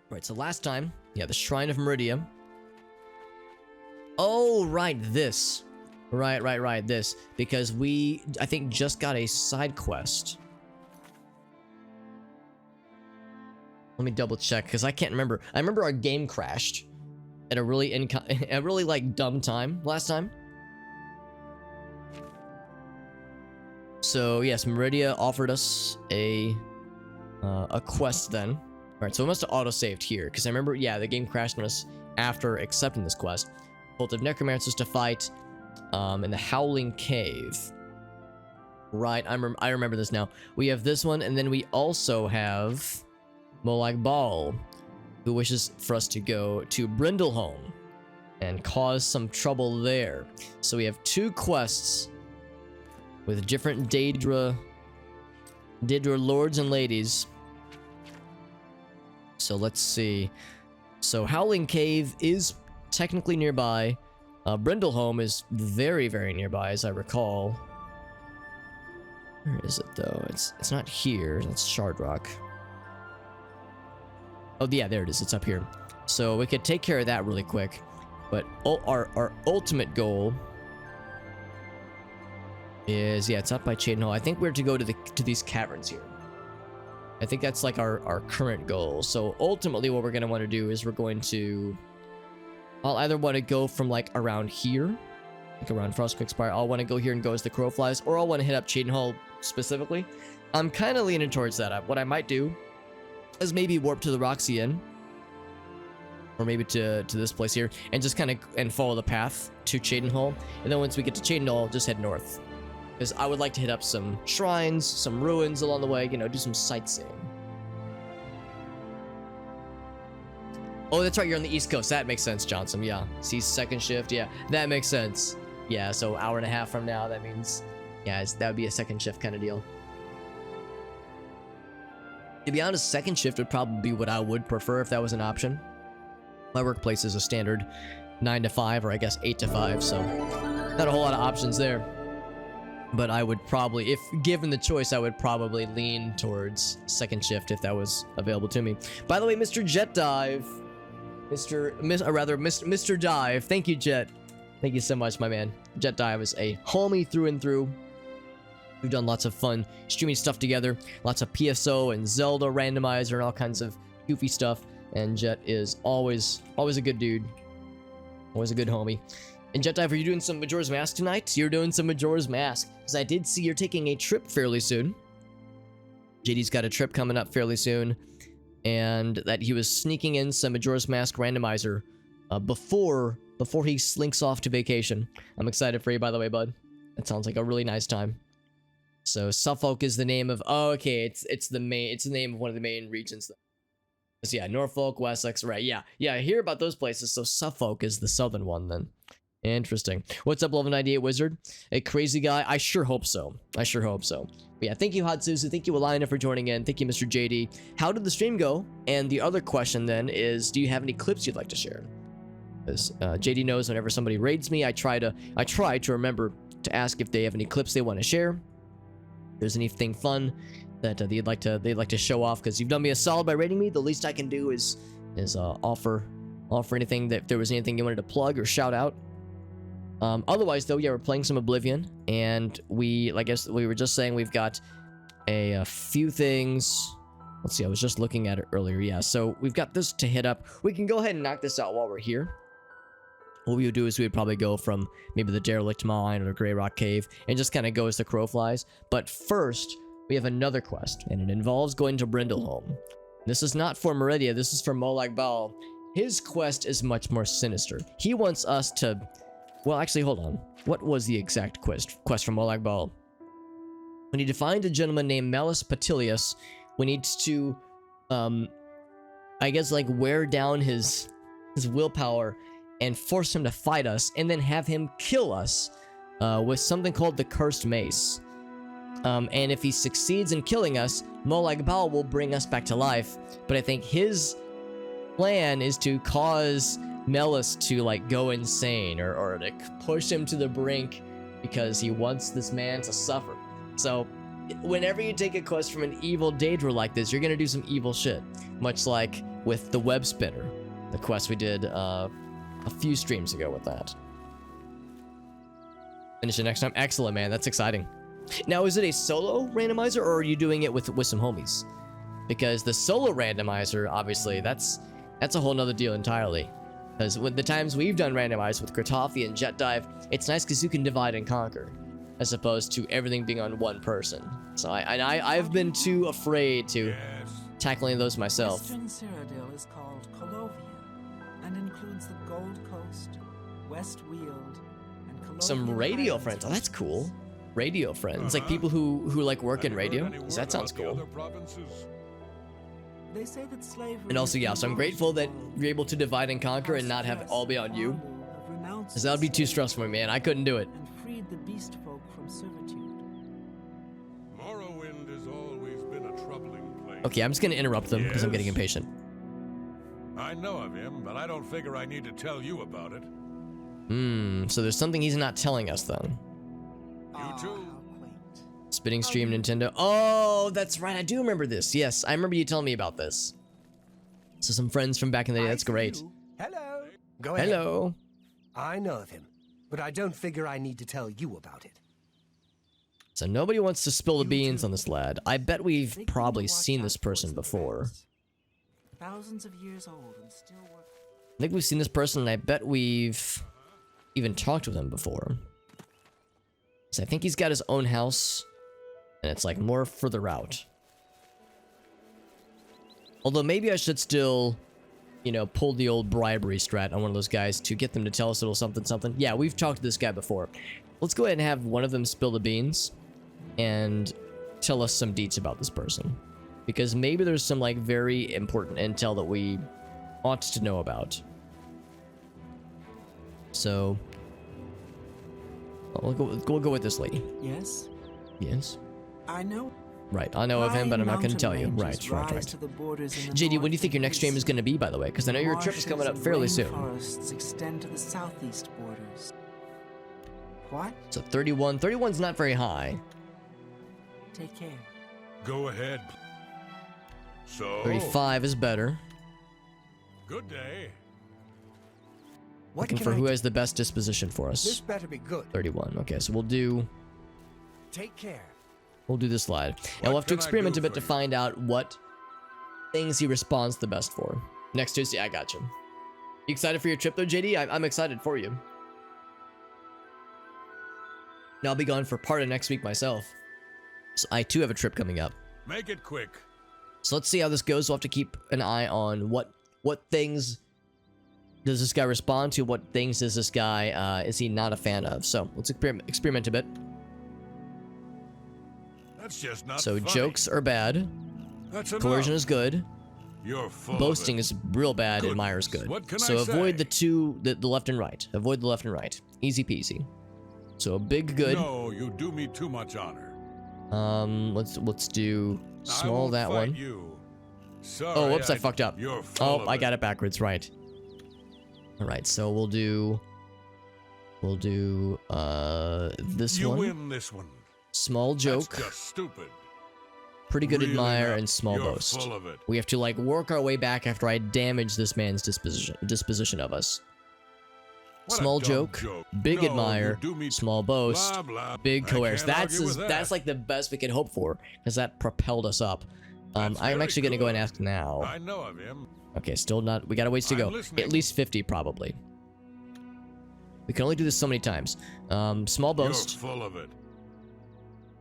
Right, so last time, yeah, the Shrine of Meridia. Oh, right, this. Right, this. Because we, I think, just got a side quest. Let me double check, because I can't remember. I remember our game crashed at a really like dumb time last time. So yes, Meridia offered us a quest then. All right, so it must have auto-saved here, because I remember, yeah, the game crashed on us after accepting this quest. Cult of Necromancers to fight in the Howling Cave. Right, I remember this now. We have this one, and then we also have Molag Bal, who wishes for us to go to Brindleholm and cause some trouble there. So we have 2 quests with different Daedra lords and ladies. So let's see. So Howling Cave is technically nearby. Brindleholm is very, very nearby, as I recall. Where is it though? It's not here. That's Shardrock. Oh yeah, there it is. It's up here. So we could take care of that really quick. But our ultimate goal is, yeah, it's up by Cheydinhal. I think we're to go to these caverns here. I think that's like our current goal. So ultimately what we're going to want to do is we're going to, I'll either want to go from like around here, like around Frostquake Spire. I'll want to go here and go as the crow flies, or I'll want to hit up Cheydinhal specifically. I'm kind of leaning towards that. What I might do is maybe warp to the Roxy Inn, or maybe to this place here, and just kind of follow the path to Cheydinhal. And then once we get to Cheydinhal, just head north. Because I would like to hit up some shrines, some ruins along the way, you know, do some sightseeing. Oh, that's right, you're on the East Coast. That makes sense, Johnson. Yeah. See, second shift. Yeah, that makes sense. Yeah, so hour and a half from now, that means, yeah, that would be a second shift kind of deal. To be honest, second shift would probably be what I would prefer if that was an option. My workplace is a standard 9 to 5, or I guess 8 to 5, so not a whole lot of options there. But I would probably, if given the choice, I would probably lean towards second shift if that was available to me. By the way, Mr. Jet Dive, Mr. Dive, thank you, Jet. Thank you so much, my man. Jet Dive is a homie through and through. We've done lots of fun streaming stuff together, lots of PSO and Zelda randomizer and all kinds of goofy stuff. And Jet is always a good dude, always a good homie. And Jet Dive, are you doing some Majora's Mask tonight? You're doing some Majora's Mask, because I did see you're taking a trip fairly soon. JD's got a trip coming up fairly soon, and that he was sneaking in some Majora's Mask randomizer before he slinks off to vacation. I'm excited for you, by the way, bud. That sounds like a really nice time. So Suffolk is the name of, oh, okay, it's the name of one of the main regions. So yeah, Norfolk, Wessex, right? Yeah, I hear about those places. So Suffolk is the southern one then. Interesting. What's up, Level 98 Wizard? A crazy guy? I sure hope so. But yeah, thank you, Hatsuzu. Thank you, Alina, for joining in. Thank you, Mr. JD. How did the stream go? And the other question then is, do you have any clips you'd like to share? Because JD knows whenever somebody raids me, I try to remember to ask if they have any clips they want to share. If there's anything fun that they'd like to show off, because you've done me a solid by rating me. The least I can do is offer anything, that if there was anything you wanted to plug or shout out. Otherwise though, yeah, we're playing some Oblivion, and I guess we were just saying we've got a few things. Let's see, I was just looking at it earlier. Yeah, so we've got this to hit up. We can go ahead and knock this out while we're here. What we would do is we would probably go from maybe the Derelict Mine or the Grey Rock Cave and just kind of go as the crow flies. But first, we have another quest, and it involves going to Brindleholm. This is not for Meridia, this is for Molag Bal. His quest is much more sinister. He wants us to... Well, actually, hold on. What was the exact quest from Molag Bal? We need to find a gentleman named Malus Patilius. We need to, I guess, like, wear down his willpower and force him to fight us, and then have him kill us with something called the Cursed Mace. And if he succeeds in killing us, Molag Bal will bring us back to life. But I think his plan is to cause Melus to like go insane, or to push him to the brink, because he wants this man to suffer. So whenever you take a quest from an evil Daedra like this, you're gonna do some evil shit. Much like with the web spinner, the quest we did a few streams ago with that. Finish it next time. Excellent, man. That's exciting. Now, is it a solo randomizer, or are you doing it with some homies? Because the solo randomizer, obviously, that's a whole nother deal entirely. Because with the times we've done randomized with Kratothi and Jet Dive, it's nice because you can divide and conquer, as opposed to everything being on one person. So I've been too afraid to tackling those myself. Western Cyrodiil is called Colovian and includes the Gold Coast, West Weald, and Colovian Some radio Highlands. friends. Oh, that's cool. Radio friends, like people who like work in radio. That sounds cool. They say that slavery And also, yeah, so I'm grateful that you're able to divide and conquer and not have it all be on you. Because that would be too stressful for me, man. I couldn't do it. And freed the beast folk from servitude. Morrowind has always been a troubling place. Okay, I'm just gonna interrupt them because I'm getting Yes? impatient. I know of him, but I don't figure I need to tell you about it. So there's something he's not telling us then. You too. How quaint. Spinning stream Nintendo. Oh, that's right. I do remember this. Yes, I remember you telling me about this. So some friends from back in the day. That's great. Hello. Go ahead. Hello. I know of him, but I don't figure I need to tell you about it. So nobody wants to spill the beans on this lad. I bet we've They probably couldn't watch seen out this for person the before. rats. Thousands of years old and still work. I think we've seen this person, and I bet we've even talked with him before. So I think he's got his own house, and it's like more further out. Although maybe I should still, you know, pull the old bribery strat on one of those guys to get them to tell us a little something something. Yeah, we've talked to this guy before. Let's go ahead and have one of them spill the beans and tell us some deets about this person. Because maybe there's some like very important intel that we ought to know about. So we'll go with this lady. Yes, Yes. I know. Right, I know of him, but I'm not going to Mountain tell you. ranges Right. rise to the borders in the JD, when do you north think your and next stream is east. going to be, by the way? Because I know your trip is coming up Marshes fairly and soon. Rainforests extend to the southeast borders. What? So 31. 31's not very high. Take care. Go ahead. So, 35 is better. good day. What Looking can for I who do? has the best disposition for This us. better be good. 31. Okay, so we'll do Take care. this lad. And we'll have to can I experiment do a bit for to you? find out what things he responds the best for. Next Tuesday, I got you. You excited for your trip though, JD? I'm excited for you. Now I'll be gone for part of next week myself. So I too have a trip coming up. Make it quick. So let's see how this goes. We'll have to keep an eye on what things does this guy respond to, what things does this guy, is he not a fan of. So let's experiment a bit. That's just not So funny. jokes are bad. That's enough. Coercion is good. You're full Boasting of it. is real bad and Goodness, Myers good. what can So I avoid say? the left and right. Avoid the left and right. Easy peasy. So a big good. No, you do me too much honor. Let's do I small won't that fight one. You. Sorry, Oh, whoops, I fucked up. You're full Oh, of I got it backwards, right. Alright, so we'll do this You one. win this one. Small joke, That's just stupid. pretty good Really admire, not. and small You're boast. full of it. We have to like work our way back after I damage this man's disposition of us. What a Small dumb joke, big No, admire, you do me small boast, blah, blah. big I coerce. can't That's argue with that's that. like the best we could hope for, because that propelled us up. That's I'm very actually gonna go and good. ask now. I know of him. Okay, still not. We got a ways to I'm go. listening. At least 50 probably. We can only do this so many times. Small boast. You're full of it.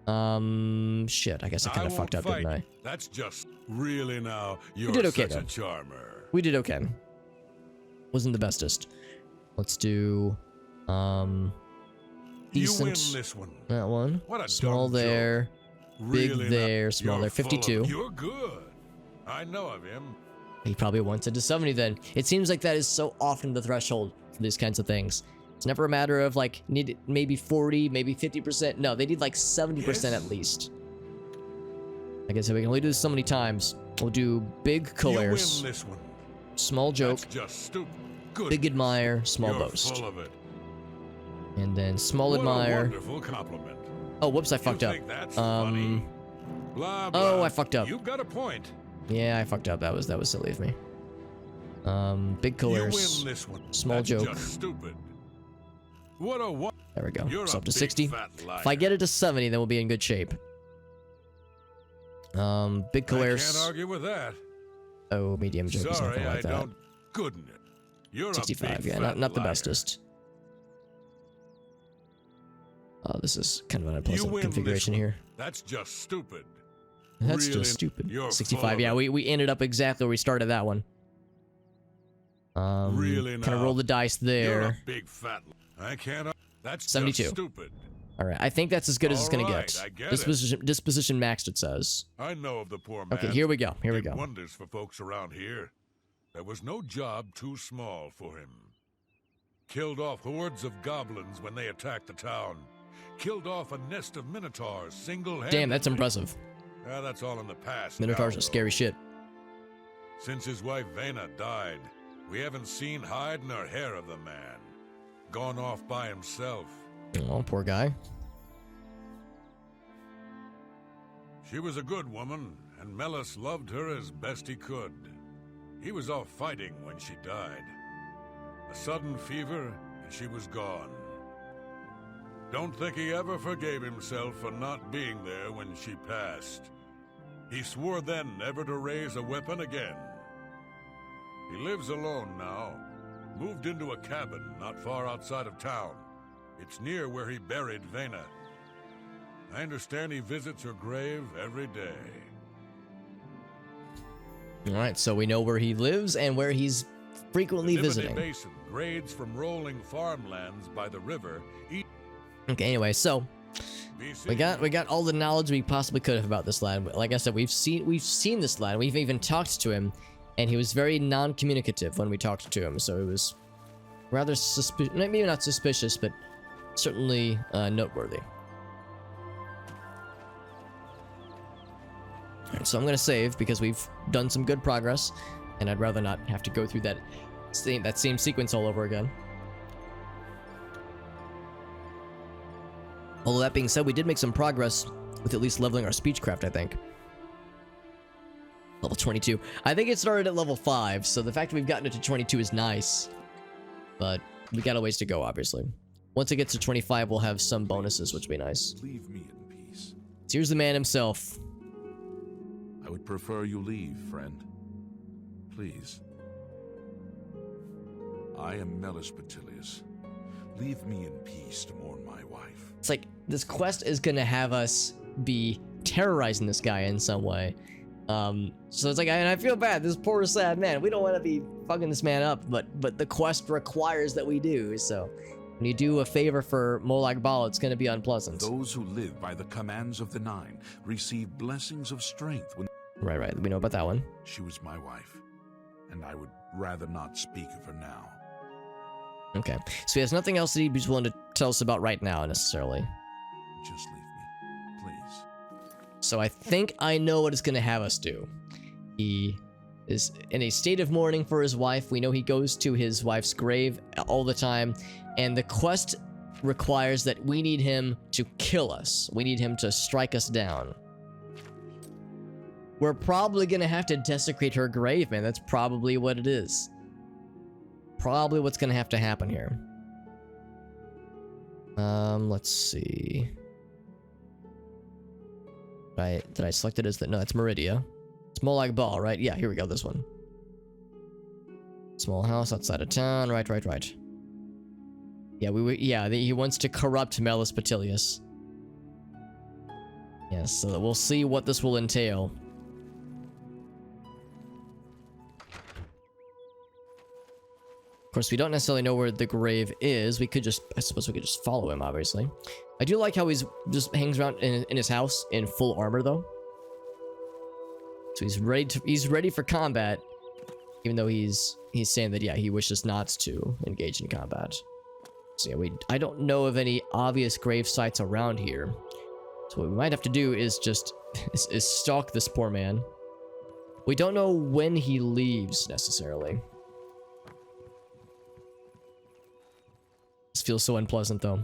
Shit. I guess I kind of won't fucked up, fight. didn't I? That's just really now. You're did okay, such though. a charmer. We did okay. Wasn't the bestest. Let's do You decent. win this one. That one. What a Small dumb joke. there. Big Really there, not. small You're there. full of 52. it. You're good. I know of him. He probably wanted to 70 then. It seems like that is so often the threshold for these kinds of things. It's never a matter of like need maybe 40, maybe 50%. No, they need like 70% Yes. at least. Like I said, we can only do this so many times. We'll do big You win coerce, this one. small joke, That's just stupid. Good. big admire, small You're boast. full of it. And then small What a admire. wonderful compliment. Oh, whoops, I You fucked up. think that's funny? Blah, blah. Oh, I fucked up. You got a point. Yeah, I fucked up. That was silly of me. Big You win coerce. this one. Small That's joke. Just stupid. What a what? There we go. You're So a up to big 60. fat liar. If I get it to 70, then we'll be in good shape. Big I can't coerce. argue with that. Oh, medium joke is Sorry, nothing I like that. don't. Goodness. You're 65, a big yeah, fat not the liar. bestest. Oh, this is kind of an You unpleasant win configuration this one. here. That's just stupid. That's Really? just stupid. You're full 65, of yeah, it. we ended up exactly where we started that one. Really Kind of now? roll the dice You're there. a big fat. I can't. That's 72. just stupid. All right, I think that's as good as it's gonna Alright, get. I get Disposition maxed, it says. I know of the poor man. Okay, here we go. Here we Did go. wonders for folks around here. There was no job too small for him. Killed off hordes of goblins when they attacked the town. Killed off a nest of minotaurs single-handedly. Damn, that's impressive. That's all in the past. Minotaurs now, are scary though. shit. Since his wife Vena died, we haven't seen hide nor hair of the man. Gone off by himself. Oh, poor guy. She was a good woman, and Melis loved her as best he could. He was off fighting when she died. A sudden fever, and she was gone. Don't think he ever forgave himself for not being there when she passed. He swore then never to raise a weapon again. He lives alone now. Moved into a cabin not far outside of town. It's near where he buried Vena. I understand he visits her grave every day. All right, so we know where he lives and where he's frequently The Dimity visiting. Basin grades from rolling farmlands by the river. Okay, anyway, so BC. we got all the knowledge we possibly could have about this lad. Like I said, we've seen this lad. We've even talked to him, and he was very non-communicative when we talked to him. So it was rather suspicious, maybe not suspicious, but certainly noteworthy. Alright, so I'm gonna save because we've done some good progress, and I'd rather not have to go through that same sequence all over again. Although that being said, we did make some progress with at least leveling our speechcraft, I think. Level 22. I think it started at level 5, so the fact that we've gotten it to 22 is nice. But we got a ways to go, obviously. Once it gets to 25, we'll have some bonuses, which will be nice. Leave me in peace. So here's the man himself. I would prefer you leave, friend. Please. I am Melis Petilius. Leave me in peace to mourn my wife. It's like, this quest is gonna have us be terrorizing this guy in some way. So it's like, and I feel bad, this poor sad man. We don't want to be fucking this man up, but the quest requires that we do, so when you do a favor for Molag Bal, it's gonna be unpleasant. Those who live by the commands of the Nine receive blessings of strength when Right, we know about that one. she was my wife, and I would rather not speak of her now. Okay, so he has nothing else that he'd be willing to tell us about right now, necessarily. Just leave me, please. So I think I know what it's gonna have us do. He is in a state of mourning for his wife. We know he goes to his wife's grave all the time, and the quest requires that we need him to kill us. We need him to strike us down. We're probably gonna have to desecrate her grave, man. That's probably what it is. Probably what's gonna have to happen here. Let's see. Did I select it as that? No, that's Meridia. It's Molag Bal, right? Yeah, here we go, this one. Small house outside of town, right. Yeah, he wants to corrupt Melis Petilius. Yes, so we'll see what this will entail. Of course, we don't necessarily know where the grave is. I suppose we could just follow him, obviously. I do like how he's just hangs around in his house in full armor, though. So he's ready for combat, even though he's saying that, yeah, he wishes not to engage in combat. So yeah, I don't know of any obvious grave sites around here. So what we might have to do is just is stalk this poor man. We don't know when he leaves necessarily. This feels so unpleasant, though.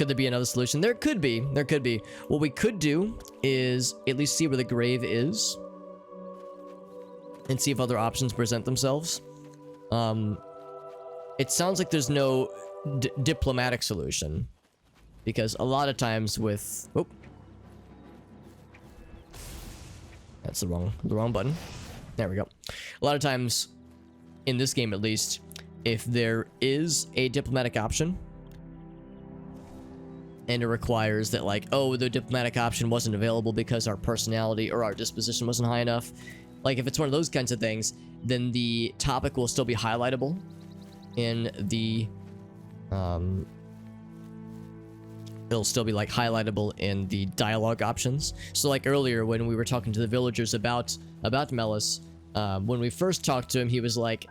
Could there be another solution? There could be. There could be. What we could do is at least see where the grave is. And see if other options present themselves. It sounds like there's no diplomatic solution. Because a lot of times with... Oh. That's the wrong button. There we go. A lot of times, in this game at least, if there is a diplomatic option, and it requires that, like, oh, the diplomatic option wasn't available because our personality or our disposition wasn't high enough, like, if it's one of those kinds of things, then the topic will still be highlightable in the, it'll still be, like, highlightable in the dialogue options. So, like, earlier when we were talking to the villagers about Melis, when we first talked to him, he was like,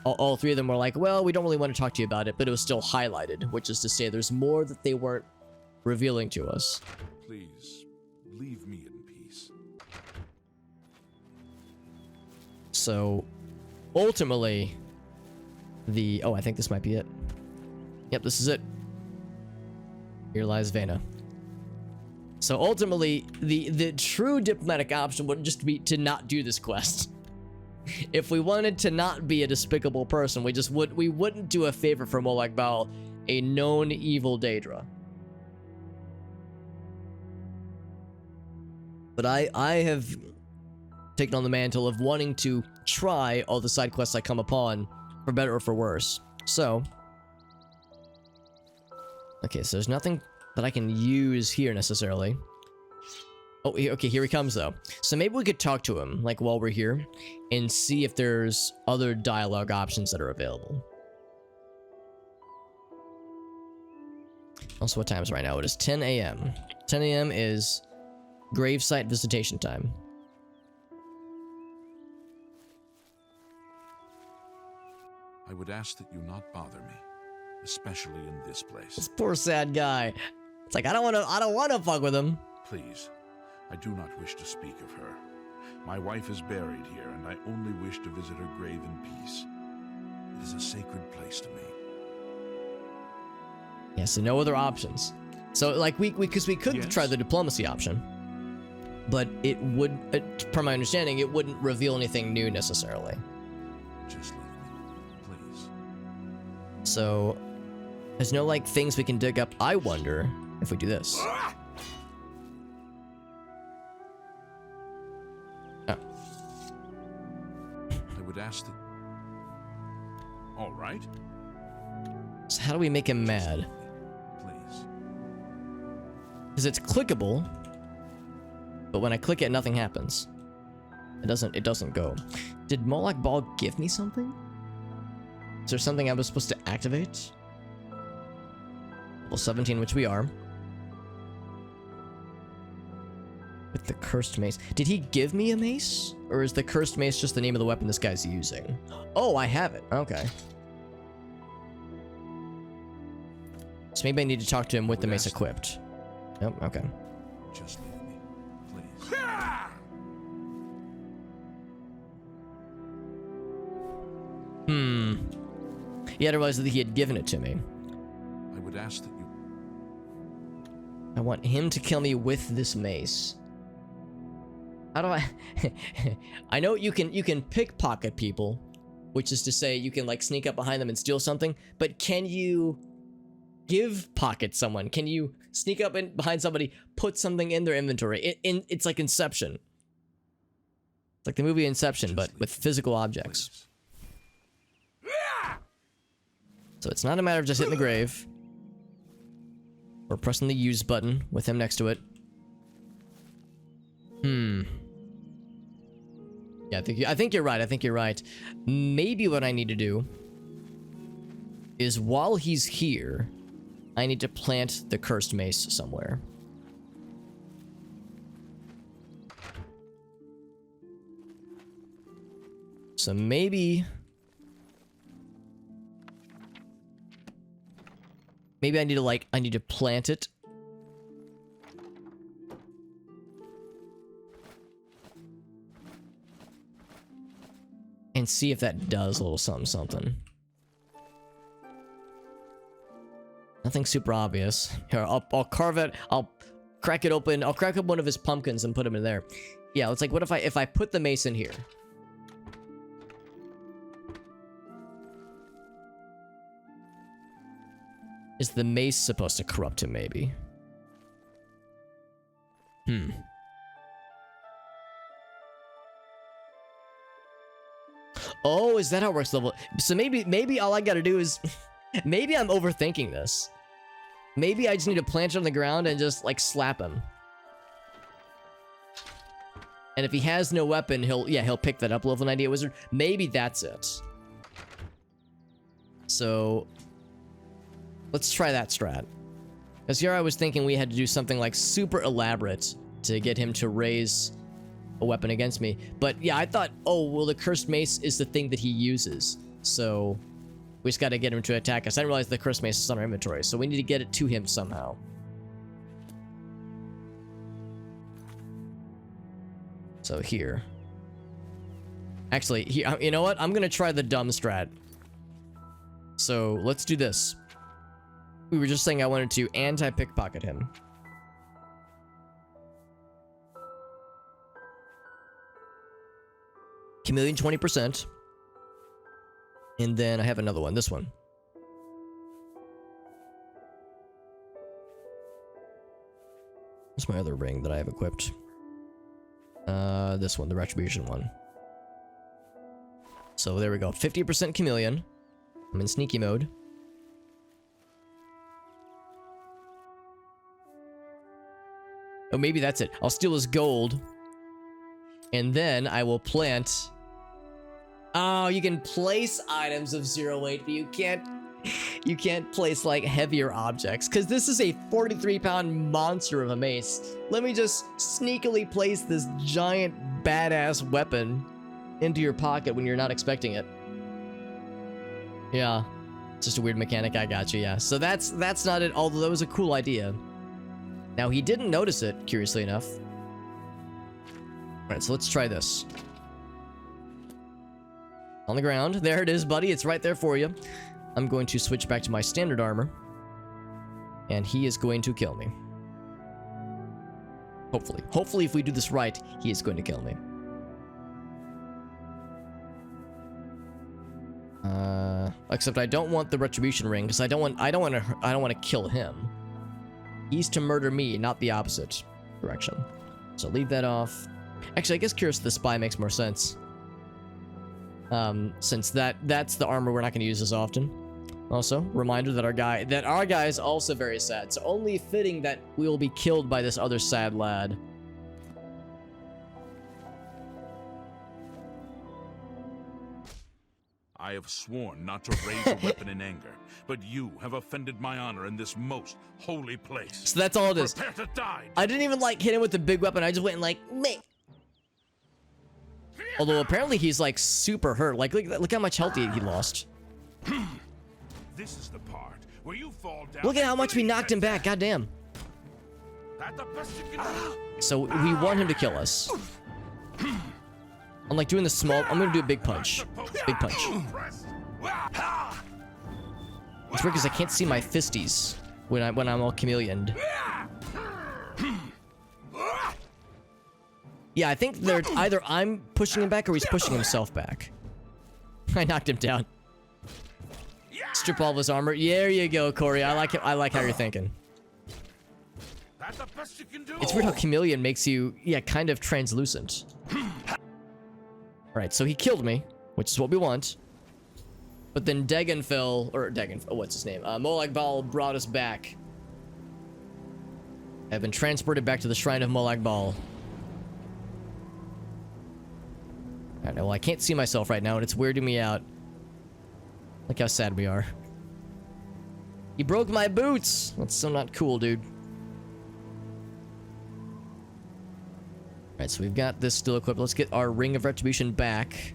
all three of them were like, well, we don't really want to talk to you about it, but it was still highlighted, which is to say there's more that they weren't revealing to us. Please, leave me in peace. So, ultimately, oh, I think this might be it. Yep, this is it. Here lies Vena. So ultimately, the true diplomatic option would just be to not do this quest. If we wanted to not be a despicable person, we wouldn't do a favor for Molag Bal, a known evil Daedra. But I have taken on the mantle of wanting to try all the side quests I come upon, for better or for worse. So, okay, so there's nothing that I can use here necessarily. Oh, okay, here he comes though. So maybe we could talk to him, like, while we're here, and see if there's other dialogue options that are available. Also, what time is it right now? It is 10 a.m. 10 a.m. is gravesite visitation time. I would ask that you not bother me, especially in this place. This poor sad guy. It's like, I don't want to fuck with him. Please, I do not wish to speak of her. My wife is buried here, and I only wish to visit her grave in peace. It is a sacred place to me. Yeah, so no other options. So, like, because we could try the diplomacy option, but it would, from my understanding, it wouldn't reveal anything new necessarily. Just leave me, please. So, there's no, like, things we can dig up. I wonder if we do this. Oh. I would ask that... All right. So how do we make him mad? Please. Because it's clickable, but when I click it, nothing happens. It doesn't go. Did Molag Bal give me something? Is there something I was supposed to activate? Level 17, which we are. With the cursed mace. Did he give me a mace? Or is the cursed mace just the name of the weapon this guy's using? Oh, I have it. Okay. So maybe I need to talk to him with the mace equipped. Nope, okay. Just leave me, please. Yeah, I didn't realize that he had given it to me. I would ask that you... I want him to kill me with this mace. How do I... I know you can pickpocket people, which is to say you can, like, sneak up behind them and steal something, but can you pocket someone? Can you sneak up behind somebody, put something in their inventory? It's like Inception. It's like the movie Inception, but with physical objects. Please. So it's not a matter of just hitting the grave. Or pressing the use button with him next to it. Yeah, I think you're right. I think you're right. Maybe what I need to do is, while he's here, I need to plant the cursed mace somewhere. So maybe I need to plant it. And see if that does a little something. Nothing super obvious. Here, I'll carve it. I'll crack it open. I'll crack up one of his pumpkins and put him in there. Yeah, it's like, what if I put the mace in here? Is the mace supposed to corrupt him, maybe? Oh, is that how it works level? So maybe all I gotta do is... maybe I'm overthinking this. Maybe I just need to plant it on the ground and just, like, slap him. And if he has no weapon, he'll pick that up, level 98 wizard. Maybe that's it. So... let's try that strat. Because here I was thinking we had to do something, like, super elaborate to get him to raise a weapon against me. But, yeah, I thought, oh, well, the Cursed Mace is the thing that he uses. So... we just gotta get him to attack us. I didn't realize the Cursed Mace is on our inventory, so we need to get it to him somehow. So here. Actually, here, you know what? I'm gonna try the dumb strat. So let's do this. We were just saying I wanted to anti-pickpocket him. Chameleon 20%. And then I have another one, this one. What's my other ring that I have equipped? This one, the Retribution one. So there we go, 50% Chameleon. I'm in sneaky mode. Oh, maybe that's it. I'll steal his gold. And then I will plant... oh, you can place items of 0 weight, but you can't place, like, heavier objects. Because this is a 43-pound monster of a mace. Let me just sneakily place this giant badass weapon into your pocket when you're not expecting it. Yeah. It's just a weird mechanic, I got you, yeah. So that's not it, although that was a cool idea. Now, he didn't notice it, curiously enough. Alright, so let's try this. On the ground. There it is, buddy. It's right there for you. I'm going to switch back to my standard armor. And he is going to kill me. Hopefully. Hopefully, if we do this right, he is going to kill me. Except I don't want the retribution ring, because I don't want to kill him. He's to murder me, not the opposite direction. So leave that off. Actually, I guess Curious the Spy makes more sense. Since that's the armor we're not going to use as often. Also, reminder that our guy is also very sad. So only fitting that we will be killed by this other sad lad. I have sworn not to raise a weapon in anger, but you have offended my honor in this most holy place. So that's all it is. Prepare to die. I didn't even, like, hit him with the big weapon. I just went and, like, meh. Although apparently he's, like, super hurt. Like, look how much health he lost. This is the part where you fall down. Look at how much we knocked him back. Goddamn. That's the best you can do. So we want him to kill us. I'm like doing the small. I'm gonna do a big punch. Big punch. It's weird because I can't see my fisties when I'm all chameleoned. Yeah, I think they're either I'm pushing him back or he's pushing himself back. I knocked him down. Strip all of his armor. There you go, Corey. I like it. I like how you're thinking. That's the best you can do. It's weird how chameleon makes you, yeah, kind of translucent. Alright, so he killed me, which is what we want. But then what's his name? Molag Bal brought us back. I've been transported back to the Shrine of Molag Bal. Alright, well, I can't see myself right now, and it's weirding me out. Look how sad we are. He broke my boots! That's so not cool, dude. Alright, so we've got this still equipped. Let's get our Ring of Retribution back.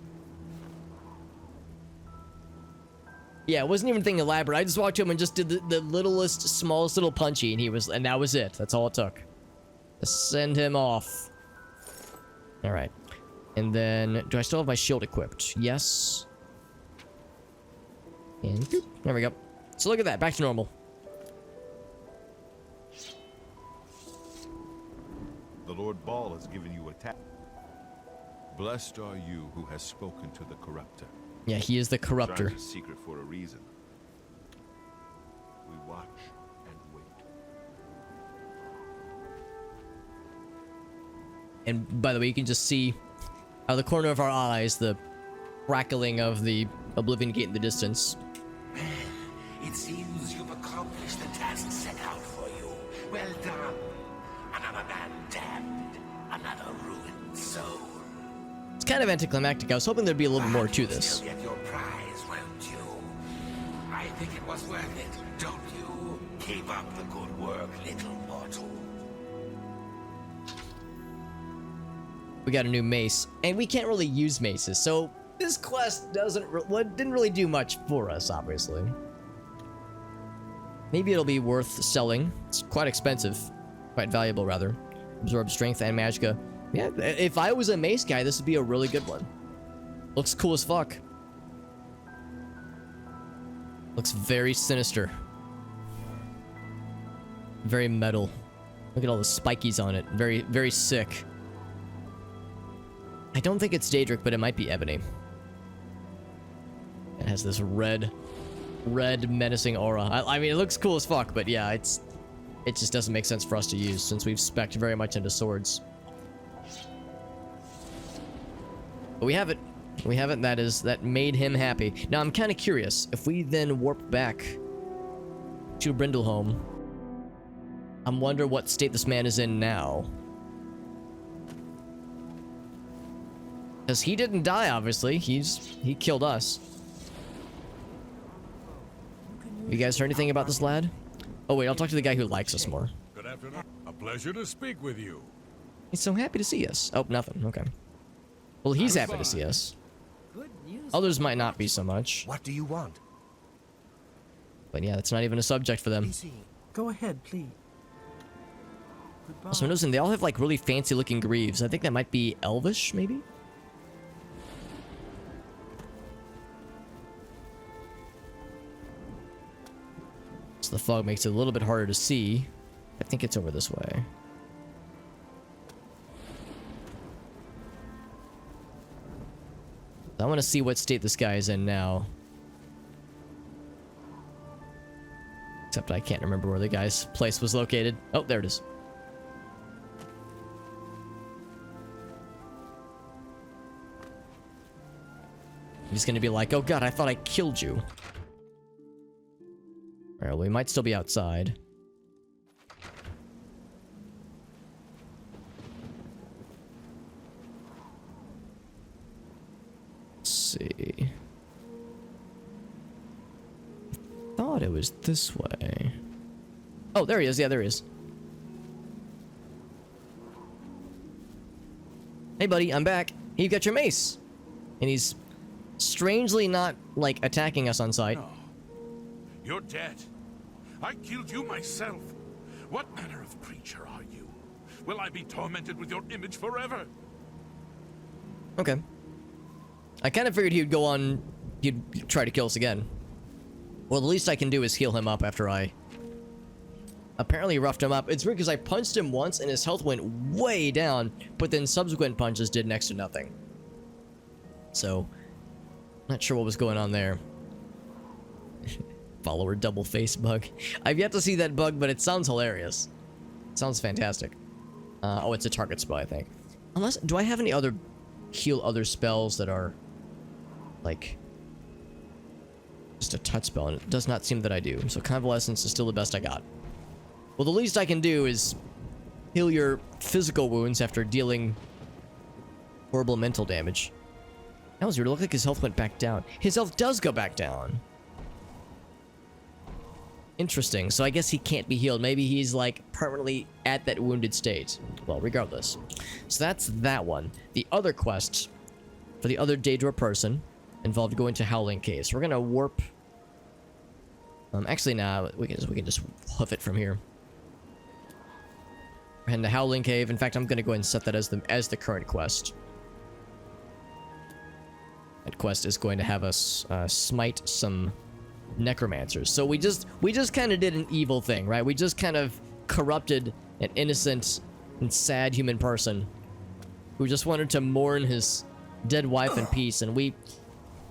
Yeah, it wasn't even anything elaborate. I just walked to him and just did the littlest, smallest little punchy, and that was it. That's all it took. To send him off. Alright. And then, do I still have my shield equipped? Yes. And boop, there we go. So look at that, back to normal. Lord Ball has given you a task. Blessed are you who has spoken to the corrupter. Yeah, he is the corrupter. Shrines are secret for a reason. We watch and wait. And by the way, you can just see out of the corner of our eyes the crackling of the Oblivion Gate in the distance. It seems you've accomplished the task set out for you. Well done. Another man damned, another ruined soul. It's kind of anticlimactic. I was hoping there'd be a little bit more to this. You'll get your prize, won't you? I think it was worth it, don't you? Keep up the good work, little mortal. We got a new mace, and we can't really use maces, so this quest didn't really do much for us, obviously. Maybe it'll be worth selling. It's quite expensive. Quite valuable, rather. Absorb strength and magicka. Yeah, if I was a mace guy, this would be a really good one. Looks cool as fuck. Looks very sinister. Very metal. Look at all the spikies on it. Very, very sick. I don't think it's Daedric, but it might be ebony. It has this red menacing aura. I mean, it looks cool as fuck, but yeah, it just doesn't make sense for us to use since we've spec'd very much into swords. But we have it. We have it. That made him happy. Now I'm kind of curious if we then warp back to Brindleholm. I'm wonder what state this man is in now. Because he didn't die, obviously. He killed us. You guys heard anything about this lad? Oh wait, I'll talk to the guy who likes us more. Good afternoon. A pleasure to speak with you. He's so happy to see us. Oh, nothing. Okay. Well, he's happy to see us. Good news. Others might not be so much. What do you want? But yeah, that's not even a subject for them. Easy. Go ahead, please. Goodbye. Also, noticing they all have like really fancy looking greaves. I think that might be elvish, maybe? So the fog makes it a little bit harder to see. I think it's over this way. I want to see what state this guy is in now. Except I can't remember where the guy's place was located. Oh, there it is. He's gonna be like, oh god, I thought I killed you. Alright, we might still be outside. Let's see. I thought it was this way. Oh, there he is. Yeah, there he is. Hey, buddy, I'm back. You got your mace. And he's strangely not, like, attacking us on sight. No. You're dead. I killed you myself. What manner of creature are you? Will I be tormented with your image forever? Okay. I kind of figured he'd go on, he'd try to kill us again. Well, the least I can do is heal him up after I apparently roughed him up. It's weird because I punched him once and his health went way down, but then subsequent punches did next to nothing. So, not sure what was going on there. Follower double face bug. I've yet to see that bug, but it sounds hilarious. It sounds fantastic. Oh, it's a target spell, I think. Unless, do I have any other heal other spells that are like just a touch spell? And it does not seem that I do. So convalescence is still the best I got. Well, the least I can do is heal your physical wounds after dealing horrible mental damage. That was weird. It looked like his health went back down. His health does go back down. Interesting. So I guess he can't be healed. Maybe he's like permanently at that wounded state. Well, regardless. So that's that one. The other quest for the other Daedra person involved going to Howling Cave. So we're gonna warp. Actually, nah. We can just hoof it from here. We're heading to Howling Cave. In fact, I'm gonna go ahead and set that as the current quest. That quest is going to have us smite some necromancers. So we just kind of did an evil thing, right? We just kind of corrupted an innocent and sad human person who just wanted to mourn his dead wife in peace, and we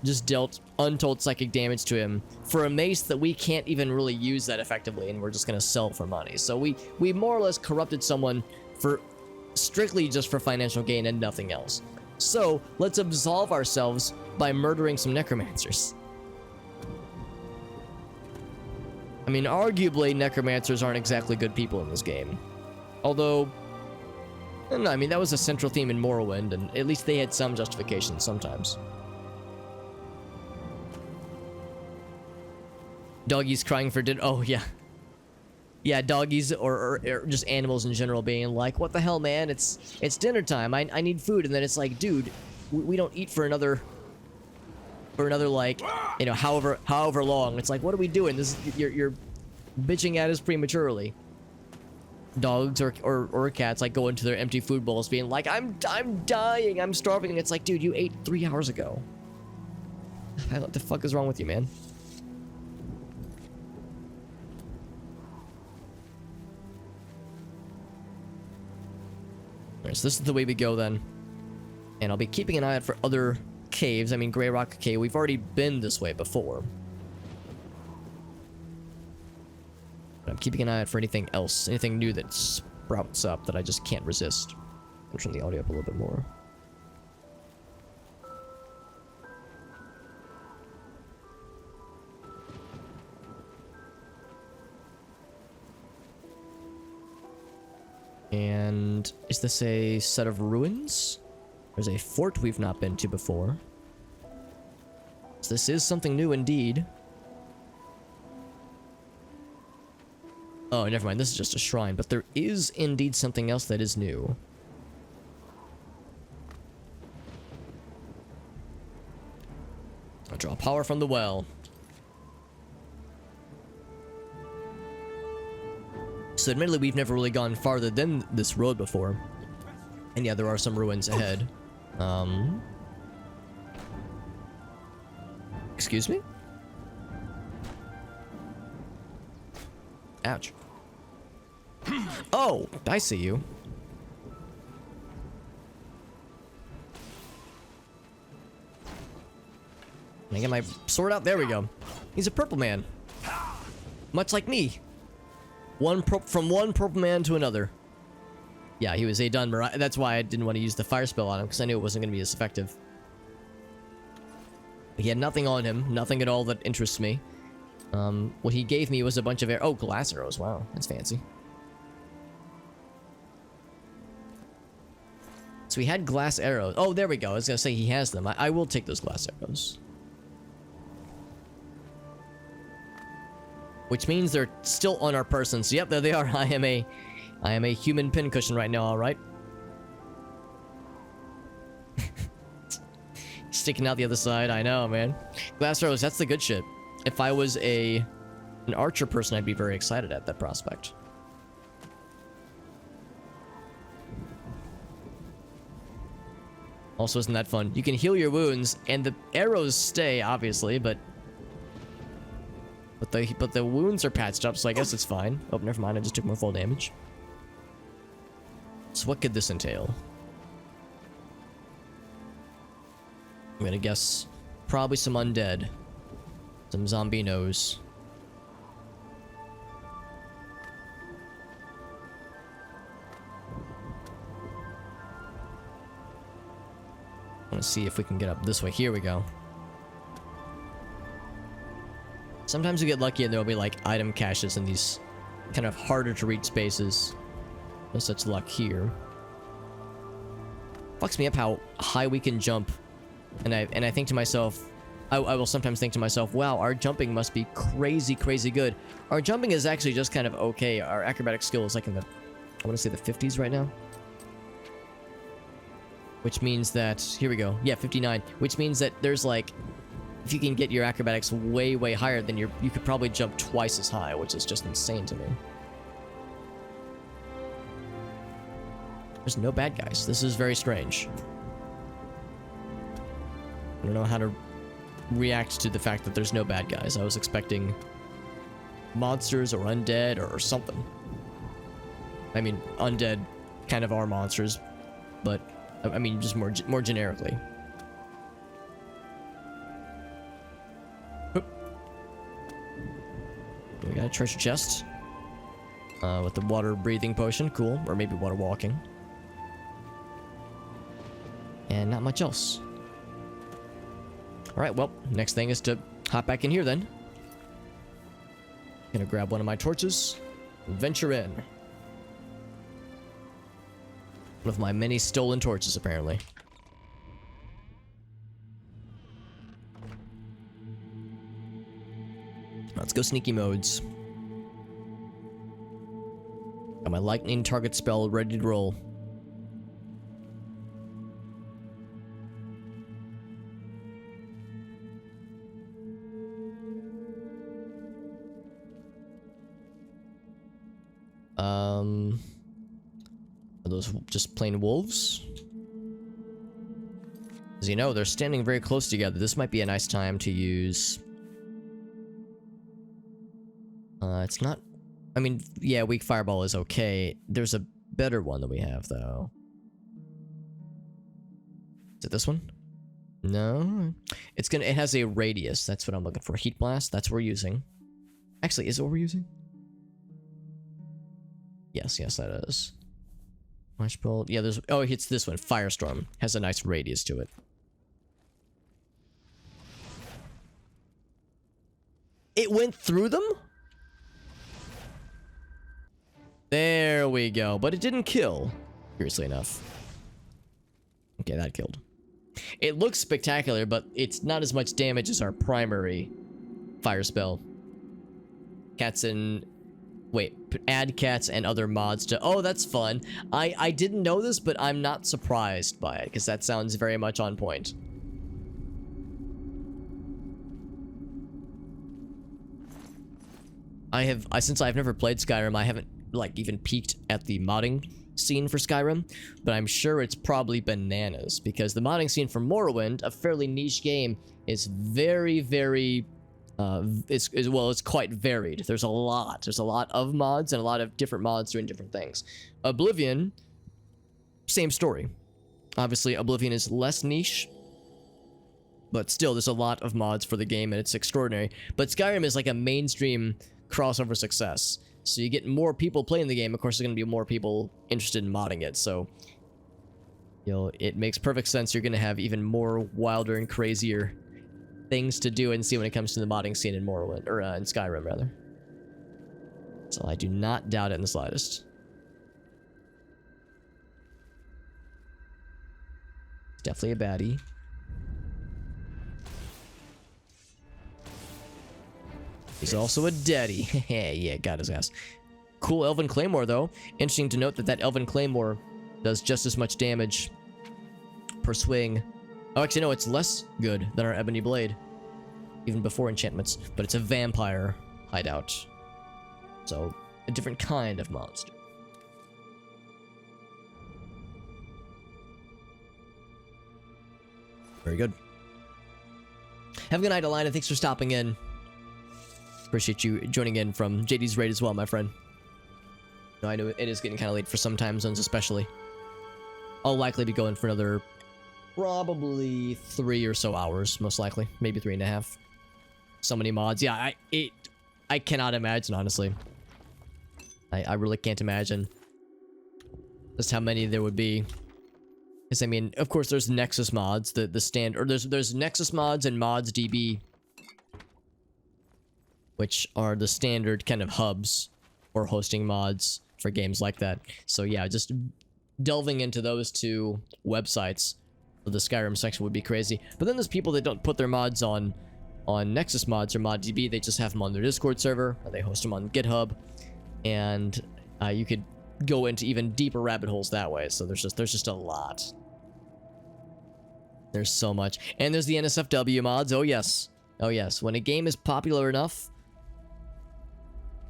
just dealt untold psychic damage to him for a mace that we can't even really use that effectively, and we're just gonna sell for money. So we more or less corrupted someone for strictly just for financial gain and nothing else. So let's absolve ourselves by murdering some necromancers. I mean, arguably necromancers aren't exactly good people in this game, although I don't know, I mean, that was a central theme in Morrowind, and at least they had some justification sometimes. Doggies crying for dinner. Oh, yeah. Yeah, doggies or just animals in general being like, what the hell, man? It's dinner time. I need food. And then it's like, dude, we don't eat for another like, you know, however long. It's like, what are we doing? This is, you're bitching at us prematurely. Dogs or cats like go into their empty food bowls being like, I'm dying, I'm starving, and it's like, dude, you ate 3 hours ago. What the fuck is wrong with you, man? Alright, so this is the way we go then. And I'll be keeping an eye out for other caves. I mean, Grey Rock Cave, we've already been this way before. I'm keeping an eye out for anything else, anything new that sprouts up that I just can't resist. I'll turn the audio up a little bit more. And is this a set of ruins? There's a fort we've not been to before. So this is something new indeed. Oh, never mind. This is just a shrine, but there is indeed something else that is new. I'll draw power from the well. So admittedly, we've never really gone farther than this road before. And yeah, there are some ruins ahead. Excuse me? Ouch. Oh, I see you. Can I get my sword out? There we go. He's a purple man. Much like me. From one purple man to another. Yeah, he was a Dunmer. That's why I didn't want to use the fire spell on him, because I knew it wasn't going to be as effective. He had nothing on him. Nothing at all that interests me. What he gave me was a bunch of oh, glass arrows. Wow, that's fancy. So he had glass arrows. Oh, there we go. I was gonna say he has them. I will take those glass arrows. Which means they're still on our person. So yep, there they are. I am a human pincushion right now, alright? Sticking out the other side, I know, man. Glass arrows, that's the good shit. If I was an archer person, I'd be very excited at that prospect. Also, isn't that fun? You can heal your wounds, and the arrows stay, obviously, but the wounds are patched up, so I guess it's fine. Oh, never mind, I just took my full damage. So what could this entail? I'm gonna guess probably some undead. Some zombinos. I want to see if we can get up this way. Here we go. Sometimes we get lucky and there'll be like item caches in these kind of harder to reach spaces. No such luck here. Fucks me up how high we can jump. And I think to myself, I will sometimes think to myself, wow, our jumping must be crazy, crazy good. Our jumping is actually just kind of okay. Our acrobatic skill is like in the, I want to say the 50s right now. Which means that, here we go. Yeah, 59. Which means that there's like, if you can get your acrobatics way, way higher, then you could probably jump twice as high, which is just insane to me. There's no bad guys. This is very strange. I don't know how to react to the fact that there's no bad guys. I was expecting monsters or undead or something. I mean, undead kind of are monsters, but I mean just more generically. Oop. We got a treasure chest with the water breathing potion, cool, or maybe water walking, and not much else. All right, well, next thing is to hop back in here then. Gonna grab one of my torches, venture in. One of my many stolen torches, apparently. Let's go sneaky modes. Got my lightning target spell ready to roll. Are those just plain wolves? As you know, they're standing very close together. This might be a nice time to use... it's not... I mean, yeah, weak fireball is okay. There's a better one that we have, though. Is it this one? No. It's gonna... It has a radius. That's what I'm looking for. Heat blast. That's what we're using. Actually, is it what we're using? Yes, that is. Flash bolt. Yeah, there's... Oh, it's this one. Firestorm. Has a nice radius to it. It went through them? There we go. But it didn't kill. Curiously enough. Okay, that killed. It looks spectacular, but it's not as much damage as our primary fire spell. Cats and... Wait, add cats and other mods to... Oh, that's fun. I didn't know this, but I'm not surprised by it, because that sounds very much on point. Since I've never played Skyrim, I haven't, like, even peeked at the modding scene for Skyrim, but I'm sure it's probably bananas, because the modding scene for Morrowind, a fairly niche game, is very, very... it's quite varied. There's a lot of mods and a lot of different mods doing different things. Oblivion, same story. Obviously, Oblivion is less niche, but still, there's a lot of mods for the game, and it's extraordinary. But Skyrim is like a mainstream crossover success. So you get more people playing the game, of course, there's going to be more people interested in modding it. So, you know, it makes perfect sense. You're going to have even more wilder and crazier things to do and see when it comes to the modding scene in Morrowind, or in Skyrim, rather. So I do not doubt it in the slightest. It's definitely a baddie. He's also a daddy. Yeah, got his ass. Cool Elven Claymore, though. Interesting to note that that Elven Claymore does just as much damage per swing. Oh, actually, no, it's less good than our Ebony Blade. Even before enchantments. But it's a vampire hideout. So, a different kind of monster. Very good. Have a good night, Alina. Thanks for stopping in. Appreciate you joining in from JD's raid as well, my friend. No, I know it is getting kind of late for some time zones, especially. I'll likely be going for another... probably 3 or so hours, most likely. Maybe 3.5. So many mods. Yeah, I cannot imagine, honestly. I really can't imagine just how many there would be. Because, I mean, of course, there's Nexus mods, the standard... Or there's Nexus mods and mods DB, which are the standard kind of hubs for hosting mods for games like that. So, yeah, just delving into those two websites for the Skyrim section would be crazy. But then there's people that don't put their mods on Nexus mods or ModDB. They just have them on their Discord server, or they host them on GitHub, and you could go into even deeper rabbit holes that way. So there's just a lot. There's so much. And there's the NSFW mods. Oh yes. When a game is popular enough,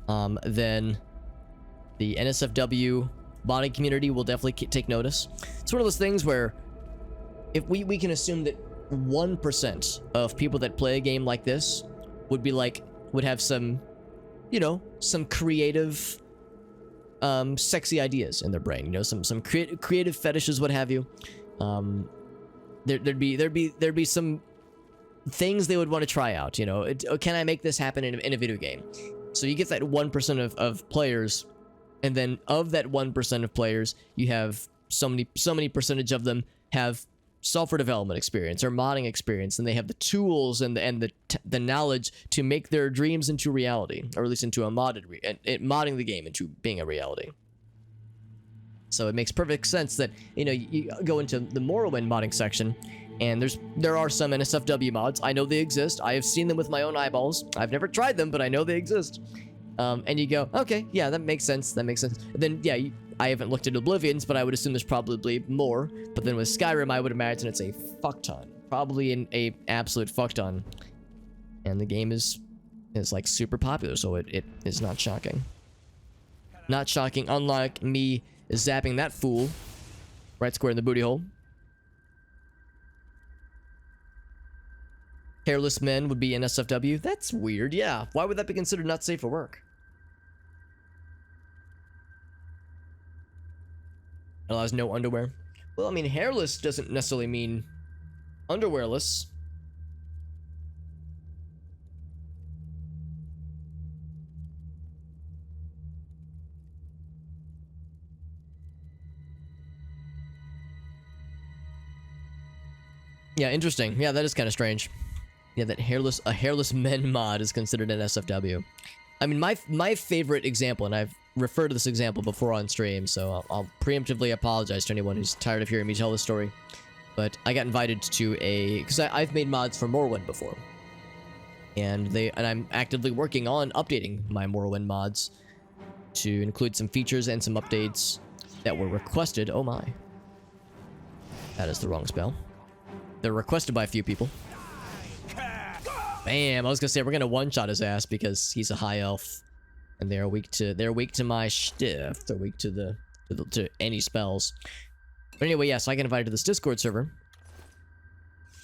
then the NSFW modding community will definitely take notice. It's one of those things where if we can assume that 1% of people that play a game like this would have some, you know, some creative sexy ideas in their brain. You know, some creative fetishes, what have you. There'd be some things they would want to try out. You know, can I make this happen in a video game? So you get that 1% of players, and then of that 1% of players, you have so many percentage of them have software development experience or modding experience, and they have the tools and the knowledge to make their dreams into reality, or at least into a modding the game into being a reality. So it makes perfect sense that, you know, you go into the Morrowind modding section, and there are some NSFW mods. I know they exist. I have seen them with my own eyeballs. I've never tried them, but I know they exist. And you go, okay, yeah, that makes sense. That makes sense. And then, yeah, I haven't looked at Oblivions, but I would assume there's probably more. But then with Skyrim, I would imagine it's a fuck ton. Probably a absolute fuck ton. And the game is like super popular, so it is not shocking. Not shocking, unlike me zapping that fool right square in the booty hole. Hairless men would be NSFW. That's weird, yeah. Why would that be considered not safe for work? Allows no underwear. Well, I mean, hairless doesn't necessarily mean underwearless. Yeah, interesting. Yeah, that is kind of strange. Yeah, that a hairless men mod is considered an SFW. I mean, my favorite example, and I've referred to this example before on stream, so I'll preemptively apologize to anyone who's tired of hearing me tell this story. But I got invited to because I've made mods for Morrowind before, and I'm actively working on updating my Morrowind mods to include some features and some updates that were requested. Oh my, that is the wrong spell. They're requested by a few people. Bam! I was gonna say we're gonna one-shot his ass because he's a high elf, and they're weak to my stiff. They're weak to any spells. But anyway, yeah. So I got invited to this Discord server,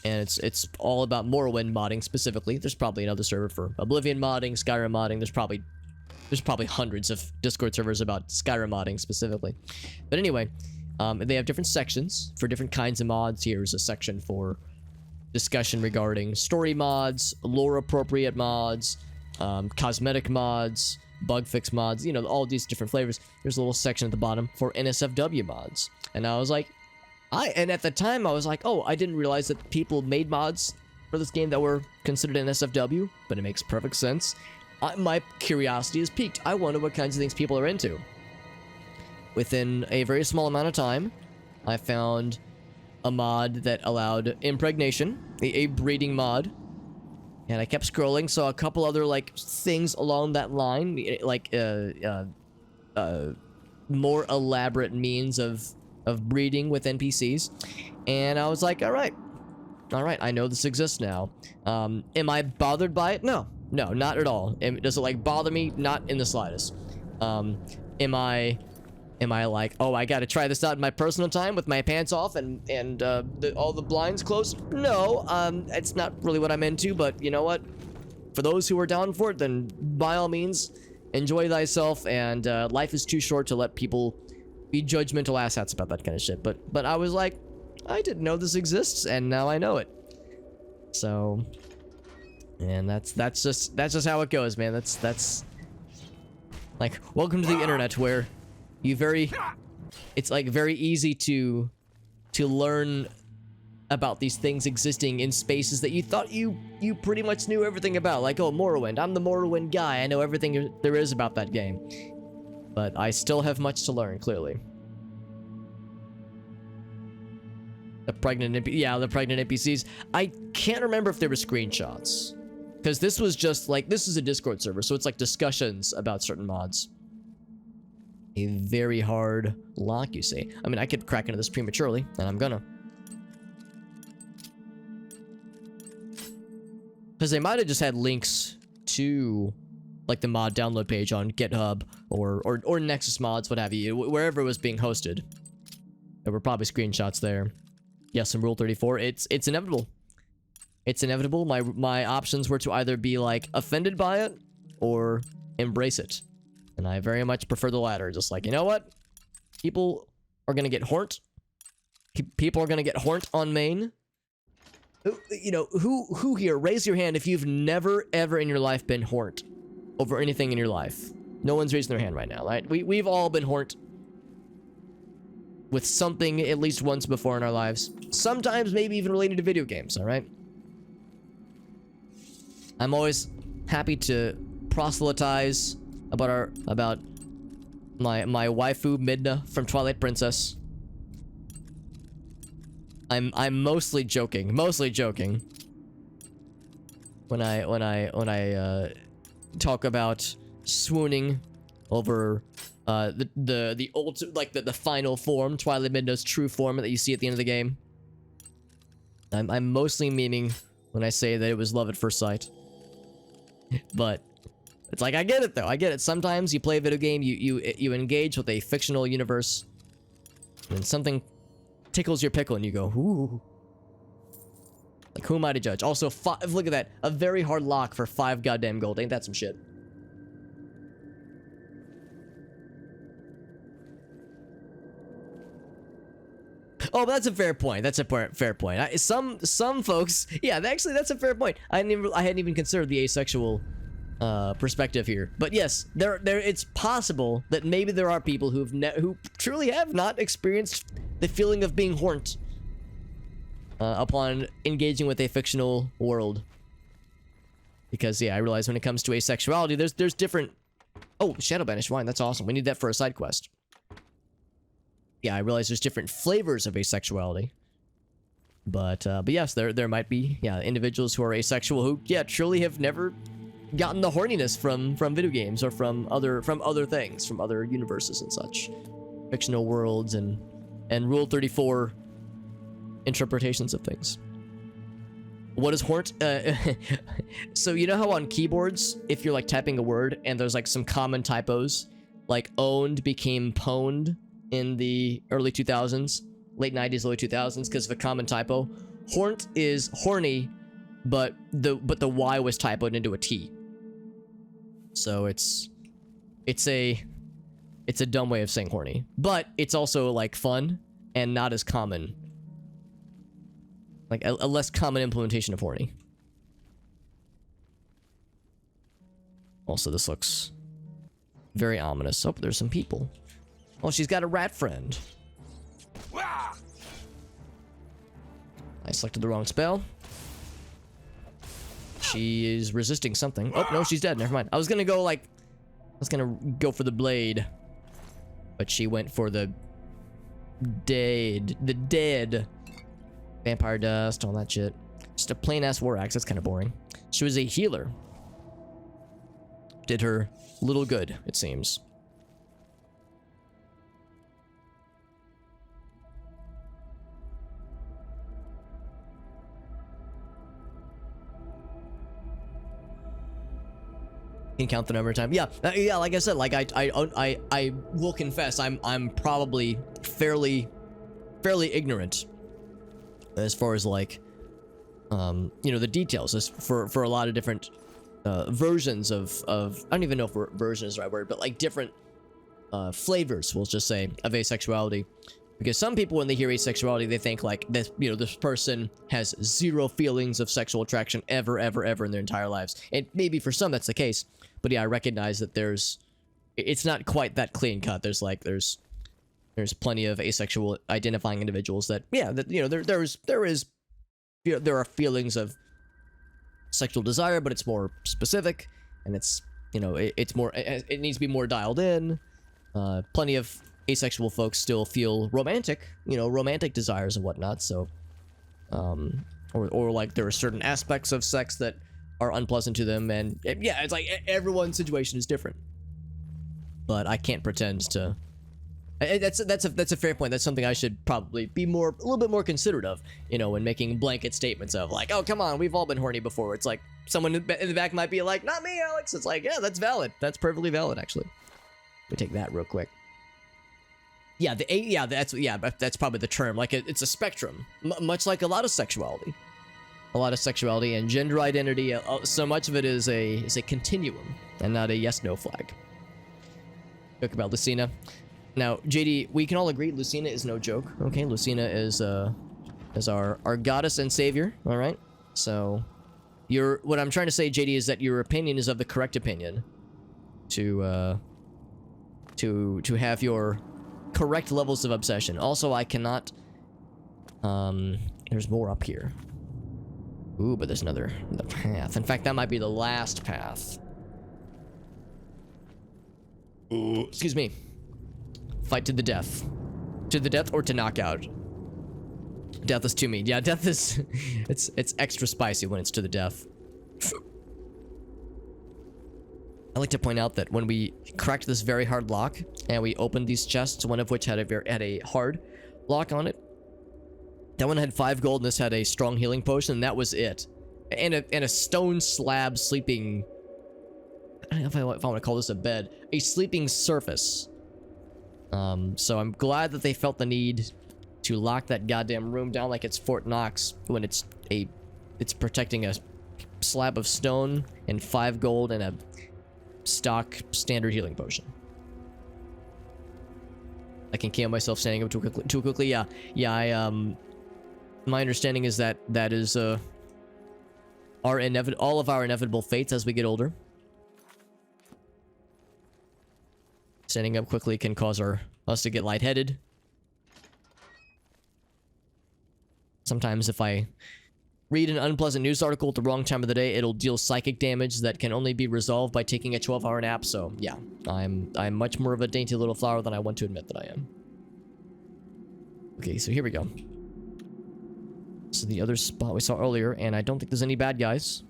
and it's all about Morrowind modding specifically. There's probably another server for Oblivion modding, Skyrim modding. There's probably hundreds of Discord servers about Skyrim modding specifically. But anyway, they have different sections for different kinds of mods. Here's a section for discussion regarding story mods, lore appropriate mods, cosmetic mods, bug fix mods, you know, all these different flavors. There's a little section at the bottom for NSFW mods. And I was like, and at the time I was like, oh, I didn't realize that people made mods for this game that were considered NSFW, but it makes perfect sense. My curiosity is piqued. I wonder what kinds of things people are into. Within a very small amount of time, I found a mod that allowed impregnation, a breeding mod, and I kept scrolling, saw a couple other like things along that line, like more elaborate means of breeding with NPCs, and I was like, all right, I know this exists now. Am I bothered by it? No, not at all. Does it like bother me? Not in the slightest. Am I like, oh, I gotta try this out in my personal time with my pants off and all the blinds closed? No, it's not really what I'm into, but you know what? For those who are down for it, then by all means, enjoy thyself, and life is too short to let people be judgmental asshats about that kind of shit. But I was like, I didn't know this exists, and now I know it. So, and that's just how it goes, man. That's like, welcome to the internet, where it's like very easy to learn about these things existing in spaces that you thought you pretty much knew everything about. Like, oh, Morrowind, I'm the Morrowind guy, I know everything there is about that game. But I still have much to learn, clearly. The pregnant NPCs. I can't remember if there were screenshots, because this was just like, this is a Discord server, so it's like discussions about certain mods. A very hard lock, you say. I mean, I could crack into this prematurely, and I'm gonna. Because they might have just had links to, like, the mod download page on GitHub or Nexus Mods, what have you, wherever it was being hosted. There were probably screenshots there. Yes, in Rule 34, it's inevitable. It's inevitable. My options were to either be, like, offended by it or embrace it. And I very much prefer the latter. Just like, you know what? People are gonna get horned. People are gonna get horned on main. You know, who here, raise your hand if you've never ever in your life been horned over anything in your life. No one's raising their hand right now, right? We've all been horned with something at least once before in our lives. Sometimes maybe even related to video games, all right? I'm always happy to proselytize about my waifu Midna from Twilight Princess. I'm mostly joking when I talk about swooning over the old, like the final form, Twilight Midna's true form that you see at the end of the game. I'm mostly meaning when I say that it was love at first sight. But it's like, I get it though. I get it. Sometimes you play a video game, you engage with a fictional universe, and something tickles your pickle and you go, ooh. Like, who am I to judge? Also, look at that. A very hard lock for 5 goddamn gold. Ain't that some shit? Oh, but that's a fair point. That's a fair point. Some folks, yeah, actually, that's a fair point. I hadn't even considered the asexual perspective here. But yes, it's possible that maybe there are people who truly have not experienced the feeling of being horned upon engaging with a fictional world. Because yeah, I realize when it comes to asexuality, there's different. Oh, Shadow Banished Wine. That's awesome. We need that for a side quest. Yeah, I realize there's different flavors of asexuality. But yes, there might be, yeah, individuals who are asexual who, yeah, truly have never gotten the horniness from video games or from other things, from other universes and such. Fictional worlds and Rule 34 interpretations of things. What is horned? So you know how on keyboards, if you're like typing a word and there's like some common typos, like owned became pwned in the early 2000s, late 90s, early 2000s, because of a common typo. Horned is horny, but the Y was typoed into a T. So it's a dumb way of saying horny, but it's also like fun and not as common. Like a less common implementation of horny. Also, this looks very ominous. Oh, there's some people. Oh, she's got a rat friend. I selected the wrong spell. She is resisting something. Oh, no, she's dead. Never mind. I was gonna go for the blade. But she went for the dead. Vampire dust, all that shit. Just a plain ass war axe. That's kind of boring. She was a healer. Did her little good, it seems. Can count the number of times. Yeah, yeah. Like I said, like I will confess, I'm probably fairly ignorant as far as like, you know, the details. As for a lot of different versions of I don't even know if version is the right word, but like different flavors, we'll just say, of asexuality. Because some people, when they hear asexuality, they think like this, you know, this person has zero feelings of sexual attraction ever in their entire lives. And maybe for some that's the case. But yeah, I recognize that it's not quite that clean cut. There's plenty of asexual identifying individuals that, yeah, that, you know, there are feelings of sexual desire, but it's more specific, and it's, you know, it needs to be more dialed in. Plenty of asexual folks still feel romantic desires and whatnot. So, or like there are certain aspects of sex that are unpleasant to them, and yeah, it's like everyone's situation is different. But I can't pretend to. That's a fair point. That's something I should probably be a little bit more considerate of, you know, when making blanket statements of like, oh come on, we've all been horny before. It's like someone in the back might be like, not me, Alex. It's like, yeah, that's valid. That's perfectly valid, actually. Let me take that real quick. Yeah, that's probably the term. Like it's a spectrum, much like a lot of sexuality. A lot of sexuality and gender identity, so much of it is a continuum and not a yes/no flag. Joke about Lucina. Now, JD, we can all agree Lucina is no joke. Okay, Lucina is our goddess and savior. All right. So, what I'm trying to say, JD, is that your opinion is of the correct opinion. To have your correct levels of obsession. Also, I cannot. There's more up here. Ooh, but there's another path. In fact, that might be the last path. Ooh, excuse me. Fight to the death. To the death or to knockout. Death is too mean. Yeah, death is... it's extra spicy when it's to the death. I like to point out that when we cracked this very hard lock and we opened these chests, one of which had a hard lock on it. That one had 5 gold and this had a strong healing potion, and that was it. And a stone slab sleeping... I don't know if I want to call this a bed. A sleeping surface. So I'm glad that they felt the need to lock that goddamn room down like it's Fort Knox when it's protecting a slab of stone and 5 gold and a stock standard healing potion. I can KO myself standing up too quickly. Yeah, my understanding is that is all of our inevitable fates as we get older. Standing up quickly can cause us to get lightheaded. Sometimes if I read an unpleasant news article at the wrong time of the day, it'll deal psychic damage that can only be resolved by taking a 12-hour nap. So yeah, I'm much more of a dainty little flower than I want to admit that I am. Okay, so here we go. This is the other spot we saw earlier, and I don't think there's any bad guys.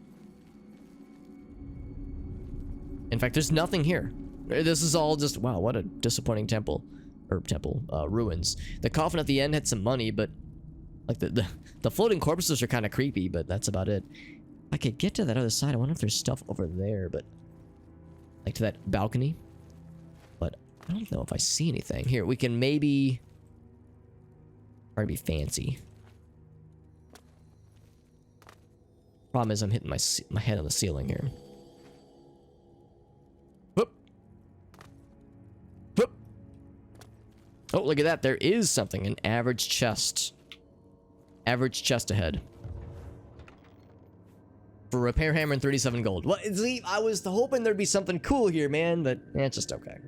In fact, there's nothing here. This is all just, wow, what a disappointing temple. Or ruins. The coffin at the end had some money, but like the floating corpses are kind of creepy, but that's about it. I could get to that other side. I wonder if there's stuff over there, but like to that balcony. But I don't know if I see anything. Here, we can maybe try to be fancy. Problem is I'm hitting my head on the ceiling here. Whoop. Whoop. Oh, look at that. There is something. An average chest. Average chest ahead. For repair hammer and 37 gold. Well, see, I was hoping there'd be something cool here, man, but it's just okay.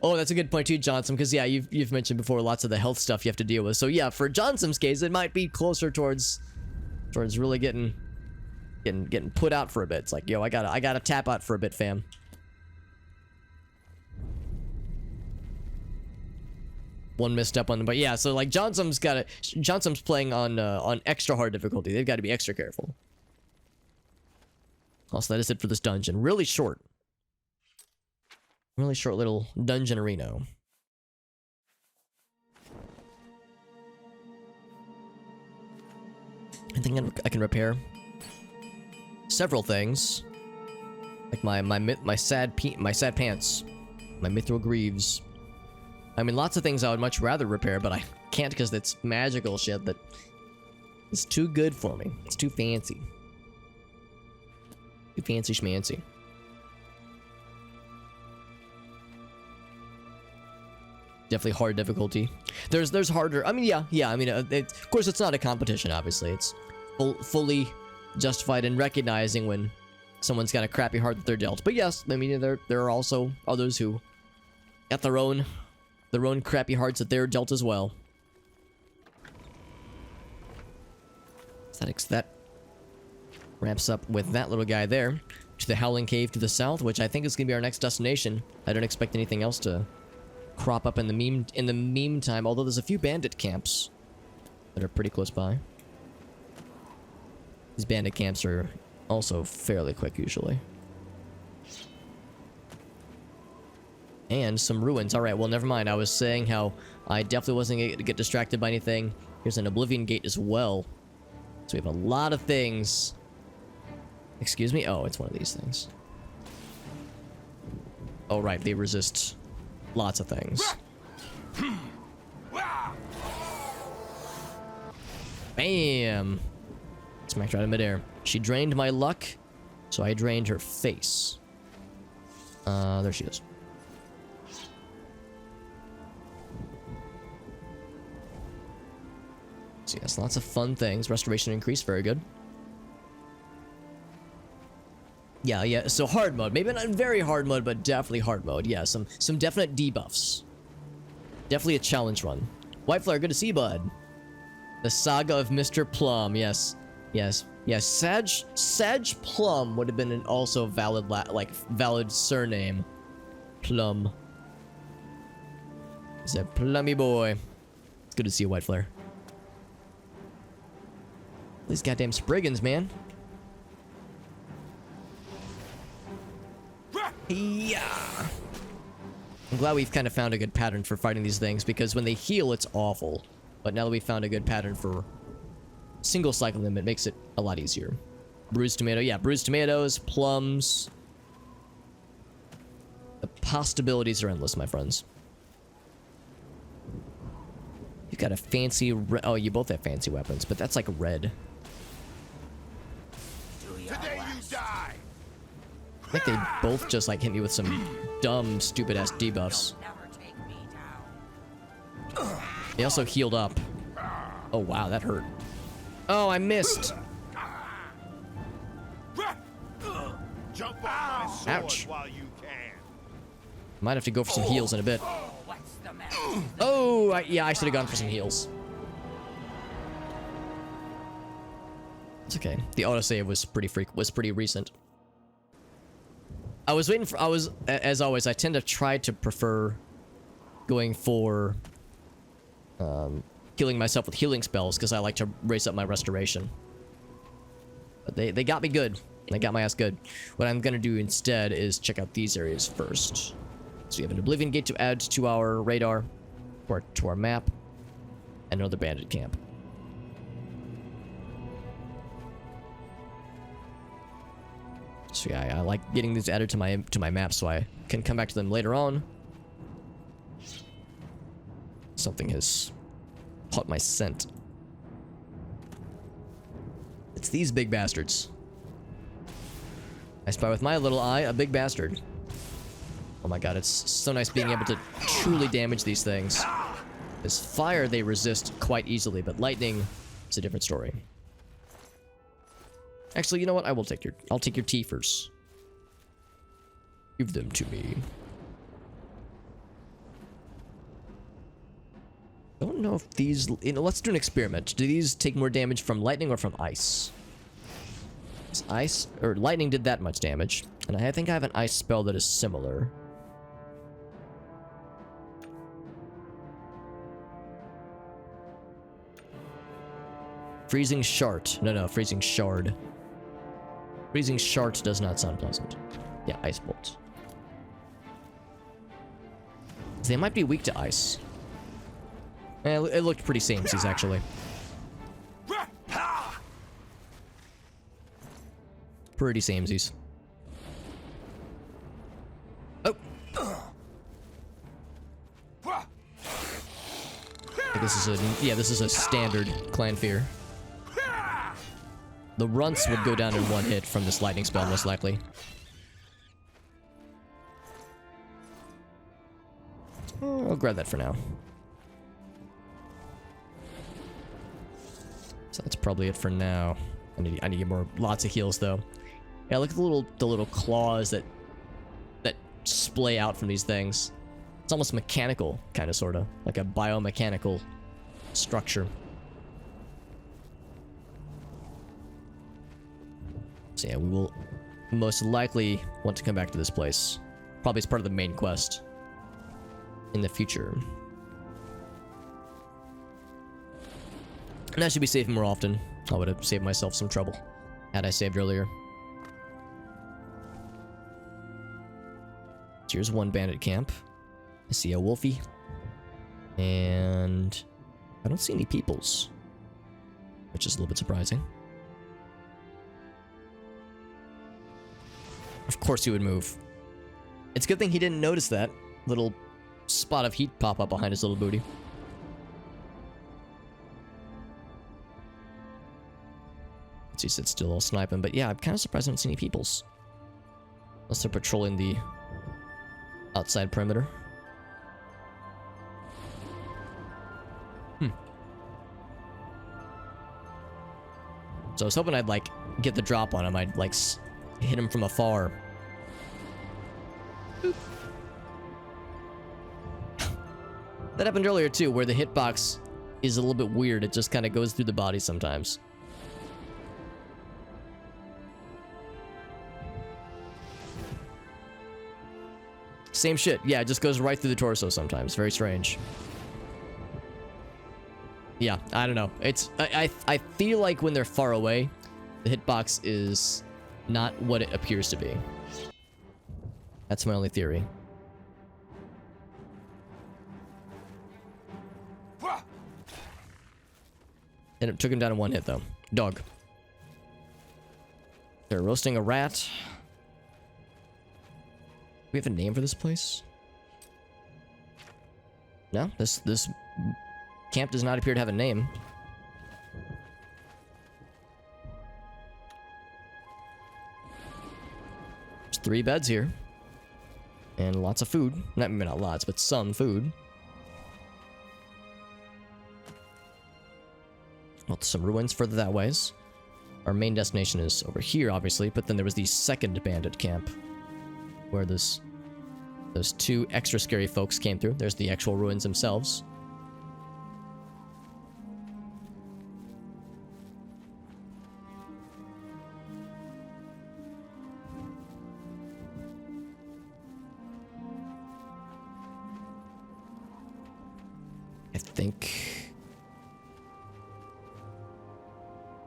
Oh, that's a good point too, Johnson, because yeah, you've mentioned before lots of the health stuff you have to deal with. So yeah, for Johnson's case, it might be closer towards really getting put out for a bit. It's like, yo, I gotta tap out for a bit, fam. One misstep on them, but yeah, so like Johnson's playing on extra hard difficulty. They've got to be extra careful. Also, that is it for this dungeon. Really short little dungeon arena. I think I can repair several things, like my sad pants, my mithril greaves. I mean, lots of things I would much rather repair, but I can't because it's magical shit that is too good for me. It's too fancy. Too fancy schmancy. Definitely hard difficulty. There's harder. I mean, yeah. I mean, of course, it's not a competition. Obviously, it's fully justified in recognizing when someone's got a crappy heart that they're dealt. But yes, I mean, there are also others who got their own crappy hearts that they're dealt as well. That wraps up with that little guy there to the Howling Cave to the south, which I think is gonna be our next destination. I don't expect anything else to crop up in the meantime, although there's a few bandit camps that are pretty close by. These bandit camps are also fairly quick usually. And some ruins. Alright, well, never mind. I was saying how I definitely wasn't going to get distracted by anything. Here's an Oblivion gate as well. So we have a lot of things. Excuse me? Oh, it's one of these things. Oh, right. They resist lots of things. Bam! Smacked right in midair. She drained my luck So I drained her face. There she is. So yes, lots of fun things. Restoration increase, very good. Yeah, so hard mode. Maybe not very hard mode, but definitely hard mode. Yeah, some definite debuffs. Definitely a challenge run. Whiteflare, good to see you, bud. The Saga of Mr. Plum, yes. Sadge Plum would have been an also valid, valid surname. Plum. He's a plummy boy. It's good to see you, Whiteflare. These goddamn Spriggans, man. Yeah. I'm glad we've kind of found a good pattern for fighting these things, because when they heal, it's awful. But now that we've found a good pattern for single cycle them, it makes it a lot easier. Bruised tomato, yeah, bruised tomatoes, plums. The possibilities are endless, my friends. You've got a fancy oh, you both have fancy weapons, but that's like red. Today you die. I think they both just like hit me with some dumb, stupid ass debuffs. They also healed up. Oh wow, that hurt. Oh, I missed. Jump on my sword Ouch. while you can. Might have to go for some heals in a bit. Oh, yeah, I should have gone for some heals. It's okay. The autosave was pretty recent. I was waiting for, as always, I tend to try to prefer going for healing myself with healing spells, because I like to raise up my restoration. But they got me good. They got my ass good. What I'm gonna do instead is check out these areas first. So we have an Oblivion Gate to add to our radar, or to our map, and another bandit camp. So yeah, I like getting these added to my map so I can come back to them later on. Something has caught my scent. It's these big bastards. I spy with my little eye a big bastard. Oh my god, it's so nice being able to truly damage these things. As fire, they resist quite easily, but lightning is a different story. Actually, you know what? I'll take your teefers. Give them to me. Don't know if these, let's do an experiment. Do these take more damage from lightning or from ice? Ice or lightning did that much damage, and I think I have an ice spell that is similar. Freezing shard. No, freezing shard. Freezing shard does not sound pleasant. Yeah, ice bolt. They might be weak to ice. It looked pretty samesies, actually. Pretty samesies. Oh! This is a standard clan fear. The runts would go down in one hit from this lightning spell, most likely. I'll grab that for now. So that's probably it for now. I need to get lots of heals though. Yeah, look at the little claws that splay out from these things. It's almost mechanical, kind of, sort of, like a biomechanical structure. So yeah, we will most likely want to come back to this place. Probably as part of the main quest in the future. And I should be saving more often. I would have saved myself some trouble had I saved earlier. So here's one bandit camp. I see a wolfie. And I don't see any peoples, which is a little bit surprising. Of course he would move. It's a good thing he didn't notice that little spot of heat pop up behind his little booty. So he sits still, all sniping. But yeah, I'm kind of surprised I don't see any peoples. Unless they're patrolling the outside perimeter. So I was hoping I'd, like, get the drop on him. I'd, like, hit him from afar. Boop. That happened earlier, too, where the hitbox is a little bit weird. It just kind of goes through the body sometimes. Same shit. Yeah, it just goes right through the torso sometimes. Very strange. Yeah, I don't know. It's I feel like when they're far away, the hitbox is not what it appears to be. That's my only theory. And it took him down in one hit, though. Dog. They're roasting a rat. We have a name for this place? No, this camp does not appear to have a name. There's 3 beds here. And lots of food. Not, maybe not lots, but some food. Well, some ruins further that ways. Our main destination is over here, obviously, but then there was the second bandit camp. Where those 2 extra scary folks came through. There's the actual ruins themselves. I think...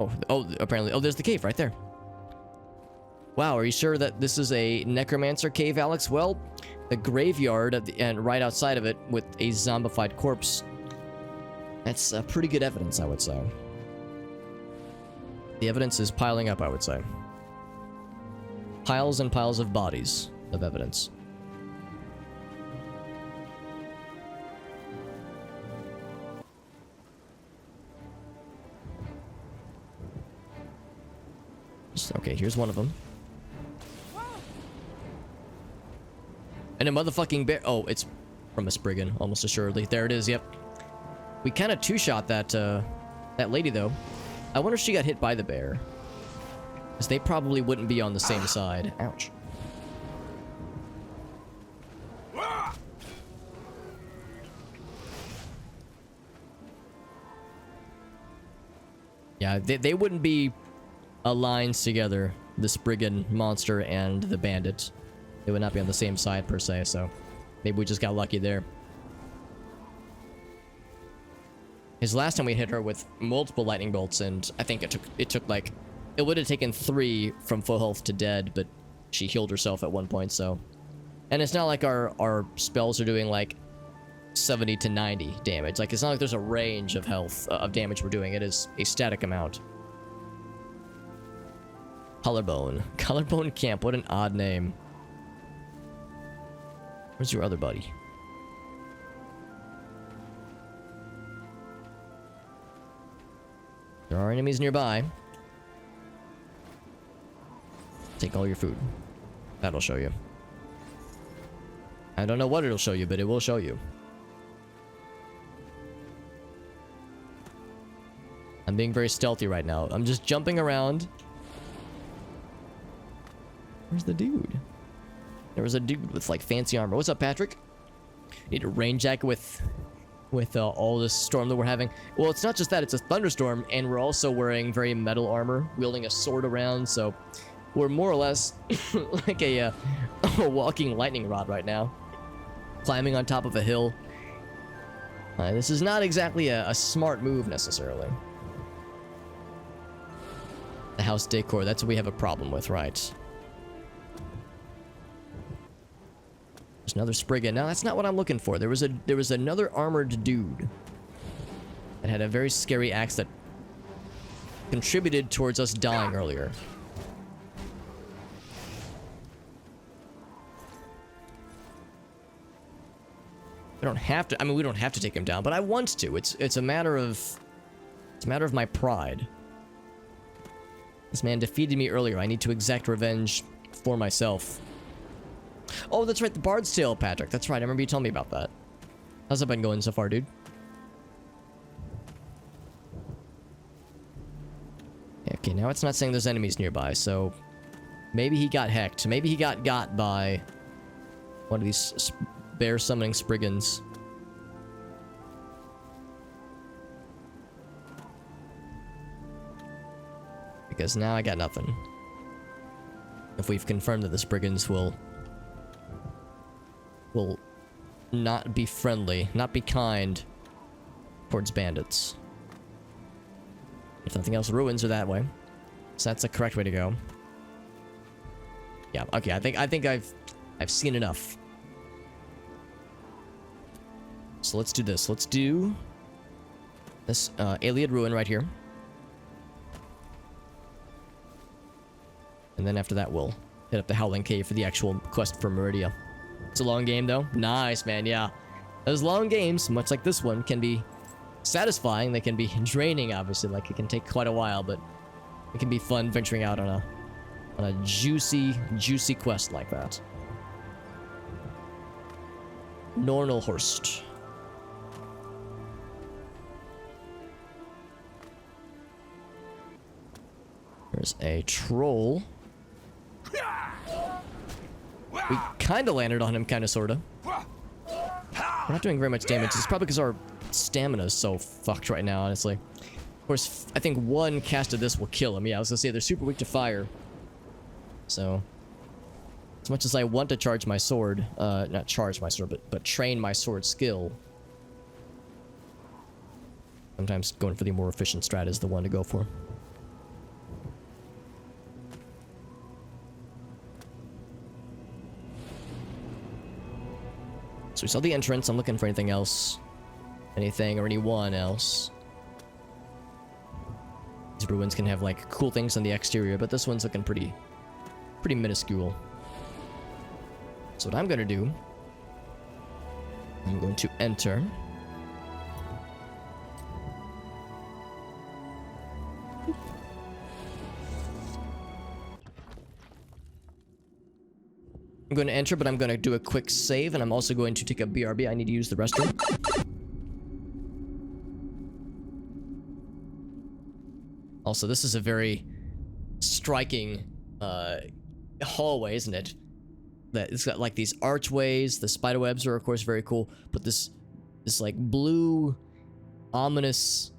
Oh, apparently... Oh, there's the cave right there. Wow, are you sure that this is a necromancer cave, Alex? Well, the graveyard at the end, right outside of it with a zombified corpse. That's pretty good evidence, I would say. The evidence is piling up, I would say. Piles and piles of bodies of evidence. Okay, here's one of them. And a motherfucking bear. Oh, it's from a Spriggan, almost assuredly. There it is, yep. We kind of two-shot that lady, though. I wonder if she got hit by the bear. Because they probably wouldn't be on the same side. Ouch. Yeah, they wouldn't be aligned together, the Spriggan monster and the bandit. They would not be on the same side per se, so maybe we just got lucky there. His last time we hit her with multiple lightning bolts, and I think it took like, it would have taken 3 from full health to dead, but she healed herself at one point, so. And it's not like our spells are doing like 70 to 90 damage. Like, it's not like there's a range of health, of damage we're doing. It is a static amount. Collarbone. Collarbone Camp, what an odd name. Where's your other buddy? There are enemies nearby. Take all your food. That'll show you. I don't know what it'll show you, but it will show you. I'm being very stealthy right now. I'm just jumping around. Where's the dude? There was a dude with like fancy armor. What's up, Patrick? Need a rain jacket with all this storm that we're having. Well, it's not just that, it's a thunderstorm, and we're also wearing very metal armor, wielding a sword around, so we're more or less like a walking lightning rod right now. Climbing on top of a hill. This is not exactly a smart move, necessarily. The house decor, that's what we have a problem with, right? There's another Spriggan. Now, that's not what I'm looking for. There was another armored dude that had a very scary axe that contributed towards us dying earlier. We don't have to. I mean, we don't have to take him down, but I want to. It's a matter of my pride. This man defeated me earlier. I need to exact revenge for myself. Oh, that's right. The Bard's Tale, Patrick. That's right. I remember you telling me about that. How's that been going so far, dude? Okay, now it's not saying there's enemies nearby, so maybe he got hecked. Maybe he got by one of these bear summoning Spriggans. Because now I got nothing. If we've confirmed that the Spriggans will not be friendly, not be kind towards bandits. If nothing else, ruins are that way. So that's the correct way to go. Yeah, okay, I think I've seen enough. So let's do this. Let's do this Ayleid Ruin right here. And then after that, we'll hit up the Howling Cave for the actual quest for Meridia. It's a long game, though. Nice, man, yeah. Those long games, much like this one, can be satisfying. They can be draining, obviously. Like, it can take quite a while, but it can be fun venturing out on a juicy quest like that. Nornelhorst. There's a troll. We kind of landed on him, kind of, sort of. We're not doing very much damage. It's probably because our stamina is so fucked right now, honestly. Of course, I think one cast of this will kill him. Yeah, I was gonna say, they're super weak to fire. So, as much as I want to charge my sword, not charge my sword, but train my sword skill, sometimes going for the more efficient strat is the one to go for. So we saw the entrance. I'm looking for anything else. Anything or anyone else. These ruins can have like cool things on the exterior, but this one's looking pretty minuscule. So what I'm gonna do, I'm going to enter. I'm going to enter, but I'm going to do a quick save, and I'm also going to take a BRB. I need to use the restroom. Also, this is a very striking hallway, isn't it? That it's got like these archways. The spiderwebs are, of course, very cool. But this like blue, ominous,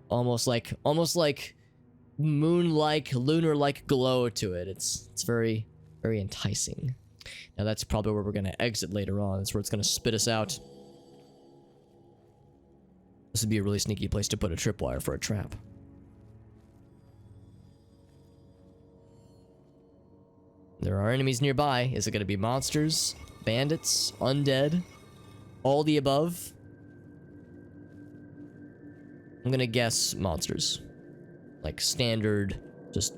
almost like moon-like, lunar-like glow to it. It's very enticing. Now that's probably where we're gonna exit later on. That's where it's gonna spit us out. This would be a really sneaky place to put a tripwire for a trap. There are enemies nearby. Is it gonna be monsters, bandits, undead, all the above? I'm gonna guess monsters. Like standard, just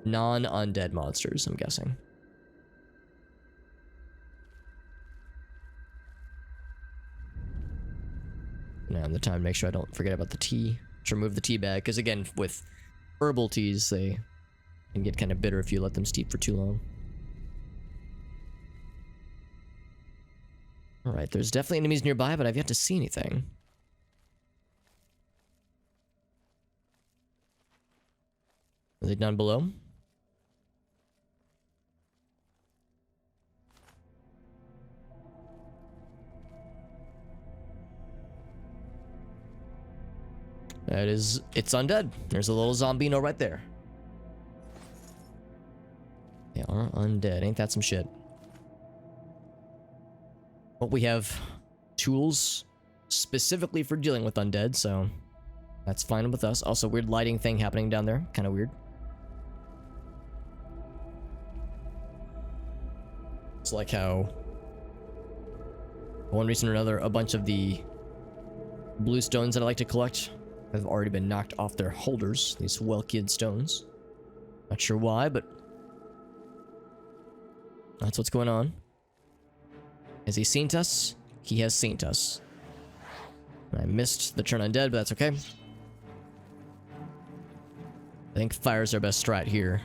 non-undead monsters, I'm guessing. Now I'm the time to make sure I don't forget about the tea. To remove the tea bag, because again, with herbal teas, they can get kind of bitter if you let them steep for too long. Alright, there's definitely enemies nearby, but I've yet to see anything. Are they down below? It's undead. There's a little zombino right there. They are undead. Ain't that some shit? Well, we have tools specifically for dealing with undead, so that's fine with us. Also, weird lighting thing happening down there. Kind of weird. It's like how, for one reason or another, a bunch of the blue stones that I like to collect have already been knocked off their holders. These Welkian stones. Not sure why, but that's what's going on. Has he seen us? He has seen us. I missed the turn undead, but that's okay. I think fire's our best strat here.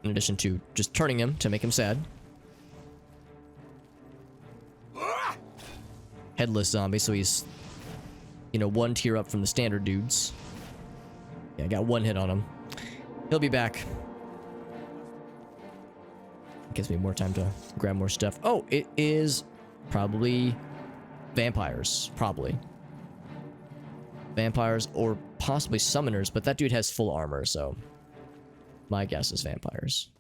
In addition to just turning him to make him sad. Headless zombie, so he's, you know, one tier up from the standard dudes. Yeah, I got one hit on him. He'll be back. Gives me more time to grab more stuff. Oh, it is probably vampires. Probably. Vampires or possibly summoners, but that dude has full armor, so my guess is vampires.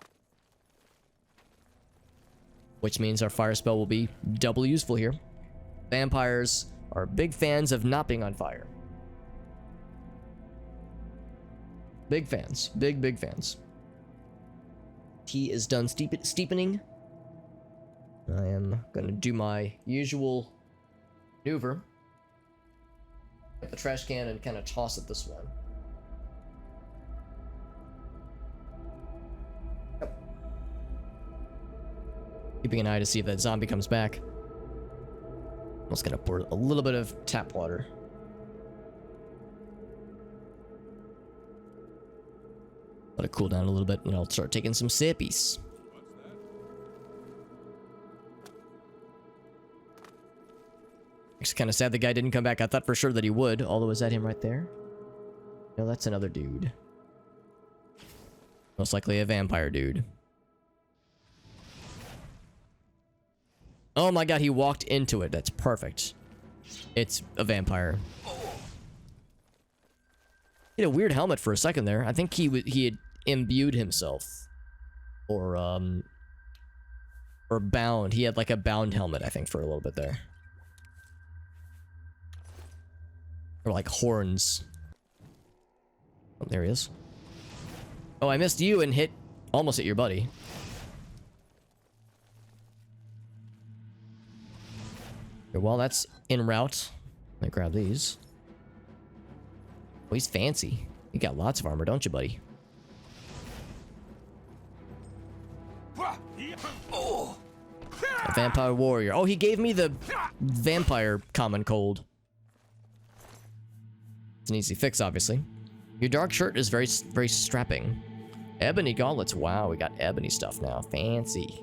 Which means our fire spell will be double useful here. Vampires are big fans of not being on fire. Big fans. Big fans. Tea is done steepening. I am gonna do my usual maneuver. Get the trash can and kind of toss it this way. Yep. Keeping an eye to see if that zombie comes back. I'm just gonna pour a little bit of tap water. Let it cool down a little bit, and I'll start taking some sippies. It's kind of sad the guy didn't come back. I thought for sure that he would, although is that him right there? No, that's another dude. Most likely a vampire dude. Oh my god, he walked into it. That's perfect. It's a vampire. He had a weird helmet for a second there. I think he had imbued himself. Or bound. He had like a bound helmet, I think, for a little bit there. Or like horns. Oh, there he is. Oh, I missed you and almost hit your buddy. Okay, well, that's en route. Let me grab these. Oh, he's fancy. You got lots of armor, don't you, buddy? A vampire warrior. Oh, he gave me the vampire common cold. It's an easy fix, obviously. Your dark shirt is very strapping. Ebony gauntlets. Wow, we got ebony stuff now. Fancy.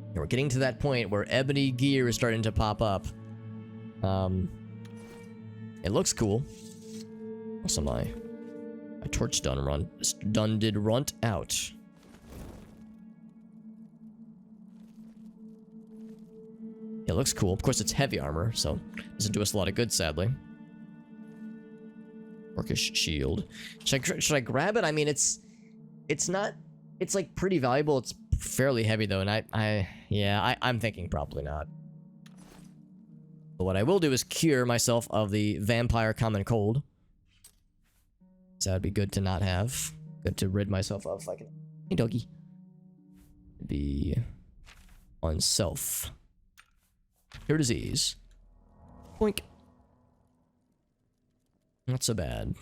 And we're getting to that point where ebony gear is starting to pop up. It looks cool. Also, my torch did runt out. It looks cool. Of course, it's heavy armor, so it doesn't do us a lot of good, sadly. Orcish shield. Should I grab it? I mean, it's not. It's like pretty valuable. It's fairly heavy though, and I'm thinking probably not. But what I will do is cure myself of the vampire common cold. So that'd be good to not have. Good to rid myself of if I can. Hey, doggy. Be on self. Cure disease. Boink. Not so bad.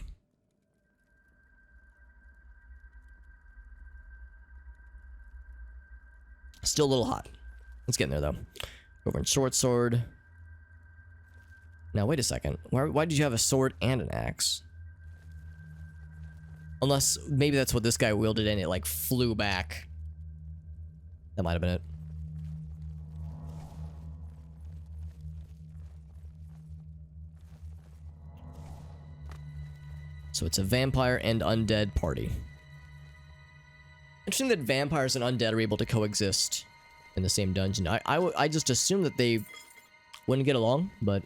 Still a little hot. Let's get in there though. Over in short sword. Now wait a second. Why did you have a sword and an axe? Unless maybe that's what this guy wielded and it like flew back. That might have been it. So it's a vampire and undead party. Interesting that vampires and undead are able to coexist in the same dungeon. I just assumed that they wouldn't get along, but...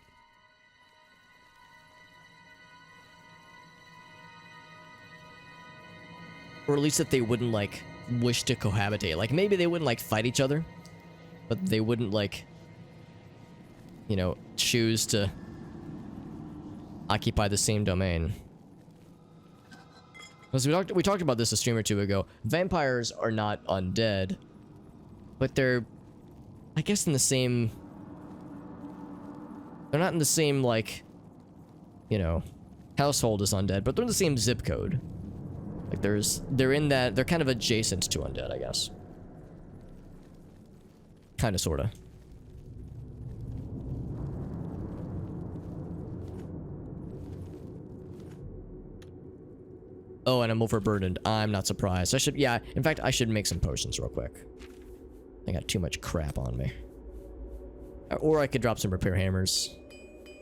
Or at least that they wouldn't, like, wish to cohabitate. Like, maybe they wouldn't, like, fight each other, but they wouldn't, like, you know, choose to occupy the same domain. Because we talked about this a stream or two ago. Vampires are not undead, but they're, I guess, in the same... They're not in the same, like, you know, household as undead, but they're in the same zip code. Like, they're in that, they're kind of adjacent to undead, I guess. Kinda, sorta. Oh, and I'm overburdened. I'm not surprised. I should, yeah, in fact, I should make some potions real quick. I got too much crap on me. Or I could drop some repair hammers.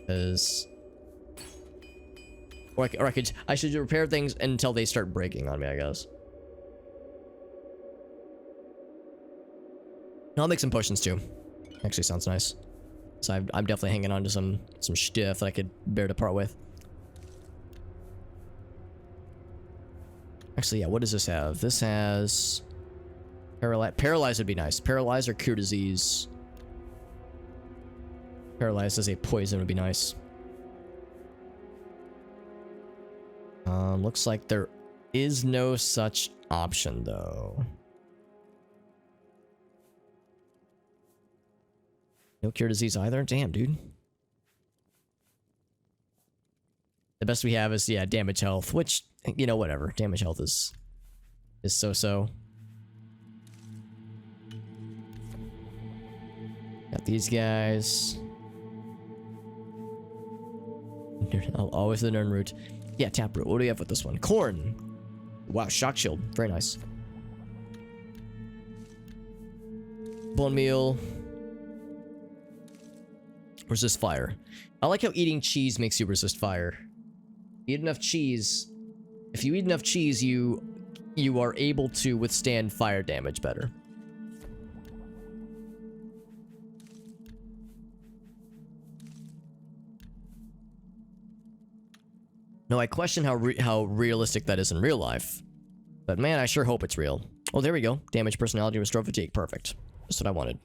Because... I should repair things until they start breaking on me, I guess. I'll make some potions too. Actually sounds nice. So I'm definitely hanging on to some stuff that I could bear to part with. Actually, yeah, what does this have? This has... Paralyze would be nice. Paralyze or cure disease. Paralyze as a poison would be nice. Looks like there is no such option, though. No cure disease either? Damn, dude. The best we have is, yeah, damage health, which, you know, whatever. Damage health is so-so. Got these guys. Always the Nern root. Yeah, taproot. What do we have with this one? Corn. Wow, shock shield. Very nice. Bone meal. Resist fire. I like how eating cheese makes you resist fire. Eat enough cheese. If you eat enough cheese, you are able to withstand fire damage better. No, I question how realistic that is in real life. But man, I sure hope it's real. Oh, there we go. Damage, personality, restore fatigue. Perfect. Just what I wanted.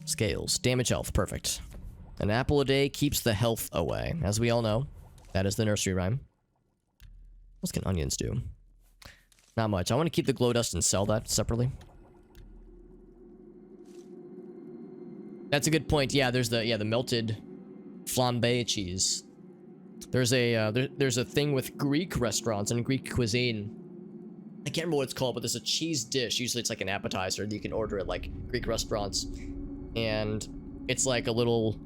Scales. Damage, health. Perfect. An apple a day keeps the health away. As we all know, that is the nursery rhyme. What can onions do? Not much. I want to keep the glow dust and sell that separately. That's a good point. Yeah, there's the melted flambe cheese. There's a thing with Greek restaurants and Greek cuisine. I can't remember what it's called, but there's a cheese dish. Usually it's like an appetizer that you can order at like Greek restaurants. And it's like a little,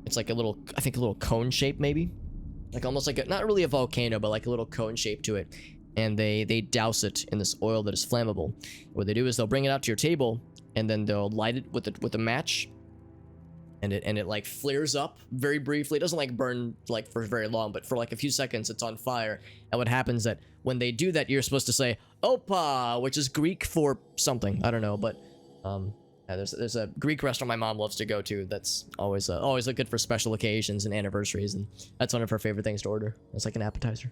I think a little cone shape maybe. Like almost like not really a volcano, but like a little cone shape to it. And they douse it in this oil that is flammable. What they do is they'll bring it out to your table and then they'll light it with a match. And it like flares up very briefly. It doesn't like burn like for very long, but for like a few seconds it's on fire. And what happens that when they do that, you're supposed to say "Opa," which is Greek for something. I don't know, but yeah, there's a Greek restaurant my mom loves to go to. That's always good for special occasions and anniversaries, and that's one of her favorite things to order. It's like an appetizer.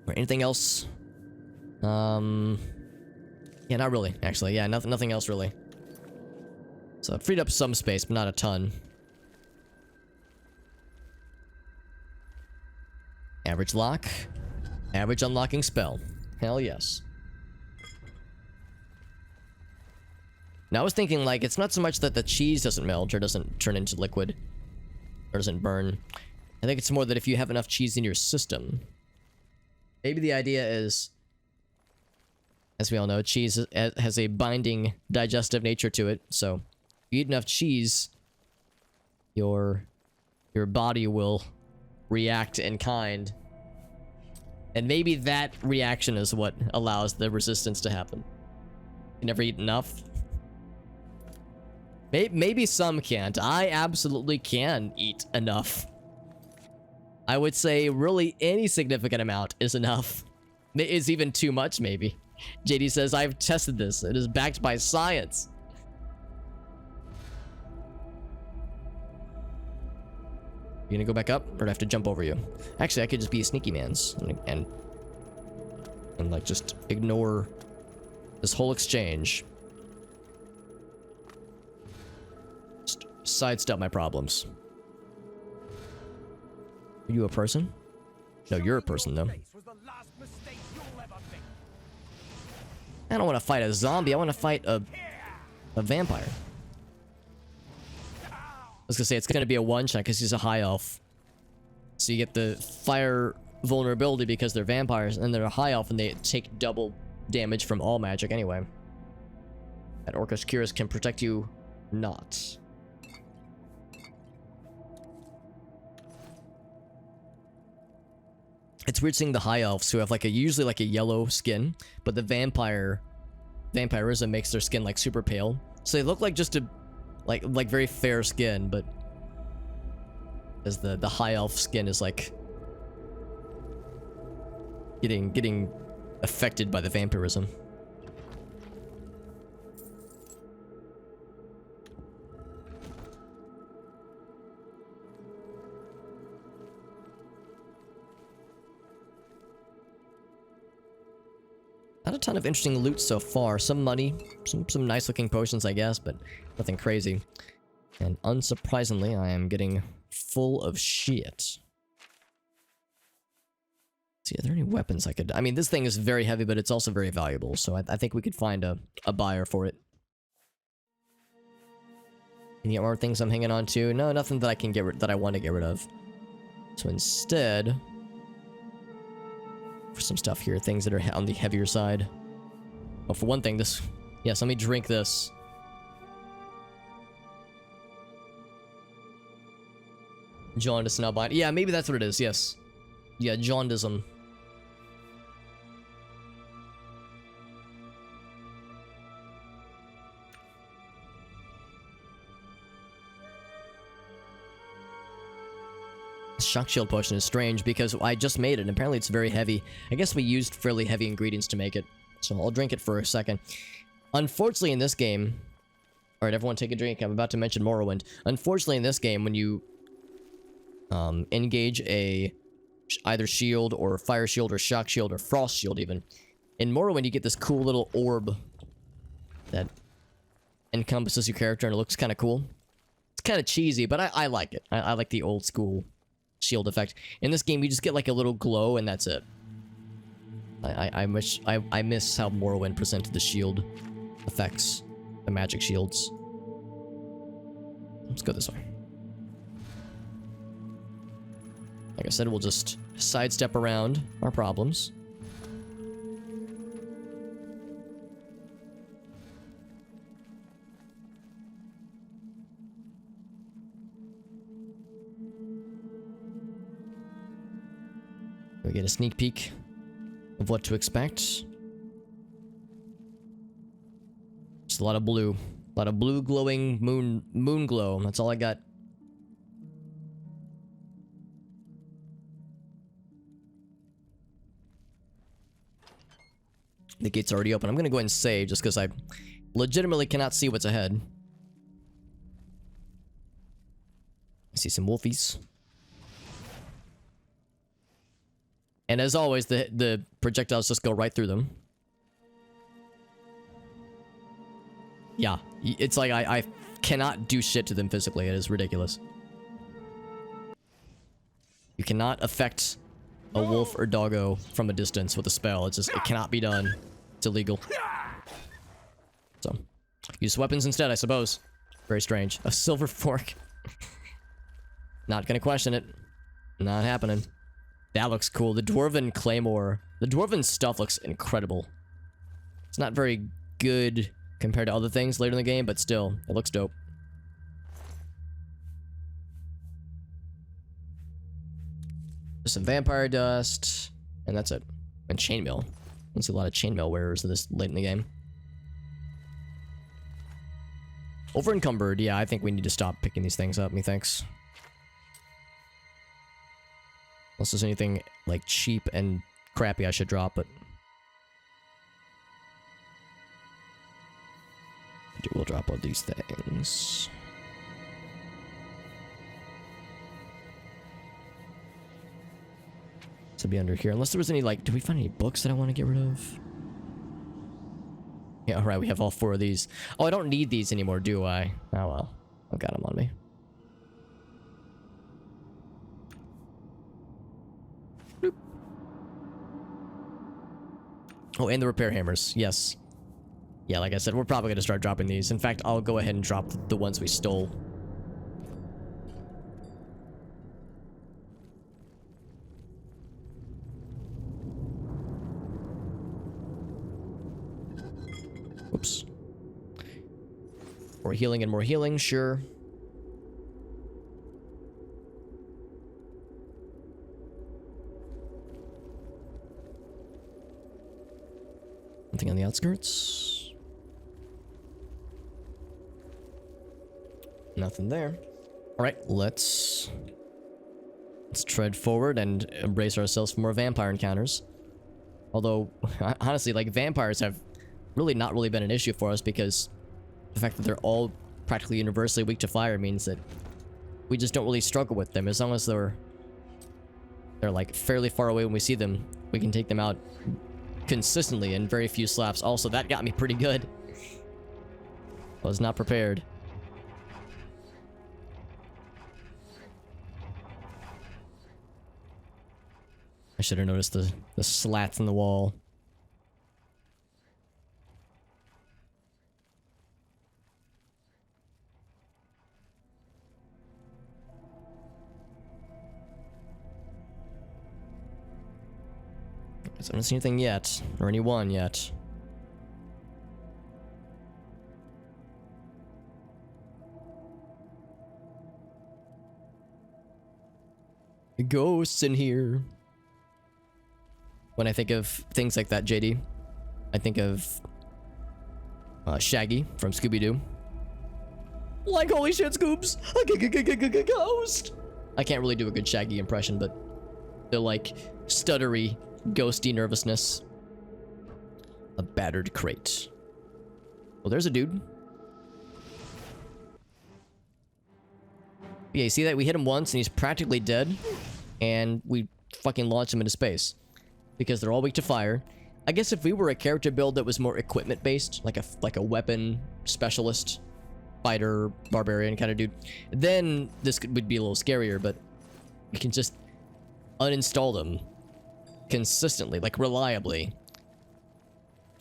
Or anything else? Yeah, not really, actually. Yeah, nothing else really. So it freed up some space, but not a ton. Average lock. Average unlocking spell. Hell yes. Now I was thinking, like, it's not so much that the cheese doesn't melt or doesn't turn into liquid or doesn't burn. I think it's more that if you have enough cheese in your system, maybe the idea is, as we all know, cheese has a binding digestive nature to it. So if you eat enough cheese, your body will react in kind. And maybe that reaction is what allows the resistance to happen. You never eat enough? Maybe some can't. I absolutely can eat enough. I would say really any significant amount is enough. Is even too much, maybe. JD says, I've tested this. It is backed by science. You gonna go back up, or do I have to jump over you? Actually, I could just be a sneaky man's and like just ignore this whole exchange. Just sidestep my problems. Are you a person? No, you're a person though. I don't want to fight a zombie. I want to fight a vampire. I was gonna say it's gonna be a one-shot because he's a high elf. So you get the fire vulnerability because they're vampires, and they're a high elf and they take double damage from all magic anyway. That Orcish Cuirass can protect you not. It's weird seeing the high elves who have like usually like a yellow skin, but the vampirism makes their skin like super pale. So they look like just a like very fair skin, but as the high elf skin is like getting affected by the vampirism. Not a ton of interesting loot so far. Some money, some nice looking potions, I guess, but nothing crazy. And unsurprisingly, I am getting full of shit. See, are there any weapons I could... I mean, this thing is very heavy, but it's also very valuable, so I think we could find a buyer for it. Any more things I'm hanging on to? No, nothing that I can that I want to get rid of. So instead... for some stuff here, things that are on the heavier side. Oh, for one thing, this... Yes, let me drink this. Jaundice now bind. Yeah, maybe that's what it is, yes. Yeah, jaundism. Shock shield potion is strange because I just made it and apparently it's very heavy. I guess we used fairly heavy ingredients to make it, so I'll drink it for a second. Unfortunately in this game... Alright, everyone take a drink. I'm about to mention Morrowind. Unfortunately in this game, when you engage a either shield or fire shield or shock shield or frost shield even, in Morrowind you get this cool little orb that encompasses your character and it looks kind of cool. It's kind of cheesy, but I like it. I like the old school shield effect. In this game, you just get like a little glow and that's it. I miss how Morrowind presented the shield effects, the magic shields. Let's go this way. Like I said, we'll just sidestep around our problems. We get a sneak peek of what to expect. Just a lot of blue. A lot of blue glowing moon glow. That's all I got. The gate's already open. I'm gonna go ahead and save just because I legitimately cannot see what's ahead. I see some wolfies. And as always, the projectiles just go right through them. Yeah, it's like I cannot do shit to them physically. It is ridiculous. You cannot affect a wolf or doggo from a distance with a spell. It's just, it cannot be done. It's illegal. So, use weapons instead, I suppose. Very strange. A silver fork. Not gonna question it. Not happening. That looks cool. The Dwarven Claymore. The Dwarven stuff looks incredible. It's not very good compared to other things later in the game, but still, it looks dope. There's some vampire dust, and that's it. And chainmail. I see a lot of chainmail wearers in this late in the game. Over encumbered. Yeah, I think we need to stop picking these things up, methinks. Unless there's anything, like, cheap and crappy I should drop, but... we'll drop all these things. To be under here. Unless there was any, like... Do we find any books that I want to get rid of? Yeah, alright, we have all 4 of these. Oh, I don't need these anymore, do I? Oh, well. I've got them on me. Bloop. Oh, and the repair hammers. Yes. Yeah, like I said, we're probably going to start dropping these. In fact, I'll go ahead and drop the ones we stole. Oops. healing and more healing, sure. Nothing on the outskirts. Nothing there. Alright, let's tread forward and brace ourselves for more vampire encounters. Although, honestly, like, vampires have really not really been an issue for us because the fact that they're all practically universally weak to fire means that we just don't really struggle with them. As long as they're like fairly far away when we see them, we can take them out consistently in very few slaps. Also, that got me pretty good. I was not prepared. I should have noticed the slats in the wall. I don't see anything yet, or anyone yet. Ghosts in here. When I think of things like that, JD, I think of Shaggy from Scooby-Doo. Like, holy shit, Scoops! Ghost! I can't really do a good Shaggy impression, but they're like stuttery, ghosty nervousness. A battered crate. Well, there's a dude. Yeah, you see that? We hit him once and he's practically dead. And we fucking launched him into space. Because they're all weak to fire. I guess if we were a character build that was more equipment based, like a weapon specialist, fighter, barbarian kind of dude, then this would be a little scarier, but we can just uninstall them consistently, like reliably.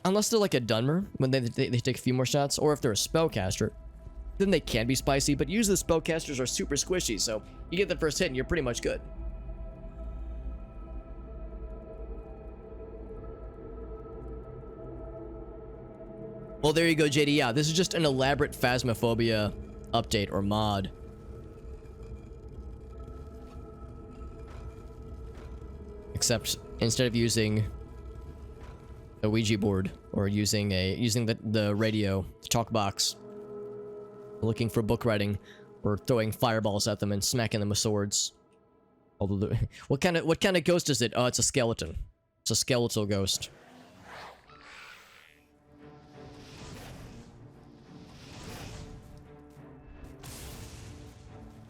Unless they're like a Dunmer, when they take a few more shots, or if they're a spellcaster, then they can be spicy, but usually the spellcasters are super squishy, so you get the first hit and you're pretty much good. Well, there you go, JD. Yeah, this is just an elaborate Phasmophobia update or mod. Except instead of using a Ouija board or using the radio, the talk box, looking for book writing, or throwing fireballs at them and smacking them with swords. Although, what kind of ghost is it? Oh, it's a skeleton. It's a skeletal ghost.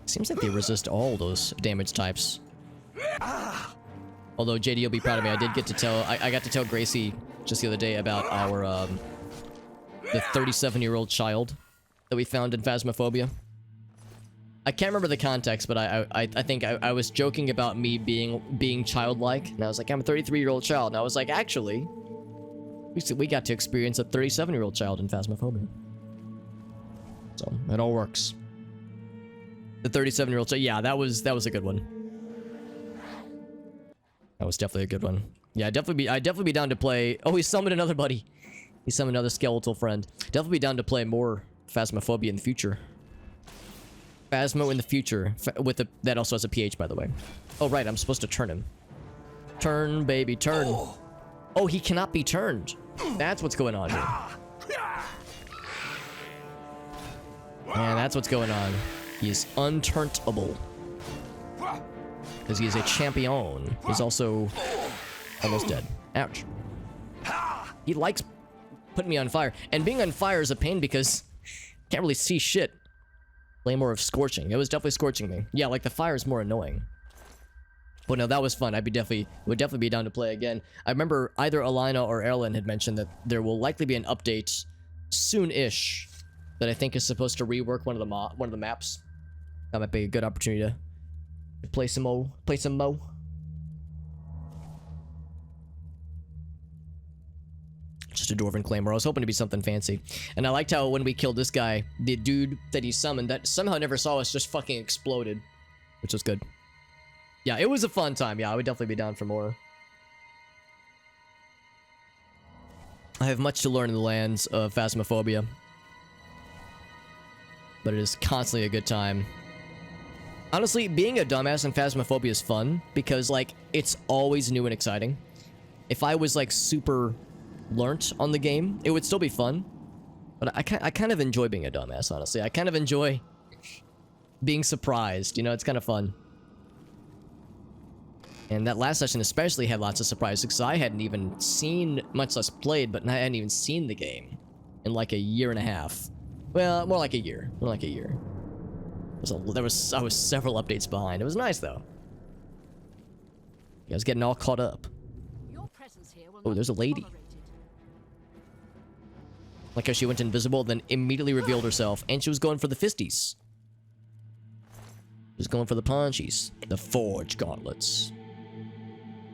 Seems like they resist all those damage types. Although JD will be proud of me, I did get to tell I got to tell Gracie just the other day about our the 37-year-old child that we found in Phasmophobia. I can't remember the context, but I think I was joking about me being childlike, and I was like, I'm a 33-year-old child, and I was like, actually, we got to experience a 37-year-old child in Phasmophobia. So it all works. The 37-year-old child, yeah, that was a good one. That was definitely a good one. Yeah, I'd definitely be down to play. Oh, he summoned another buddy. He summoned another skeletal friend. Definitely be down to play more Phasmophobia in the future. Phasmo in the future with that also has a PH, by the way. Oh right, I'm supposed to turn him. Turn, baby, turn. Oh, he cannot be turned. That's what's going on here. Man, that's what's going on. He's unturnable. Because he is a champion. He's also almost dead. Ouch. He likes putting me on fire. And being on fire is a pain because can't really see shit. Play more of scorching. It was definitely scorching me. Yeah, like the fire is more annoying. But no, that was fun. Would definitely be down to play again. I remember either Alina or Erlen had mentioned that there will likely be an update soon-ish that I think is supposed to rework one of the maps. That might be a good opportunity to play some mo. Just a Dwarven Claymore. I was hoping to be something fancy. And I liked how when we killed this guy, the dude that he summoned that somehow never saw us just fucking exploded. Which was good. Yeah, it was a fun time. Yeah, I would definitely be down for more. I have much to learn in the lands of Phasmophobia. but it is constantly a good time. Honestly, being a dumbass in Phasmophobia is fun because, like, it's always new and exciting. If I was, like, super learnt on the game, it would still be fun. But I kind of enjoy being a dumbass, honestly. I kind of enjoy being surprised. You know, it's kind of fun. And that last session especially had lots of surprises because I hadn't even seen, much less played, but I hadn't even seen the game in like a year and a half. Well, more like a year. More like a year. I was several updates behind. It was nice though. I was getting all caught up. Oh, there's a lady. Like how she went invisible, then immediately revealed herself, and she was going for the fisties. She was going for the punchies. The Forge Gauntlets.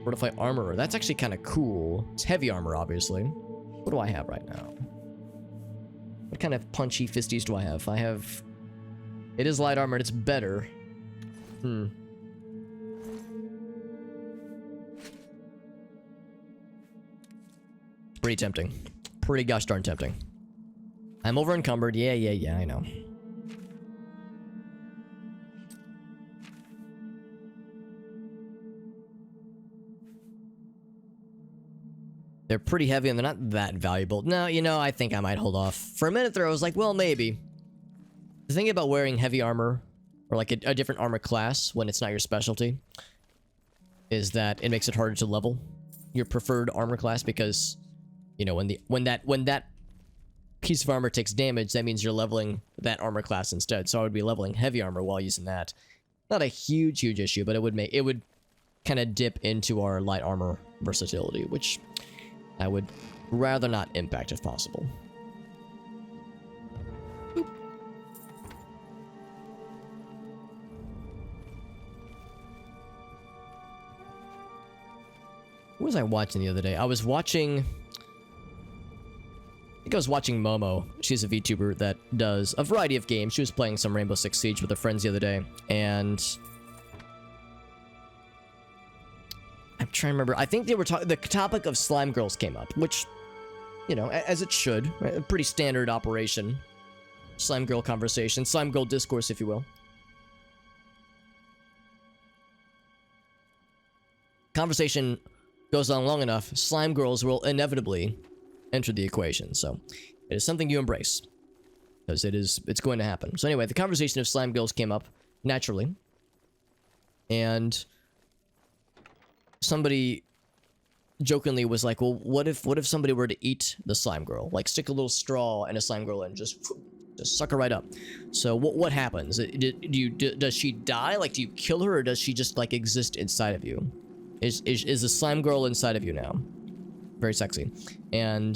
Fortified Armorer. That's actually kind of cool. It's heavy armor, obviously. What do I have right now? What kind of punchy fisties do I have? I have... It is light armored. It's better. Pretty tempting. Pretty gosh darn tempting. I'm over encumbered. Yeah, I know. They're pretty heavy and they're not that valuable. No, you know, I think I might hold off. For a minute there, I was like, well, maybe. The thing about wearing heavy armor, or like a different armor class when it's not your specialty, is that it makes it harder to level your preferred armor class because, you know, when that piece of armor takes damage, that means you're leveling that armor class instead. So I would be leveling heavy armor while using that. Not a huge issue, but it would kind of dip into our light armor versatility, which I would rather not impact if possible. Boop. What was I watching the other day? I was watching... I think I was watching Momo. She's a VTuber that does a variety of games. She was playing some Rainbow Six Siege with her friends the other day, and... I'm trying to remember. I think they were talking... The topic of slime girls came up, which, you know, as it should. Right? A pretty standard operation. Slime girl conversation. Slime girl discourse, if you will. Conversation goes on long enough, slime girls will inevitably enter the equation. So, it is something you embrace. Because it's going to happen. So anyway, the conversation of slime girls came up naturally. And... somebody jokingly was like, well, what if somebody were to eat the slime girl? Like, stick a little straw in a slime girl and just suck her right up. So what happens? Does she die? Like, do you kill her, or does she just, like, exist inside of you? Is the slime girl inside of you now? Very sexy. And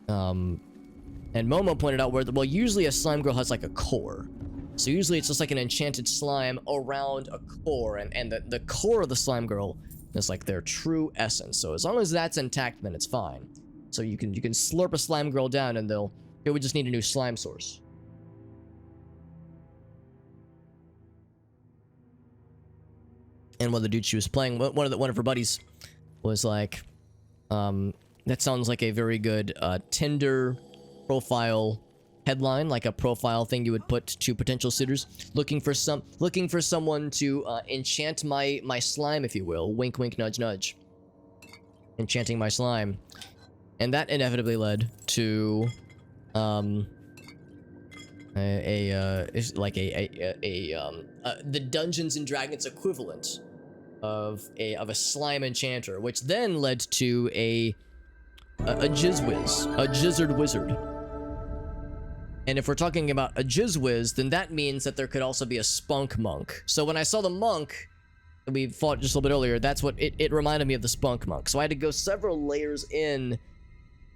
Momo pointed out well, usually a slime girl has, like, a core. So usually it's just like an enchanted slime around a core, and the core of the slime girl is like their true essence. So as long as that's intact, then it's fine. So you can slurp a slime girl down, and it would just need a new slime source. And one of the dudes she was playing, one of her buddies, was like, that sounds like a very good Tinder profile headline, like a profile thing you would put to potential suitors, looking for someone to enchant my slime, if you will. Wink, wink, nudge, nudge. Enchanting my slime, and that inevitably led to the Dungeons and Dragons equivalent of a slime enchanter, which then led to a jizzwiz, a jizzard wizard. And if we're talking about a jizzwiz, then that means that there could also be a spunk monk. So when I saw the monk that we fought just a little bit earlier, that's what it reminded me of, the spunk monk. So I had to go several layers in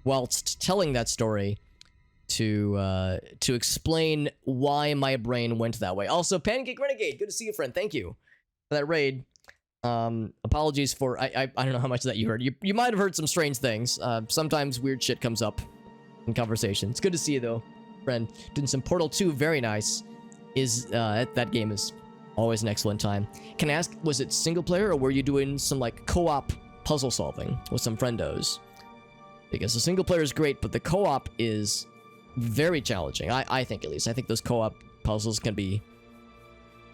whilst telling that story to explain why my brain went that way. Also, Pancake Renegade, good to see you, friend. Thank you for that raid. Apologies for I don't know how much of that you heard. You might have heard some strange things. Sometimes weird shit comes up in conversation. It's good to see you though, friend. Doing some Portal 2, very nice. That game is always an excellent time. Can I ask, was it single player, or were you doing some like co-op puzzle solving with some friendos? Because the single player is great, but the co-op is very challenging. I think, at least. I think those co-op puzzles can be,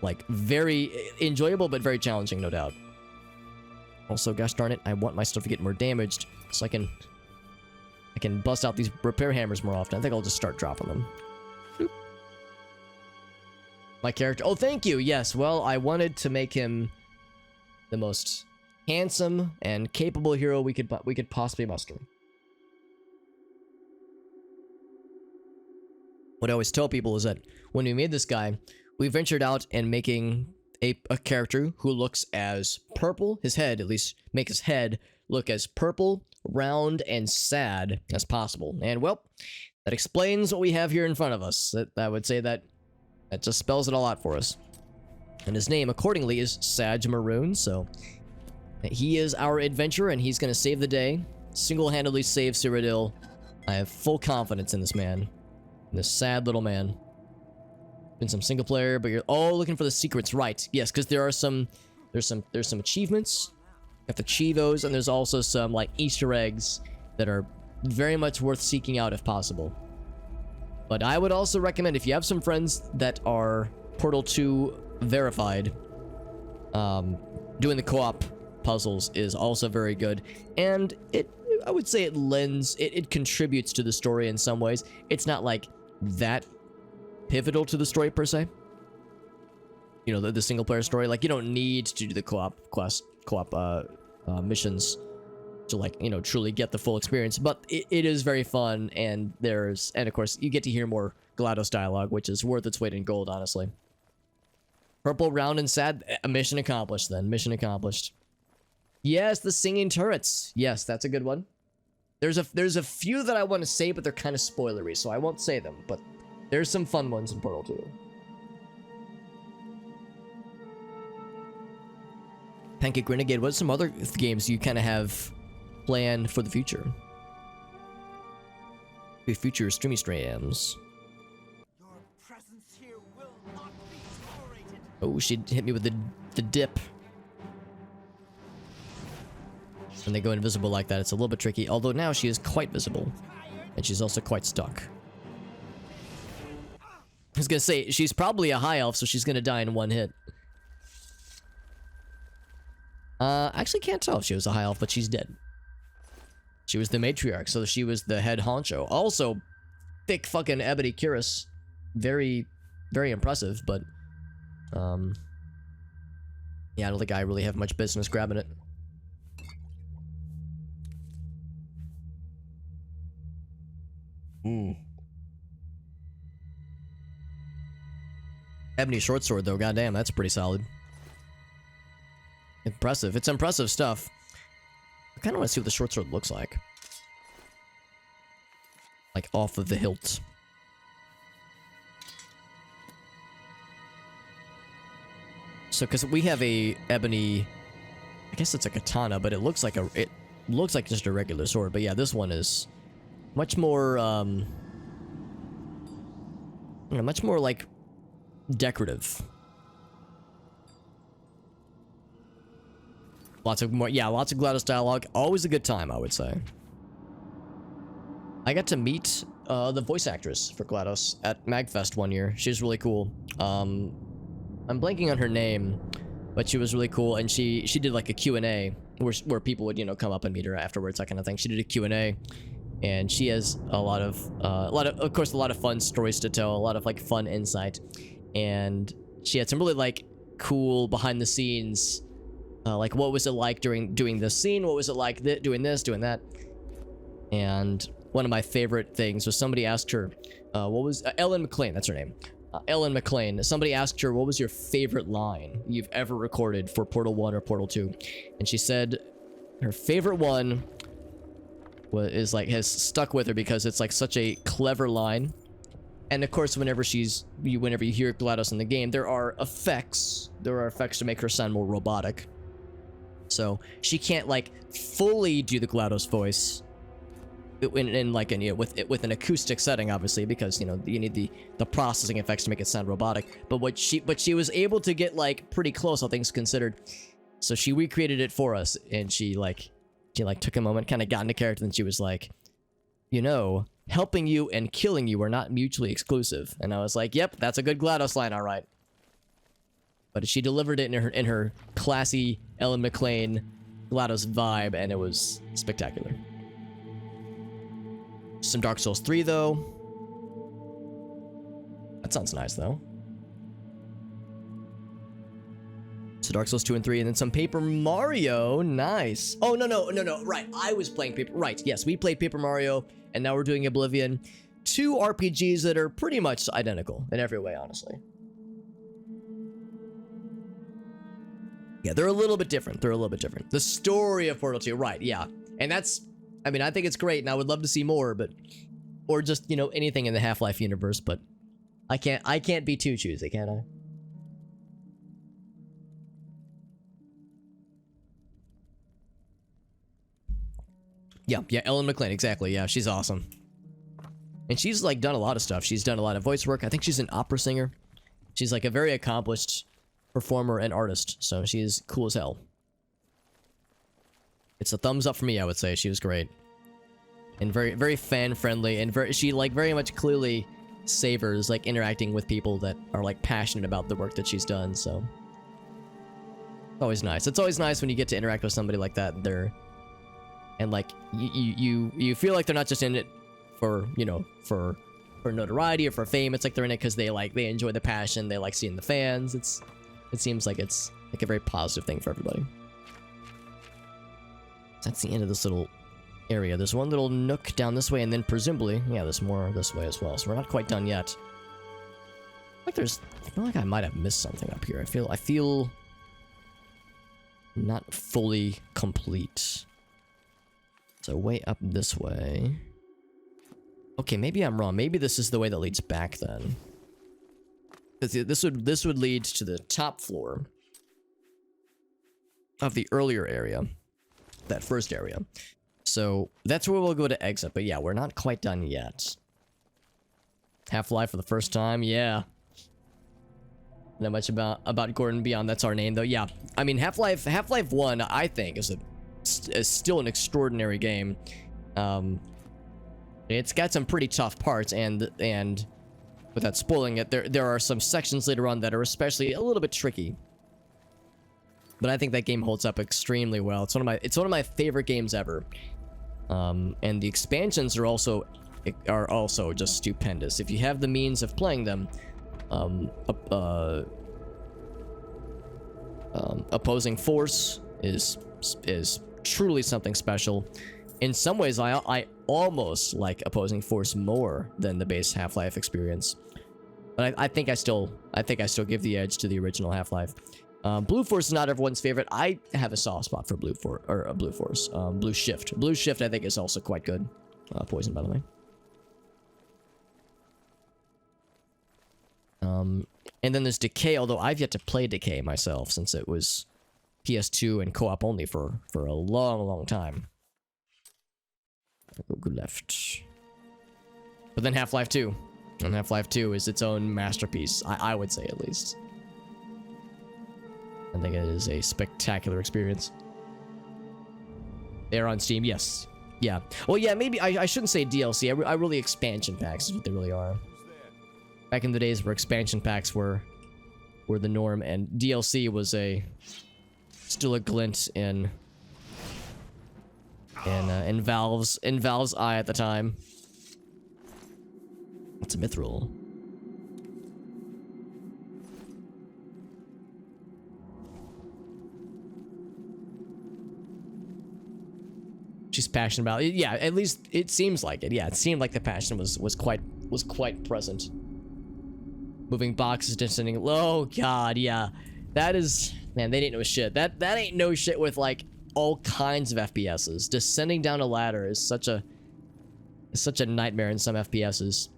like, very enjoyable, but very challenging, no doubt. Also, gosh darn it, I want my stuff to get more damaged, so I can bust out these repair hammers more often. I think I'll just start dropping them. Boop. My character... Oh, thank you! Yes, well, I wanted to make him the most handsome and capable hero we could possibly muster. What I always tell people is that when we made this guy, we ventured out and making a character who looks as purple, his head, at least, make his head look as purple, round, and sad as possible. And, well, that explains what we have here in front of us. I would say that just spells it all out for us. And his name, accordingly, is Sadge Maroon, so he is our adventurer, and he's going to save the day, single-handedly save Cyrodiil. I have full confidence in this man. This sad little man. Been some single player, but you're looking for the secrets, right? Yes, because there's some achievements. You have to achieve those, and there's also some like Easter eggs that are very much worth seeking out if possible. But I would also recommend, if you have some friends that are Portal 2 verified, doing the co-op puzzles is also very good, and I would say it contributes to the story in some ways. It's not like that pivotal to the story per se. You know, the single player story. Like, you don't need to do the co-op missions to, like, you know, truly get the full experience. But it is very fun, and of course you get to hear more GLaDOS dialogue, which is worth its weight in gold, honestly. Purple, round, and sad. Mission accomplished. Then mission accomplished. Yes, the singing turrets. Yes, that's a good one. There's a few that I want to say, but they're kind of spoilery, so I won't say them. But there's some fun ones in Portal 2. Pancake Renegade, what's some other games you kind of have planned for the future? The future streamy streams. Your presence here will not be tolerated. Oh, she hit me with the dip. When they go invisible like that, it's a little bit tricky. Although now she is quite visible. And she's also quite stuck. I was gonna say, she's probably a high elf, so she's gonna die in one hit. Actually can't tell if she was a high elf, but she's dead. She was the matriarch, so she was the head honcho. Also, thick fucking ebony cuirass. Very, very impressive, but... yeah, I don't think I really have much business grabbing it. Ebony short sword, though. Goddamn, that's pretty solid. Impressive. It's impressive stuff. I kind of want to see what the short sword looks like. Like, off of the hilt. So, because we have a ebony... I guess it's a katana, but it looks like just a regular sword. But yeah, this one is much more, much more, like, decorative. Lots of GLaDOS dialogue. Always a good time, I would say. I got to meet the voice actress for GLaDOS at MagFest one year. She was really cool. I'm blanking on her name, but she was really cool, and she did like a Q&A where people would, you know, come up and meet her afterwards, that kind of thing. She did a Q&A, and she has a lot of fun stories to tell, a lot of like fun insight. And she had some really like cool behind the scenes, like what was it like doing this scene? What was it like doing this, doing that? And one of my favorite things was somebody asked her, what was Ellen McLean? That's her name. Ellen McLean. Somebody asked her, what was your favorite line you've ever recorded for Portal 1 or Portal 2? And she said her favorite one has stuck with her because it's like such a clever line. And of course, whenever you hear GLaDOS in the game, there are effects to make her sound more robotic. So she can't like fully do the GLaDOS voice with an acoustic setting, obviously, because you need the processing effects to make it sound robotic. But she was able to get like pretty close, all things considered. So she recreated it for us, and she took a moment, kind of got into character, and she was like, helping you and killing you are not mutually exclusive. And I was like, yep, that's a good GLaDOS line, all right. But she delivered it in her classy Ellen McLean GLaDOS vibe, and it was spectacular. Some Dark Souls 3, though. That sounds nice, though. So Dark Souls 2 and 3, and then some Paper Mario. Nice. Oh, no. Right, I was playing Paper... Right, yes, we played Paper Mario, and now we're doing Oblivion. Two RPGs that are pretty much identical in every way, honestly. Yeah, they're a little bit different. The story of Portal 2, right, yeah. And that's... I mean, I think it's great, and I would love to see more, but... Or just, you know, anything in the Half-Life universe, but... I can't be too choosy, can I? Yeah, Ellen McLean, exactly, yeah, she's awesome. And she's, like, done a lot of stuff. She's done a lot of voice work. I think she's an opera singer. She's, like, a very accomplished performer and artist, so she's cool as hell. It's a thumbs up for me, I would say. She was great. And very, very fan-friendly, and she, like, very much clearly savors, like, interacting with people that are, like, passionate about the work that she's done, so... It's always nice. It's always nice when you get to interact with somebody like that, and, like, you feel like they're not just in it for, you know, for notoriety or for fame. It's like they're in it because they enjoy the passion, they like seeing the fans. It seems like it's, like, a very positive thing for everybody. That's the end of this little area. There's one little nook down this way, and then presumably, yeah, there's more this way as well. So we're not quite done yet. I feel like I might have missed something up here. I feel not fully complete. So way up this way. Okay, maybe I'm wrong. Maybe this is the way that leads back then. This would lead to the top floor of the earlier area. That first area. So that's where we'll go to exit. But yeah, we're not quite done yet. Half-Life for the first time, yeah. Not much about Gordon Beyond. That's our name, though. Yeah, I mean, Half-Life 1, I think, is still an extraordinary game. It's got some pretty tough parts, and without spoiling it, there are some sections later on that are especially a little bit tricky. But I think that game holds up extremely well. It's one of my favorite games ever. And the expansions are also just stupendous. If you have the means of playing them, Opposing Force is truly something special. In some ways, I almost like Opposing Force more than the base Half-Life experience. But I think I still give the edge to the original Half-Life. Blue Force is not everyone's favorite. I have a soft spot for Blue Force. Blue Shift. Blue Shift, I think, is also quite good. Poison, by the way. And then there's Decay, although I've yet to play Decay myself, since it was PS2 and co-op only for a long time. I'll go left. But then Half-Life 2. And Half-Life 2 is its own masterpiece, I would say, at least. I think it is a spectacular experience. They're on Steam, yes. Yeah. Well, yeah, maybe I shouldn't say DLC. I really expansion packs is what they really are. Back in the days where expansion packs were the norm, and DLC was still a glint in Valve's eye at the time. It's a mithril. She's passionate about it. Yeah, at least it seems like it. Yeah, it seemed like the passion was quite present. Moving boxes, descending. Oh god, yeah. That is, man, they didn't know shit. That ain't no shit with like all kinds of FPSs. Descending down a ladder is such a nightmare in some FPSs.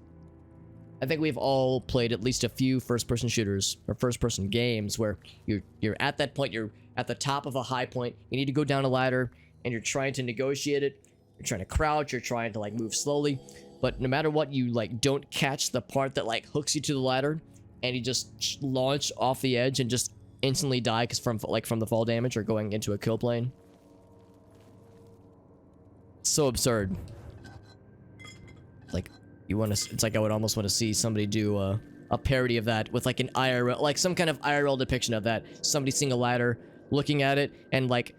I think we've all played at least a few first-person shooters or first-person games where you're at that point, you're at the top of a high point, you need to go down a ladder, and you're trying to negotiate it, you're trying to crouch, you're trying to like move slowly, but no matter what, you like don't catch the part that like hooks you to the ladder, and you just launch off the edge and just instantly die because from the fall damage or going into a kill plane. So absurd. Like, you want to, it's like I would almost want to see somebody do a parody of that with like an IRL, like some kind of IRL depiction of that. Somebody seeing a ladder, looking at it, and like,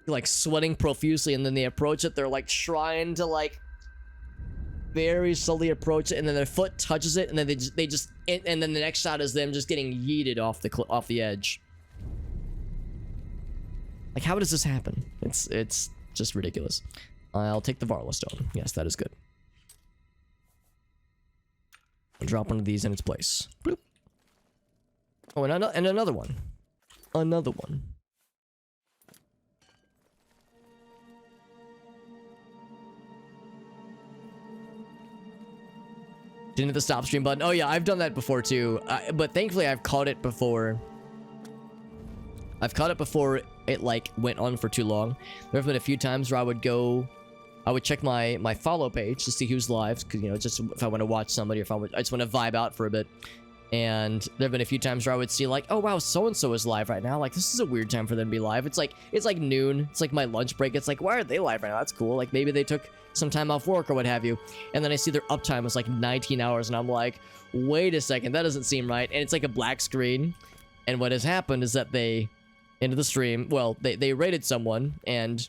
like sweating profusely, and then they approach it. They're like trying to like very slowly approach it, and then their foot touches it, and then they just and then the next shot is them just getting yeeted off the edge. Like, how does this happen? It's just ridiculous. I'll take the Varla stone. Yes, that is good. I'll drop one of these in its place. Bloop. Oh, and another one. Another one. Didn't hit the stop stream button. Oh yeah, I've done that before too. But thankfully I've caught it before. I've caught it before it like went on for too long. There have been a few times where I would check my follow page to see who's live, because you know, just if I want to watch somebody, or if I just want to vibe out for a bit. And there have been a few times where I would see like, oh wow, so and so is live right now. Like, this is a weird time for them to be live. It's like noon. It's like my lunch break. It's like, why are they live right now? That's cool. Like, maybe they took some time off work or what have you. And then I see their uptime was like 19 hours, and I'm like, wait a second, that doesn't seem right. And it's like a black screen. And what has happened is that they into the stream, well, they raided someone and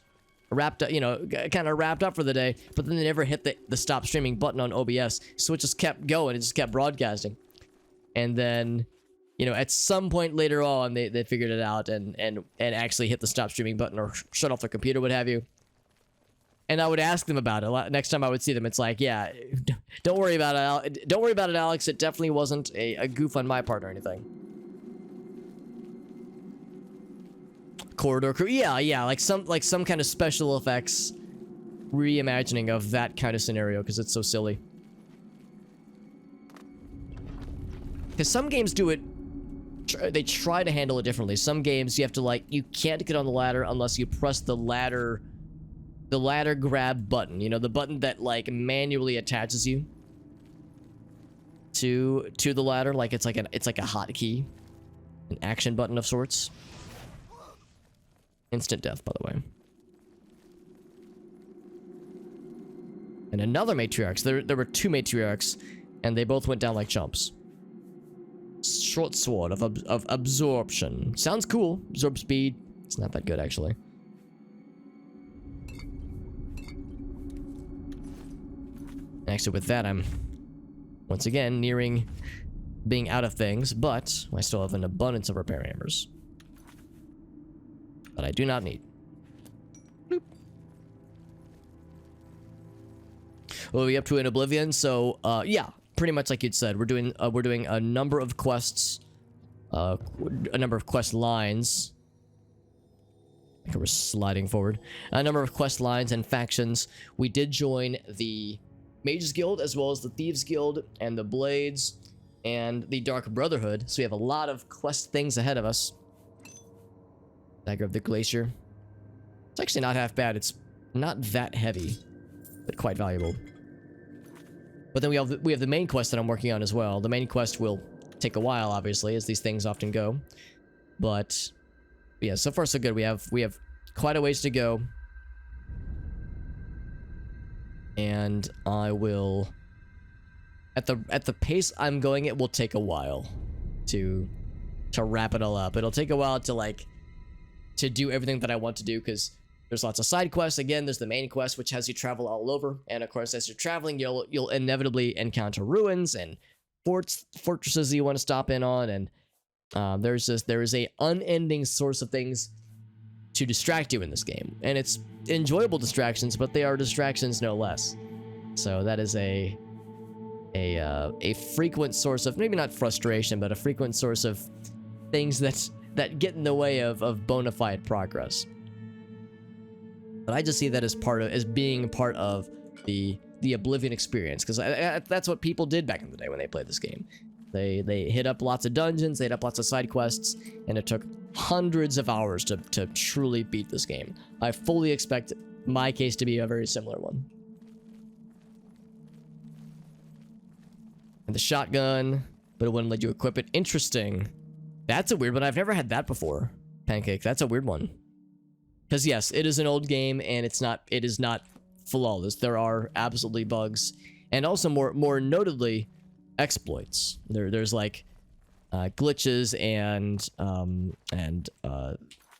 wrapped up, you know, kind of wrapped up for the day, but then they never hit the stop streaming button on OBS, so it just kept going. It just kept broadcasting. And then, you know, at some point later on, they figured it out and actually hit the stop streaming button or shut off their computer, what have you. And I would ask them about it. Next time I would see them, it's like, yeah, don't worry about it. Don't worry about it, Alex. It definitely wasn't a goof on my part or anything. Corridor crew, yeah, like some kind of special effects reimagining of that kind of scenario, because it's so silly. Because some games do it, they try to handle it differently. Some games you have to like, you can't get on the ladder unless you press the ladder grab button. You know, the button that like manually attaches you to the ladder. Like it's like a hotkey, an action button of sorts. Instant death, by the way. And another matriarch. There were two matriarchs, and they both went down like chumps. Short sword of absorption. Sounds cool. Absorb speed. It's not that good, actually. Actually, with that, I'm once again nearing being out of things, but I still have an abundance of repair hammers that I do not need. Bloop. What are we up to in Oblivion? So, yeah, pretty much like you'd said, we're doing a number of quests, a number of quest lines. I think we're sliding forward. A number of quest lines and factions. We did join the Mages Guild, as well as the Thieves Guild, and the Blades, and the Dark Brotherhood. So we have a lot of quest things ahead of us. Dagger of the Glacier. It's actually not half bad. It's not that heavy, but quite valuable. But then we have the main quest that I'm working on as well. The main quest will take a while, obviously, as these things often go. But yeah, so far so good. We have quite a ways to go. And I will, at the pace I'm going, it will take a while to wrap it all up. It'll take a while to do everything that I want to do, because there's lots of side quests. Again, there's the main quest, which has you travel all over, and of course, as you're traveling, you'll inevitably encounter ruins and fortresses you want to stop in on, and there is a unending source of things to distract you in this game, and it's enjoyable distractions, but they are distractions no less. So that is a frequent source of, maybe not frustration, but a frequent source of things that get in the way of bona fide progress. But I just see that as being part of the Oblivion experience, because that's what people did back in the day when they played this game. They hit up lots of dungeons, they hit up lots of side quests, and it took hundreds of hours to truly beat this game. I fully expect my case to be a very similar one. And the shotgun, but it wouldn't let you equip it. Interesting. That's a weird one. I've never had that before. Pancake, that's a weird one. Because yes, it is an old game, and it is not flawless. There are absolutely bugs, and also more notably, exploits. There's like glitches and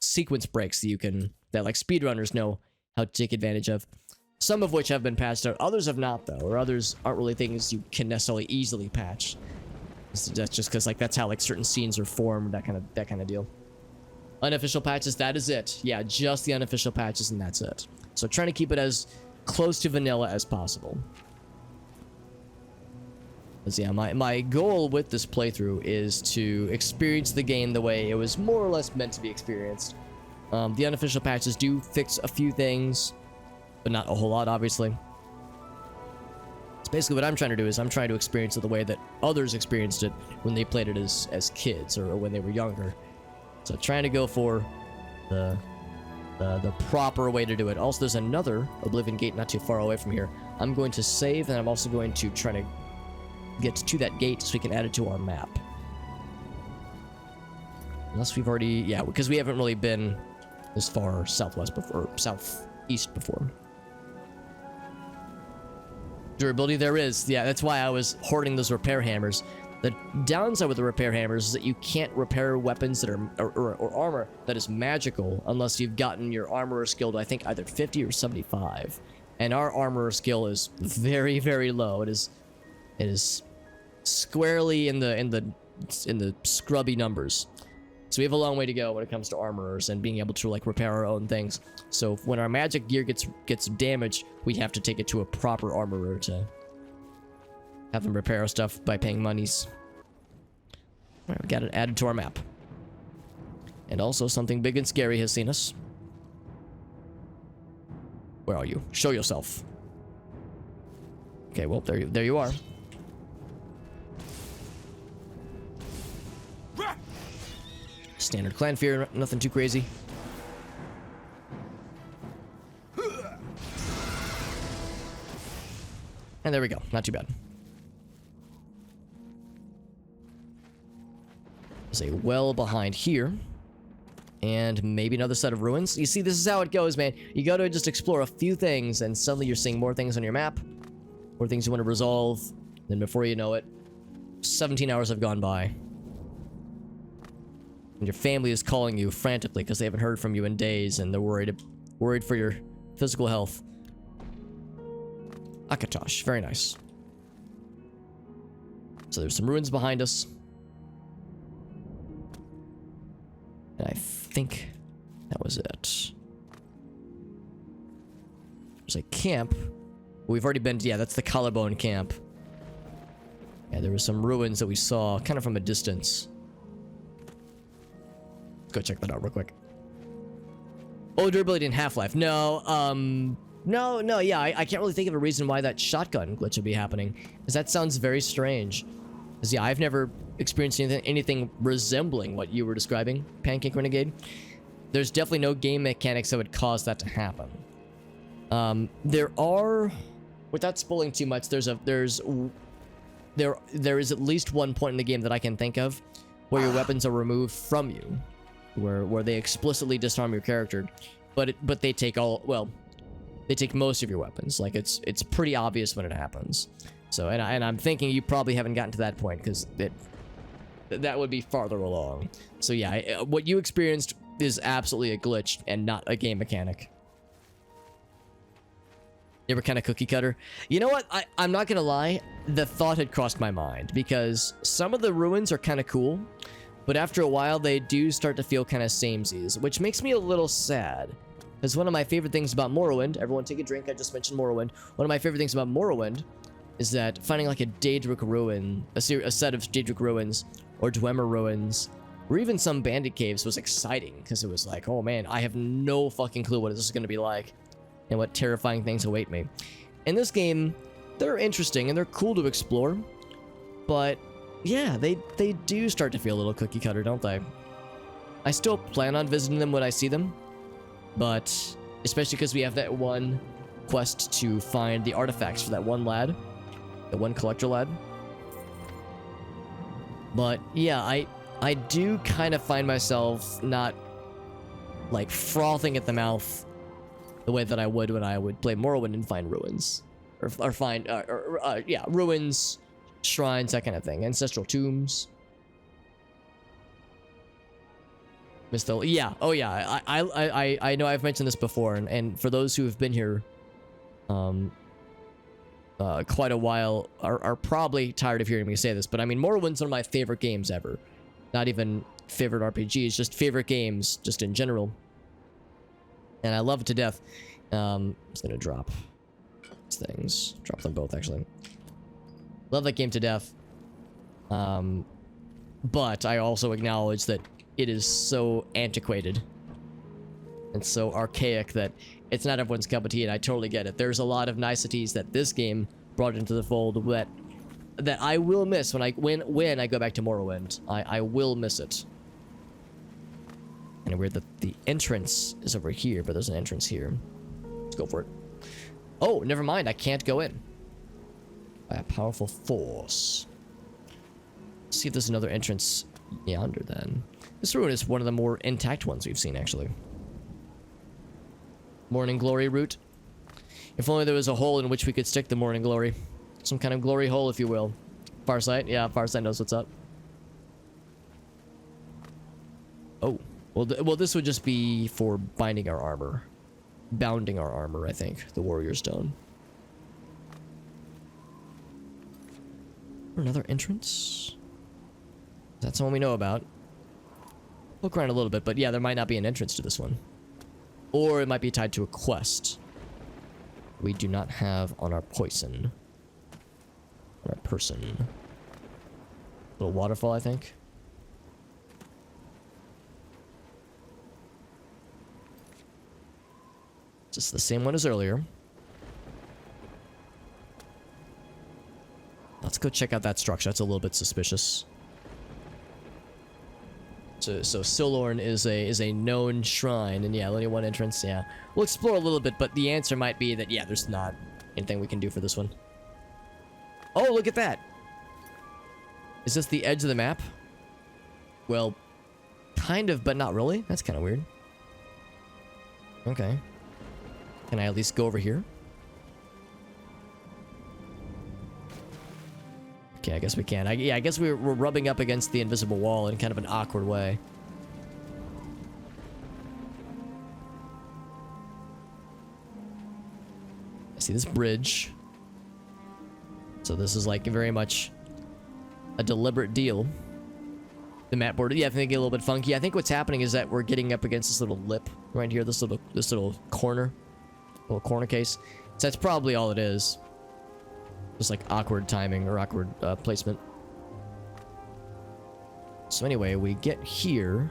sequence breaks that like speedrunners know how to take advantage of. Some of which have been patched out, others have not though, or others aren't really things you can necessarily easily patch. That's just because like that's how like certain scenes are formed, that kind of deal. Unofficial patches, that is it. Yeah, just the unofficial patches, and that's it. So trying to keep it as close to vanilla as possible. Because yeah, my goal with this playthrough is to experience the game the way it was more or less meant to be experienced. The unofficial patches do fix a few things, but not a whole lot, obviously. So basically what I'm trying to do is I'm trying to experience it the way that others experienced it when they played it as kids or when they were younger. So trying to go for the proper way to do it. Also, there's another Oblivion gate not too far away from here. I'm going to save, and I'm also going to try to get to that gate so we can add it to our map. Unless we've already... Yeah, because we haven't really been this far southwest before, or southeast before. Durability there is. Yeah, that's why I was hoarding those repair hammers. The downside with the repair hammers is that you can't repair weapons that are or armor that is magical unless you've gotten your armorer skill to I think either 50 or 75. And our armorer skill is very, very low. It is squarely in the scrubby numbers. So we have a long way to go when it comes to armorers and being able to like repair our own things. So when our magic gear gets damaged, we have to take it to a proper armorer to have them repair our stuff by paying monies. Alright, we got it added to our map. And also something big and scary has seen us. Where are you? Show yourself. Okay, well, there you are. Standard clan fear, nothing too crazy. And there we go, not too bad. There's a well behind here. And maybe another set of ruins. You see, this is how it goes, man. You gotta just explore a few things, and suddenly you're seeing more things on your map. More things you want to resolve. Then before you know it, 17 hours have gone by. And your family is calling you frantically because they haven't heard from you in days, and they're worried for your physical health. Akatosh, very nice. So there's some ruins behind us. And I think that was it. There's a camp. We've already been to, yeah, that's the Collarbone camp. Yeah, there were some ruins that we saw kind of from a distance. Let's go check that out real quick. Oh, durability in Half-Life. No, yeah, I can't really think of a reason why that shotgun glitch would be happening. Because that sounds very strange. Because, yeah, I've never experienced anything resembling what you were describing, Pancake Renegade. There's definitely no game mechanics that would cause that to happen. There are, without spoiling too much, there is at least one point in the game that I can think of where your weapons are removed from you, where they explicitly disarm your character, but they take they take most of your weapons. Like it's pretty obvious when it happens. So and I'm thinking you probably haven't gotten to that point because that would be farther along. So yeah, what you experienced is absolutely a glitch and not a game mechanic. You ever kind of cookie cutter? You know what? I'm not gonna lie. The thought had crossed my mind because some of the ruins are kind of cool, but after a while they do start to feel kind of samesies, which makes me a little sad. Because one of my favorite things about Morrowind, everyone take a drink, I just mentioned Morrowind. One of my favorite things about Morrowind is that finding like a Daedric ruin, a set of Daedric ruins, or Dwemer ruins, or even some bandit caves was exciting because it was like, oh man, I have no fucking clue what this is going to be like and what terrifying things await me. In this game, they're interesting and they're cool to explore, but yeah, they do start to feel a little cookie cutter, don't they? I still plan on visiting them when I see them, but especially because we have that one quest to find the artifacts for that one lad, the one collector lad. But yeah, I do kind of find myself not like frothing at the mouth the way that I would when I would play Morrowind and find ruins. Or find, yeah, ruins, shrines, that kind of thing. Ancestral tombs. Yeah, oh yeah, I know I've mentioned this before, and for those who have been here quite a while are probably tired of hearing me say this, but I mean, Morrowind's one of my favorite games ever. Not even favorite RPGs, just favorite games, just in general. And I love it to death. I'm just gonna drop these things. Drop them both, actually. Love that game to death. But I also acknowledge that it is so antiquated and so archaic that it's not everyone's cup of tea, and I totally get it. There's a lot of niceties that this game brought into the fold that I will miss when I go back to Morrowind. I will miss it. And weird that the entrance is over here, but there's an entrance here. Let's go for it. Oh, never mind. I can't go in. By a powerful force. Let's see if there's another entrance yonder then. This ruin is one of the more intact ones we've seen, actually. Morning Glory route. If only there was a hole in which we could stick the Morning Glory. Some kind of glory hole, if you will. Farsight? Yeah, Farsight knows what's up. Oh. Well, this would just be for binding our armor. Bounding our armor, I think. The Warrior Stone. Another entrance? That's the one we know about. Look around a little bit, but yeah, there might not be an entrance to this one. Or it might be tied to a quest. We do not have on our poison. On our person. Little waterfall, I think. Just the same one as earlier. Let's go check out that structure. That's a little bit suspicious. So Silorn is a known shrine, and yeah, only one entrance. Yeah, we'll explore a little bit, but the answer might be that yeah, there's not anything we can do for this one. Oh, look at that! Is this the edge of the map? Well, kind of, but not really. That's kind of weird. Okay, can I at least go over here? Okay, I guess we can. Yeah, I guess we're rubbing up against the invisible wall in kind of an awkward way. I see this bridge. So this is like very much a deliberate deal. The map board, yeah, I think get a little bit funky. I think what's happening is that we're getting up against this little lip right here, this little corner, little corner case. So that's probably all it is. Just like awkward timing or awkward placement. So anyway, we get here.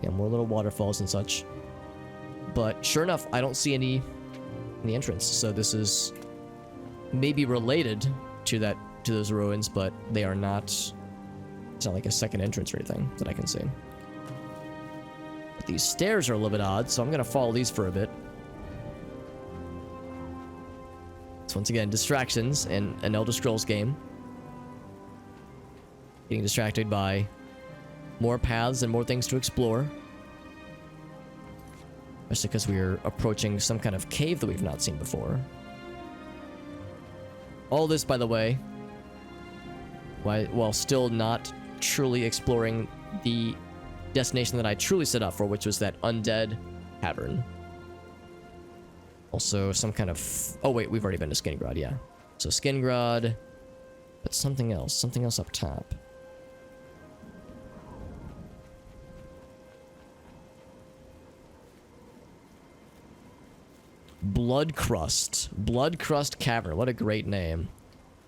Yeah, more little waterfalls and such. But sure enough, I don't see any in the entrance. So this is maybe related to those ruins, but they are not. It's not like a second entrance or anything that I can see. But these stairs are a little bit odd, so I'm gonna follow these for a bit. Once again, distractions in an Elder Scrolls game. Getting distracted by more paths and more things to explore. Especially because we're approaching some kind of cave that we've not seen before. All this, by the way, while still not truly exploring the destination that I truly set out for, which was that undead cavern. Also, some kind of... Oh, wait, we've already been to Skingrad, yeah. So, Skingrad... But something else up top. Bloodcrust. Bloodcrust Cavern. What a great name.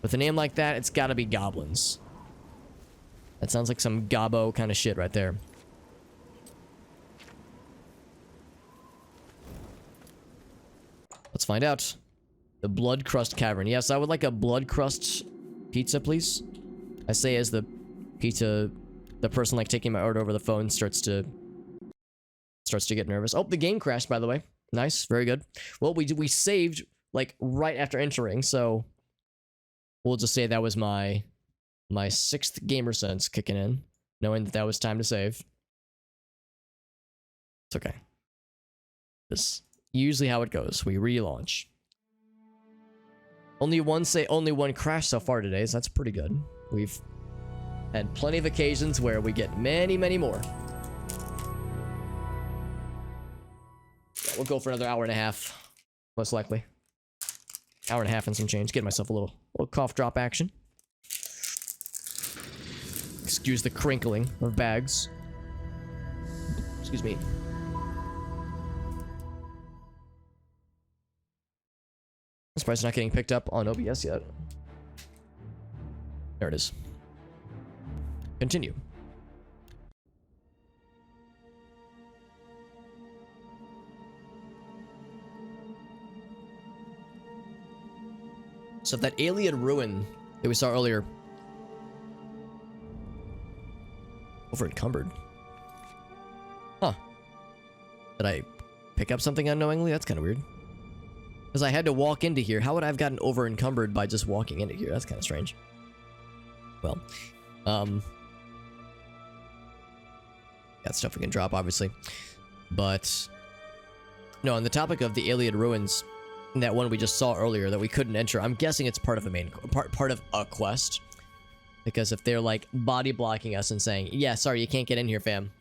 With a name like that, it's gotta be goblins. That sounds like some gobbo kind of shit right there. Let's find out. The Bloodcrust Cavern. Yes, I would like a Bloodcrust pizza, please. I say as the person like taking my order over the phone starts to get nervous. Oh, the game crashed, by the way. Nice, very good. Well, we saved like right after entering, so we'll just say that was my sixth gamer sense kicking in, knowing that was time to save. It's okay. Usually how it goes. We relaunch. Only one crash so far today, so that's pretty good. We've had plenty of occasions where we get many, many more. Yeah, we'll go for another hour and a half, most likely. Hour and a half and some change. Get myself a little cough drop action. Excuse the crinkling of bags. Excuse me. I'm surprised it's not getting picked up on OBS yet. There it is. Continue. So that alien ruin that we saw earlier. Over encumbered. Huh. Did I pick up something unknowingly? That's kind of weird. Because I had to walk into here. How would I have gotten over encumbered by just walking into here? That's kind of strange. Well, got stuff we can drop, obviously. But no, on the topic of the alien ruins, that one we just saw earlier that we couldn't enter, I'm guessing it's part of a main part of a quest. Because if they're like body blocking us and saying, yeah, sorry, you can't get in here, fam.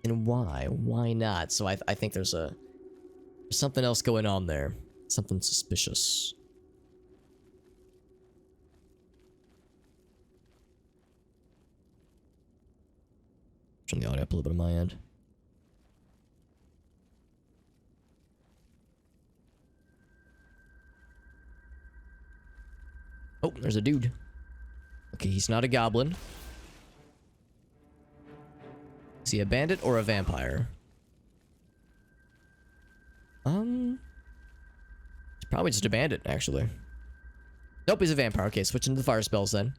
And why? Why not? So I think there's something else going on there. Something suspicious. Turn the audio up a little bit on my end. Oh, there's a dude. Okay, he's not a goblin. Is he a bandit or a vampire? It's probably just a bandit, actually. Nope, he's a vampire. Okay, switching to the fire spells then.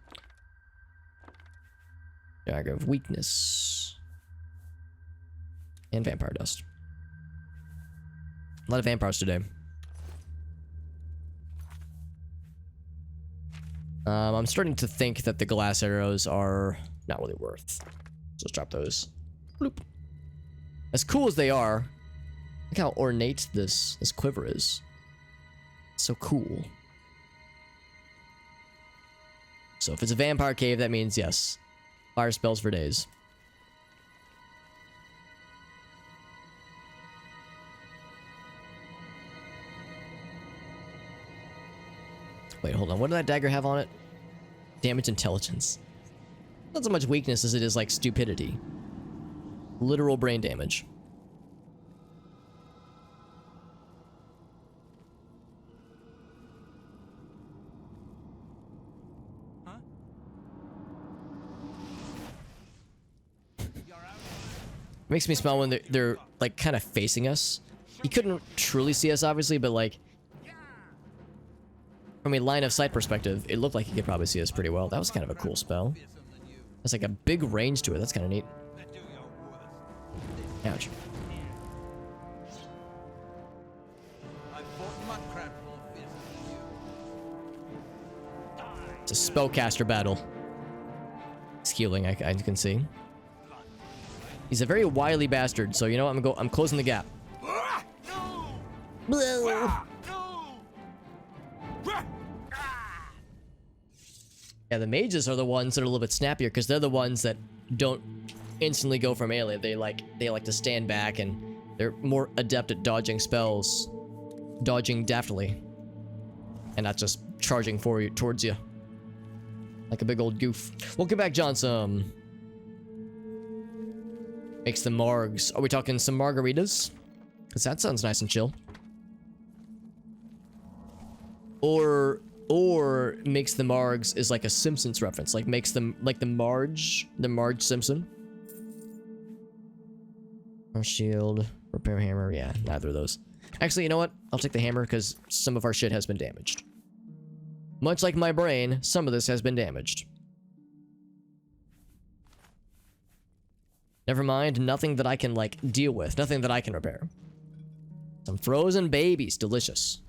Dagger of weakness. And vampire dust. A lot of vampires today. I'm starting to think that the glass arrows are not really worth. So let's drop those. Bloop. As cool as they are, look how ornate this quiver is. It's so cool. So if it's a vampire cave, that means yes. Fire spells for days. Wait, hold on. What did that dagger have on it? Damage intelligence. Not so much weakness as it is like stupidity. Literal brain damage. Makes me smile when they're like kind of facing us. He couldn't truly see us, obviously, but like from a line of sight perspective, it looked like he could probably see us pretty well. That was kind of a cool spell. That's like a big range to it. That's kind of neat. Ouch. It's a spellcaster battle. He's healing, I can see. He's a very wily bastard, so you know what? I'm closing the gap. Yeah, the mages are the ones that are a little bit snappier because they're the ones that don't instantly go for melee. They like to stand back and they're more adept at dodging spells, dodging deftly, and not just charging towards you like a big old goof. Welcome back, Johnson. Makes the margs. Are we talking some margaritas? Because that sounds nice and chill. Or makes the margs is like a Simpsons reference. Like makes them like the Marge Simpson. Our shield, repair hammer. Yeah, neither of those. Actually, you know what? I'll take the hammer because some of our shit has been damaged. Much like my brain, some of this has been damaged. Never mind, nothing that I can, like, deal with. Nothing that I can repair. Some frozen babies. Delicious.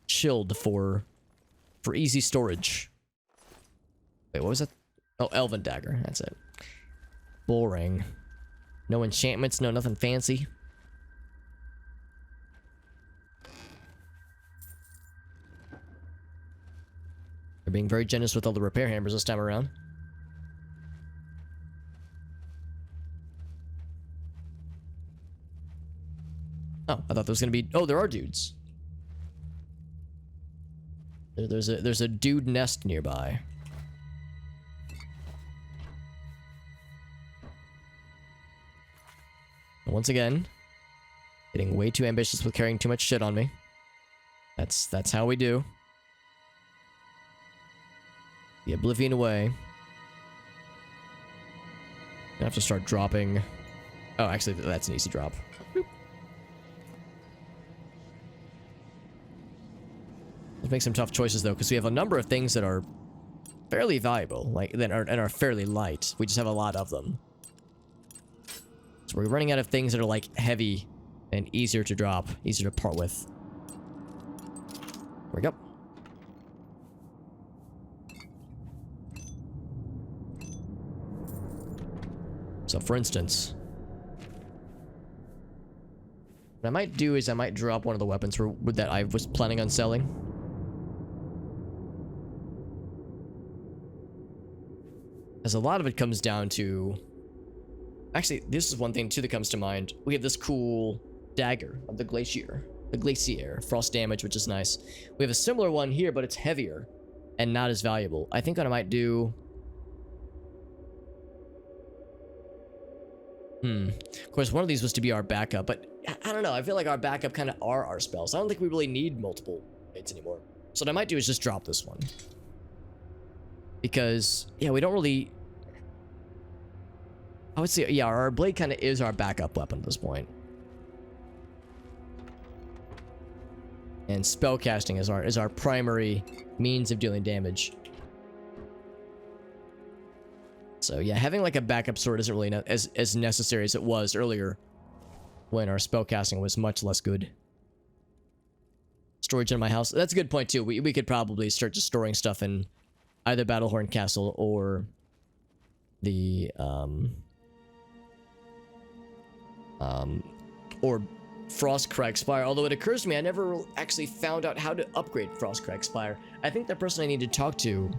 Chilled for easy storage. Wait, what was that? Oh, Elven Dagger. That's it. Boring. No enchantments, no nothing fancy. They're being very generous with all the repair hammers this time around. Oh, I thought there was gonna be... Oh, there are dudes. There's a dude nest nearby. And once again, getting way too ambitious with carrying too much shit on me. That's how we do. The Oblivion away. I have to start dropping. Oh, actually, that's an easy drop. Let's make some tough choices though, because we have a number of things that are fairly valuable, like and are fairly light. We just have a lot of them, so we're running out of things that are like heavy and easier to drop, easier to part with. There we go. So, for instance, what I might do is I might drop one of the weapons that I was planning on selling. As a lot of it comes down to... Actually, this is one thing too that comes to mind. We have this cool dagger of the Glacier. The Glacier. Frost damage, which is nice. We have a similar one here, but it's heavier and not as valuable. I think what I might do... Of course, one of these was to be our backup, but I don't know. I feel like our backup kind of are our spells. I don't think we really need multiple blades anymore. So what I might do is just drop this one. Because, yeah, we don't really... I would say, yeah, our blade kind of is our backup weapon at this point. And spellcasting is our primary means of dealing damage. So yeah, having like a backup sword isn't really as necessary as it was earlier when our spellcasting was much less good. Storage in my house. That's a good point too. We could probably start just storing stuff in either Battlehorn Castle or the or Frostcrag Spire. Although it occurs to me I never actually found out how to upgrade Frostcrag Spire. I think the person I need to talk to...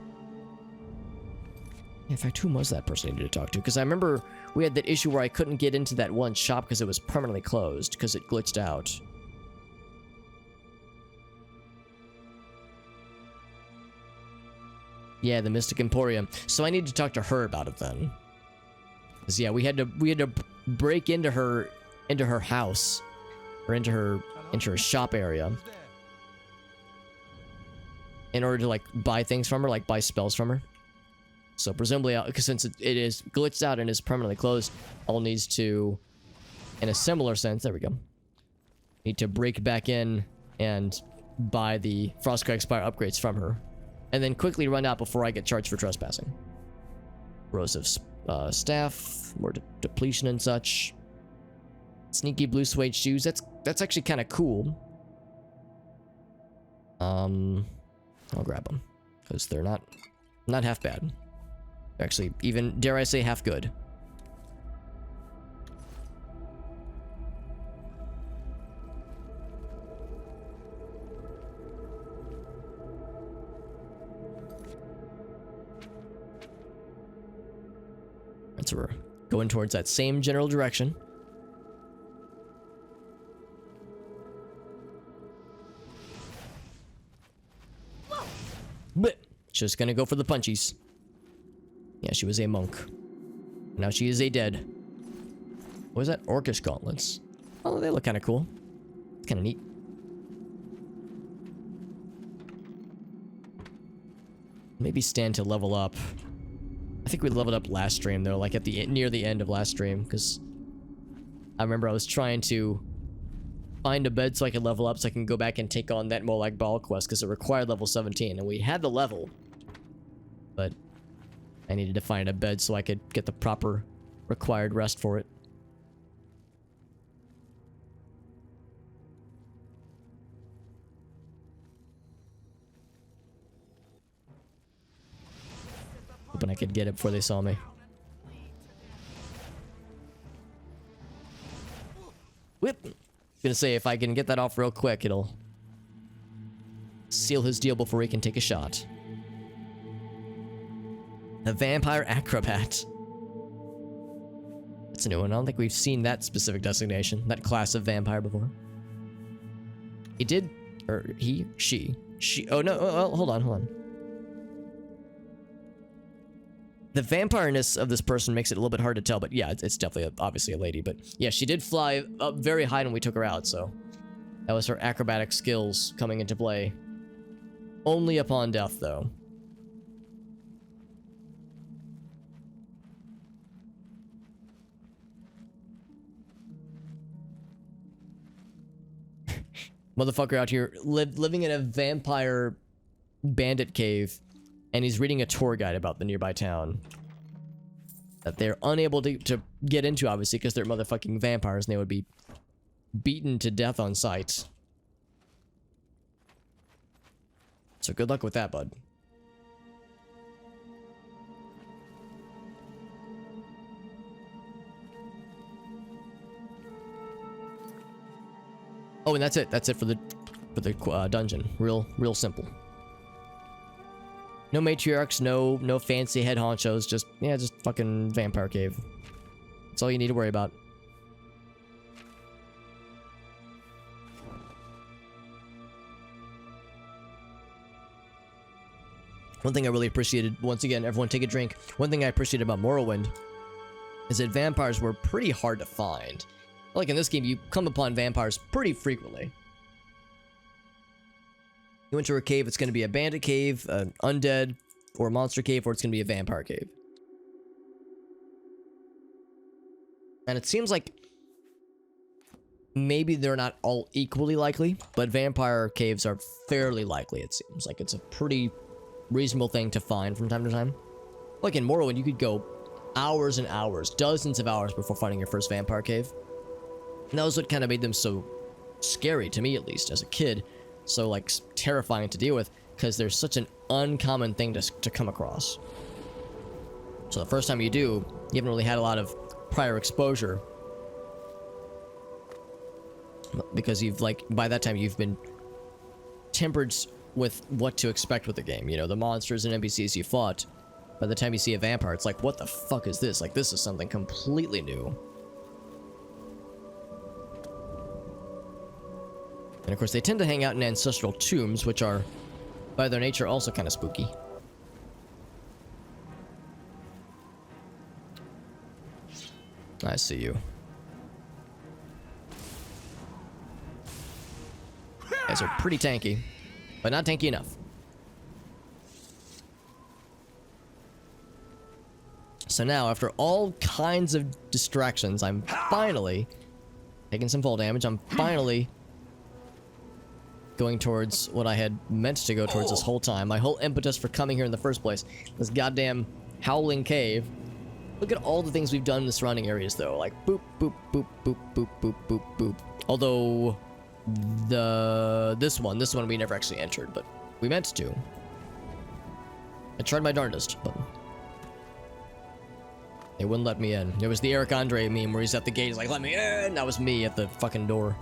In fact, who was that person I needed to talk to? Because I remember we had that issue where I couldn't get into that one shop because it was permanently closed because it glitched out. Yeah, the Mystic Emporium. So I need to talk to her about it then. Because yeah, we had to break into her house or into her shop area in order to like buy things from her, like buy spells from her. So presumably, because since it is glitched out and is permanently closed, all needs to, in a similar sense, there we go, need to break back in and buy the Frostcrag Spire upgrades from her, and then quickly run out before I get charged for trespassing. Corrosive staff, more depletion and such. Sneaky blue suede shoes. That's actually kind of cool. I'll grab them because they're not half bad. Actually, even, dare I say, half good. And so we're going towards that same general direction. But just gonna go for the punchies. Yeah, she was a monk. Now she is a dead. What is that? Orcish gauntlets. Oh, they look kind of cool. Kind of neat. Maybe stand to level up. I think we leveled up last stream though, like at the near the end of last stream, because I remember I was trying to find a bed so I could level up so I can go back and take on that Molag Bal quest because it required level 17, and we had the level, but I needed to find a bed so I could get the proper required rest for it. Hoping I could get it before they saw me. Gonna say, if I can get that off real quick, it'll seal his deal before he can take a shot. The Vampire Acrobat. That's a new one. I don't think we've seen that specific designation, that class of vampire before. He did, or he, she. Oh no, oh, hold on. The vampireness of this person makes it a little bit hard to tell, but yeah, it's definitely, obviously a lady. But yeah, she did fly up very high when we took her out, so that was her acrobatic skills coming into play. Only upon death, though. Motherfucker out here living in a vampire bandit cave, and he's reading a tour guide about the nearby town that they're unable to get into, obviously, because they're motherfucking vampires and they would be beaten to death on sight. So good luck with that, bud. Oh, and that's it. That's it for the dungeon. Real simple. No matriarchs, no fancy head honchos. Just fucking vampire cave. That's all you need to worry about. One thing I really appreciated, once again, everyone take a drink. One thing I appreciated about Morrowind is that vampires were pretty hard to find. Like in this game, you come upon vampires pretty frequently. You enter a cave, it's going to be a bandit cave, an undead, or a monster cave, or it's going to be a vampire cave. And it seems like maybe they're not all equally likely, but vampire caves are fairly likely, it seems. Like it's a pretty reasonable thing to find from time to time. Like in Morrowind, you could go hours and hours, dozens of hours before finding your first vampire cave. And that was what kind of made them so scary, to me at least, as a kid. So, like, terrifying to deal with, because there's such an uncommon thing to come across. So the first time you do, you haven't really had a lot of prior exposure. Because you've, like, by that time you've been tempered with what to expect with the game. You know, the monsters and NPCs you fought. By the time you see a vampire, it's like, what the fuck is this? Like, this is something completely new. And of course, they tend to hang out in ancestral tombs, which are, by their nature, also kind of spooky. I see you. You guys are pretty tanky, but not tanky enough. So now, after all kinds of distractions, I'm finally taking some fall damage. I'm finally going towards what I had meant to go towards this whole time. My whole impetus for coming here in the first place. This goddamn howling cave. Look at all the things we've done in the surrounding areas, though. Like, boop, boop, boop, boop, boop, boop, boop, boop. Although, this one we never actually entered, but we meant to. I tried my darndest, but they wouldn't let me in. It was the Eric Andre meme where he's at the gate, he's like, let me in! That was me at the fucking door.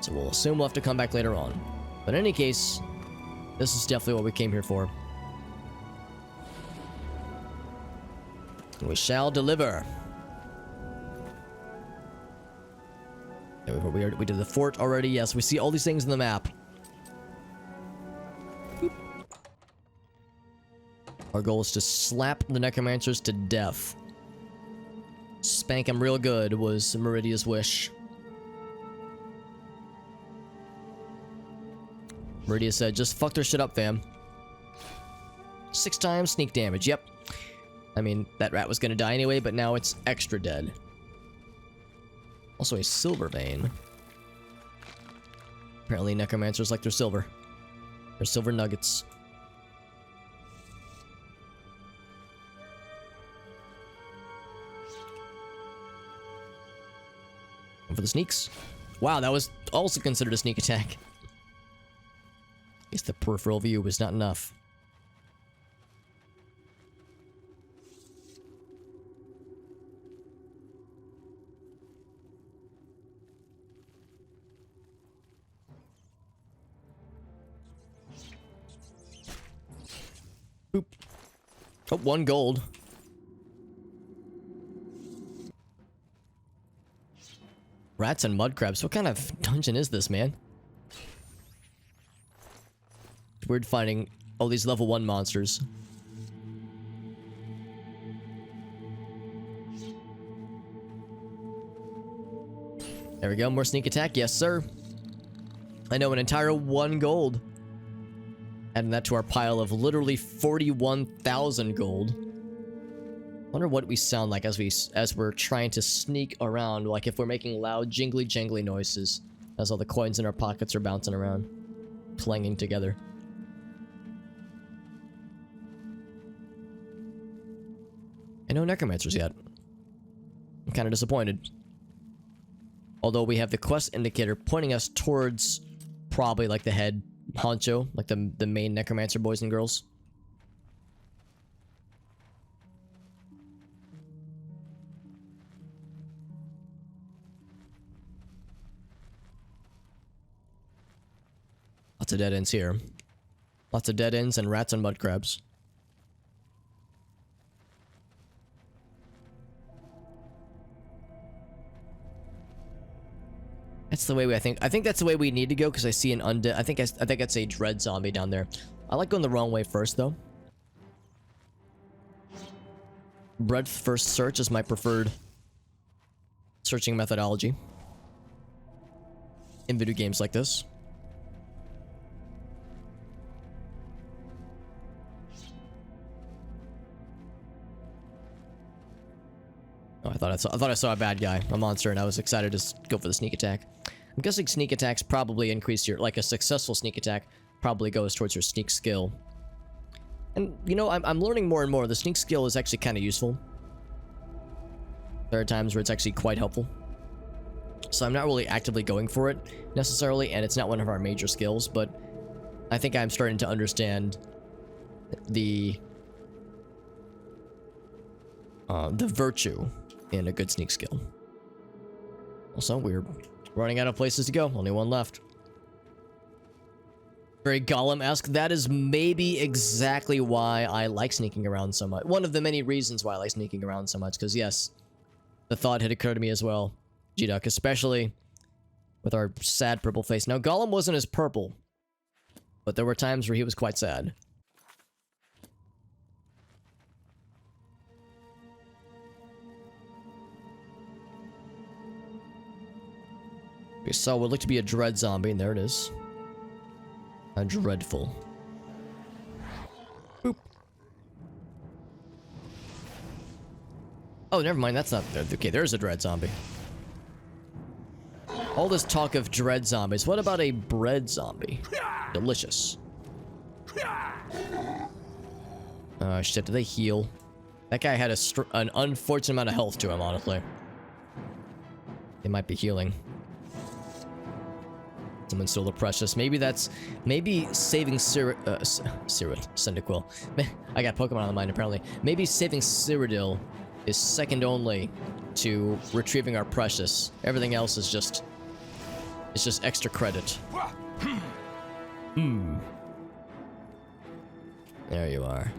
So we'll assume we'll have to come back later on. But in any case, this is definitely what we came here for. And we shall deliver. We did the fort already. Yes, we see all these things in the map. Boop. Our goal is to slap the necromancers to death. Spank them real good was Meridia's wish. Meridia said, just fuck their shit up, fam. 6 times sneak damage, yep. I mean, that rat was gonna die anyway, but now it's extra dead. Also a silver vein. Apparently necromancers like their silver. Their silver nuggets. And for the sneaks. Wow, that was also considered a sneak attack. I guess the peripheral view was not enough. Oh, 1 gold. Rats and mud crabs. What kind of dungeon is this, man? It's weird finding all these level 1 monsters. There we go, more sneak attack. Yes, sir. I know, an entire 1 gold. Adding that to our pile of literally 41,000 gold. Wonder what we sound like as we're trying to sneak around, like if we're making loud jingly jangly noises as all the coins in our pockets are bouncing around, clanging together. And no necromancers yet. I'm kind of disappointed. Although we have the quest indicator pointing us towards probably like the head honcho, like the main necromancer boys and girls. Lots of dead ends here. Lots of dead ends and rats and mud crabs. That's the way I think that's the way we need to go, because I see an undead. I think it's a dread zombie down there. I like going the wrong way first though. Bread first search is my preferred searching methodology in video games like this. Oh, I thought I saw a bad guy, a monster, and I was excited to go for the sneak attack. I'm guessing sneak attacks probably increase your, like a successful sneak attack probably goes towards your sneak skill. And you know, I'm learning more and more. The sneak skill is actually kind of useful. There are times where it's actually quite helpful. So I'm not really actively going for it necessarily, and it's not one of our major skills, but I think I'm starting to understand the virtue in a good sneak skill. Also, we're running out of places to go. Only 1 left. Very Gollum-esque. That is maybe exactly why I like sneaking around so much. One of the many reasons why I like sneaking around so much. Because yes, the thought had occurred to me as well. G-Duck, especially with our sad purple face. Now, Gollum wasn't as purple, but there were times where he was quite sad. We saw what looked to be a dread zombie, and there it is. A dreadful. Boop. Oh, never mind, that's not... Okay, there's a dread zombie. All this talk of dread zombies. What about a bread zombie? Delicious. Shit, do they heal? That guy had an unfortunate amount of health to him, honestly. They might be healing. Someone stole the precious. Maybe saving Cyndaquil. I got Pokemon on the mind apparently. Maybe saving Cyrodiil is second only to retrieving our precious. Everything else is just extra credit. There you are.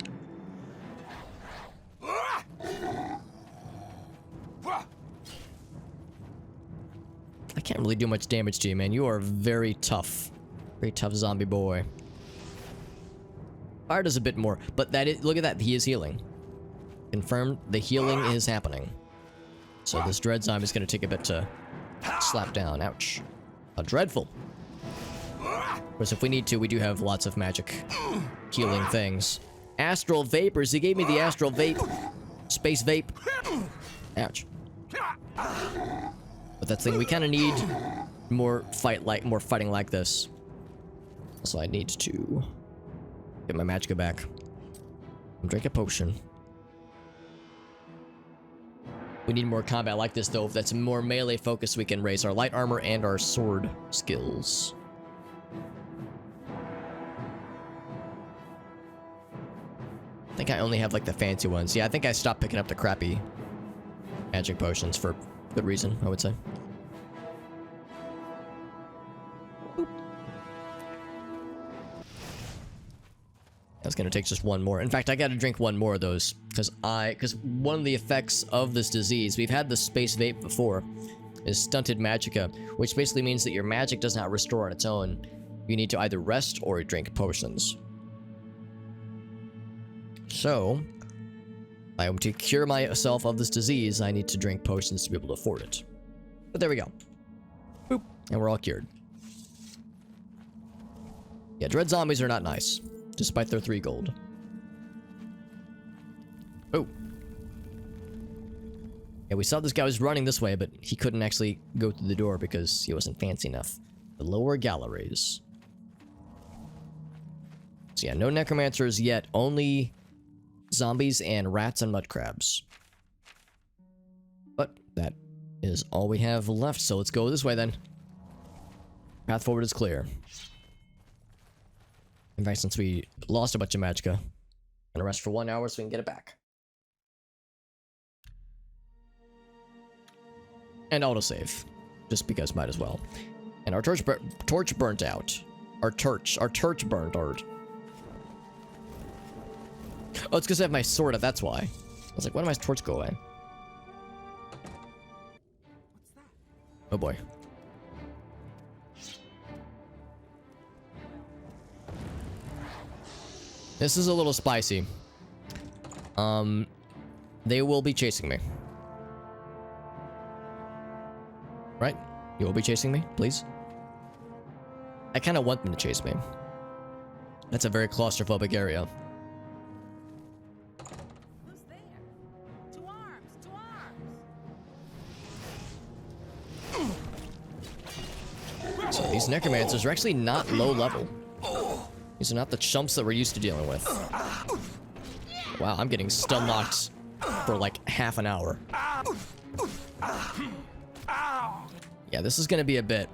I can't really do much damage to you, man. You are very tough. Very tough zombie boy. Fire does a bit more, but look at that. He is healing. Confirmed, the healing is happening. So this dread zombie is going to take a bit to slap down. Ouch. How dreadful. Of course, if we need to, we do have lots of magic healing things. Astral vapors. He gave me the astral vape. Space vape. Ouch. But that's the thing, we kind of need more fighting like this. So I need to get my magicka back. Drink a potion. We need more combat like this though. If that's more melee focused, we can raise our light armor and our sword skills. I think I only have like the fancy ones. Yeah, I think I stopped picking up the crappy magic potions for good reason, I would say. Boop. That's gonna take just one more. In fact, I gotta drink one more of those because one of the effects of this disease, we've had the space vape before, is stunted magicka, which basically means that your magic does not restore on its own. You need to either rest or drink potions. So, if I am to cure myself of this disease, I need to drink potions to be able to afford it. But there we go. Boop. And we're all cured. Yeah, dread zombies are not nice, despite their 3 gold. Oh. Yeah, we saw this guy was running this way, but he couldn't actually go through the door because he wasn't fancy enough. The lower galleries. So yeah, no necromancers yet, only zombies and rats and mud crabs. But that is all we have left, so let's go this way then. Path forward is clear. In fact, since we lost a bunch of magicka, I'm gonna rest for 1 hour so we can get it back. And autosave, just because might as well. And our torch burnt out. Our torch burnt out. Oh, it's because I have my sword up, that's why. I was like, why did my torch go away? Oh boy. This is a little spicy. They will be chasing me. Right? You will be chasing me, please? I kind of want them to chase me. That's a very claustrophobic area. Who's there? To arms! To arms! So these necromancers are actually not low level. These are not the chumps that we're used to dealing with. Wow, I'm getting stun locked for like half an hour. Yeah, this is gonna be a bit.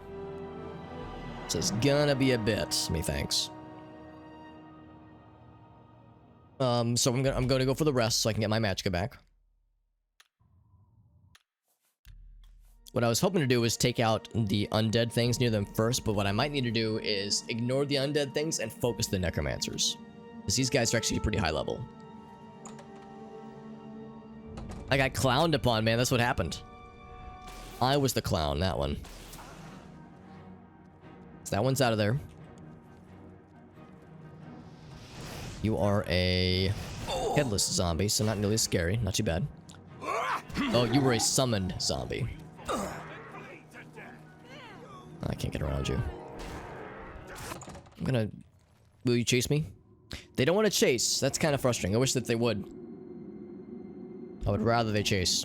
This is gonna be a bit. Methinks. So I'm gonna go for the rest so I can get my magicka back. What I was hoping to do was take out the undead things near them first, but what I might need to do is ignore the undead things and focus the necromancers. Because these guys are actually pretty high level. I got clowned upon, man. That's what happened. I was the clown, that one. So that one's out of there. You are a headless zombie, so not nearly as scary. Not too bad. Oh, you were a summoned zombie. I can't get around you. I'm gonna... Will you chase me? They don't want to chase. That's kind of frustrating. I wish that they would. I would rather they chase.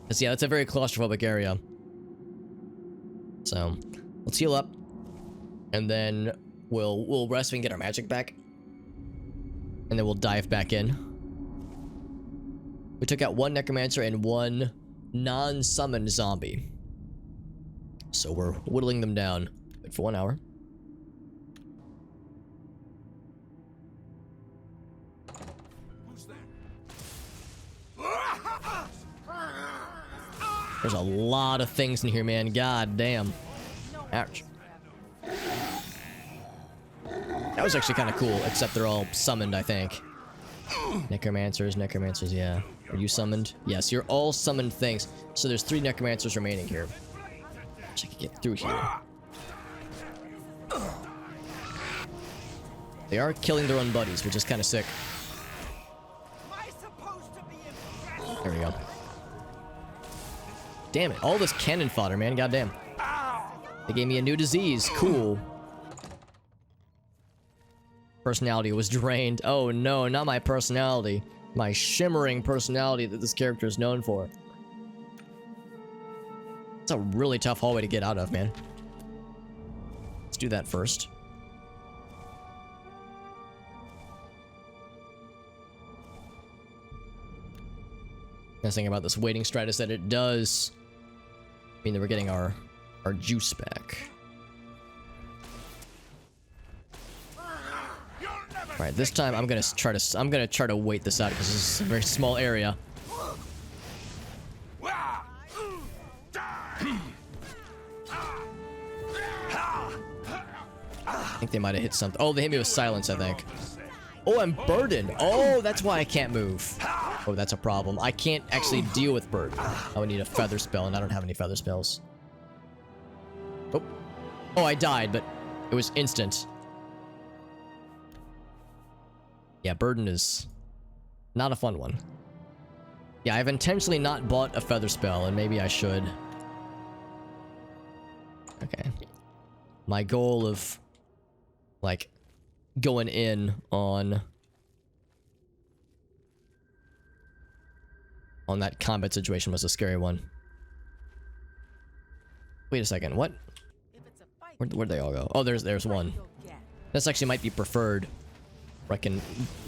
Because, yeah, that's a very claustrophobic area. So, let's heal up. And then we'll rest so we can get our magic back. And then we'll dive back in. We took out one necromancer and one non-summoned zombie. So we're whittling them down. Wait for 1 hour. Who's there? There's a lot of things in here, man. God damn. Ouch. That was actually kind of cool, except they're all summoned, I think. Necromancers, yeah. Are you summoned? Yes, you're all summoned things. So there's 3 necromancers remaining here. Wish I could get through here. They are killing their own buddies, which is kind of sick. There we go. Damn it, all this cannon fodder, man, goddamn. They gave me a new disease, cool. Personality was drained. Oh no, not my personality. My shimmering personality that this character is known for. It's a really tough hallway to get out of, man. Let's do that first. Nice thing about this waiting strat is that it does mean that we're getting our juice back. All right, this time I'm gonna try to wait this out because this is a very small area. I think they might have hit something. Oh, they hit me with silence, I think. Oh, I'm burdened. Oh, that's why I can't move. Oh, that's a problem. I can't actually deal with burden. I would need a feather spell, and I don't have any feather spells. Oh. Oh, I died, but it was instant. Yeah, burden is not a fun one. Yeah, I've intentionally not bought a feather spell, and maybe I should. Okay. My goal of, like, going in on that combat situation was a scary one. Wait a second, what? If it's a fight, Where'd they all go? Oh, there's one. go get. This actually might be preferred. Where I can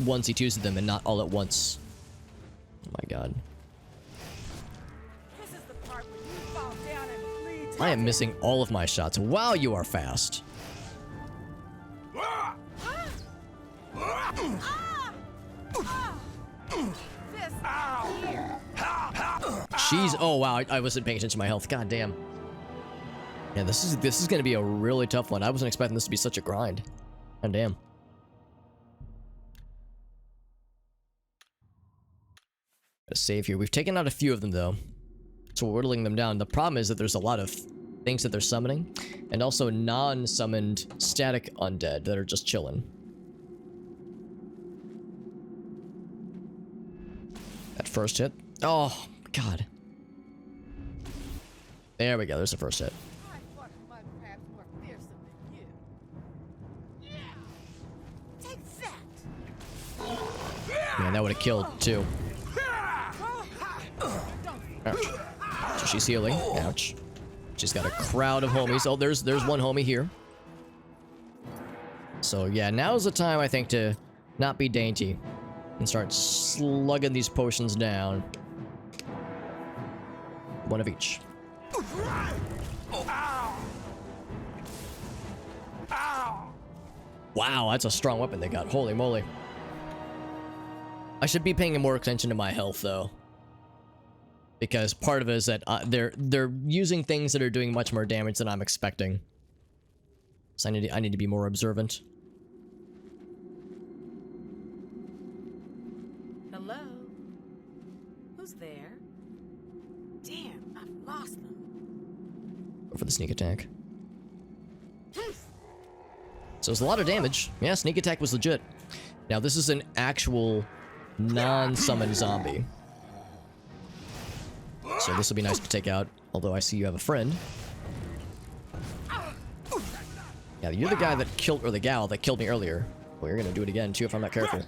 onesie-twosie them and not all at once. Oh my god. This is the part where you fall down and bleed. I am missing all of my shots. Wow, you are fast. This here. She's oh wow, I wasn't paying attention to my health. God damn. Yeah, this is gonna be a really tough one. I wasn't expecting this to be such a grind. God damn. Gotta save here. We've taken out a few of them though. So we're whittling them down. The problem is that there's a lot of things that they're summoning, and also non-summoned static undead that are just chilling. That first hit. Oh god. There we go. There's the first hit. I fought mud crabs more fearsome than you. Yeah. Take that. Man, that would have killed too. Ouch. So she's healing. Ouch. She's got a crowd of homies. Oh, there's one homie here. So yeah, now's the time I think to not be dainty and start slugging these potions down. One of each. Wow, that's a strong weapon they got. Holy moly. I should be paying more attention to my health though. Because part of it is that they're using things that are doing much more damage than I'm expecting. So I need to be more observant. Hello? Who's there? Damn, I've lost them. Go for the sneak attack. So it's a lot of damage. Yeah, sneak attack was legit. Now this is an actual non-summon zombie. So this will be nice to take out, although I see you have a friend. Yeah, you're the guy that killed, or the gal that killed me earlier. Well, you're gonna do it again too if I'm not careful.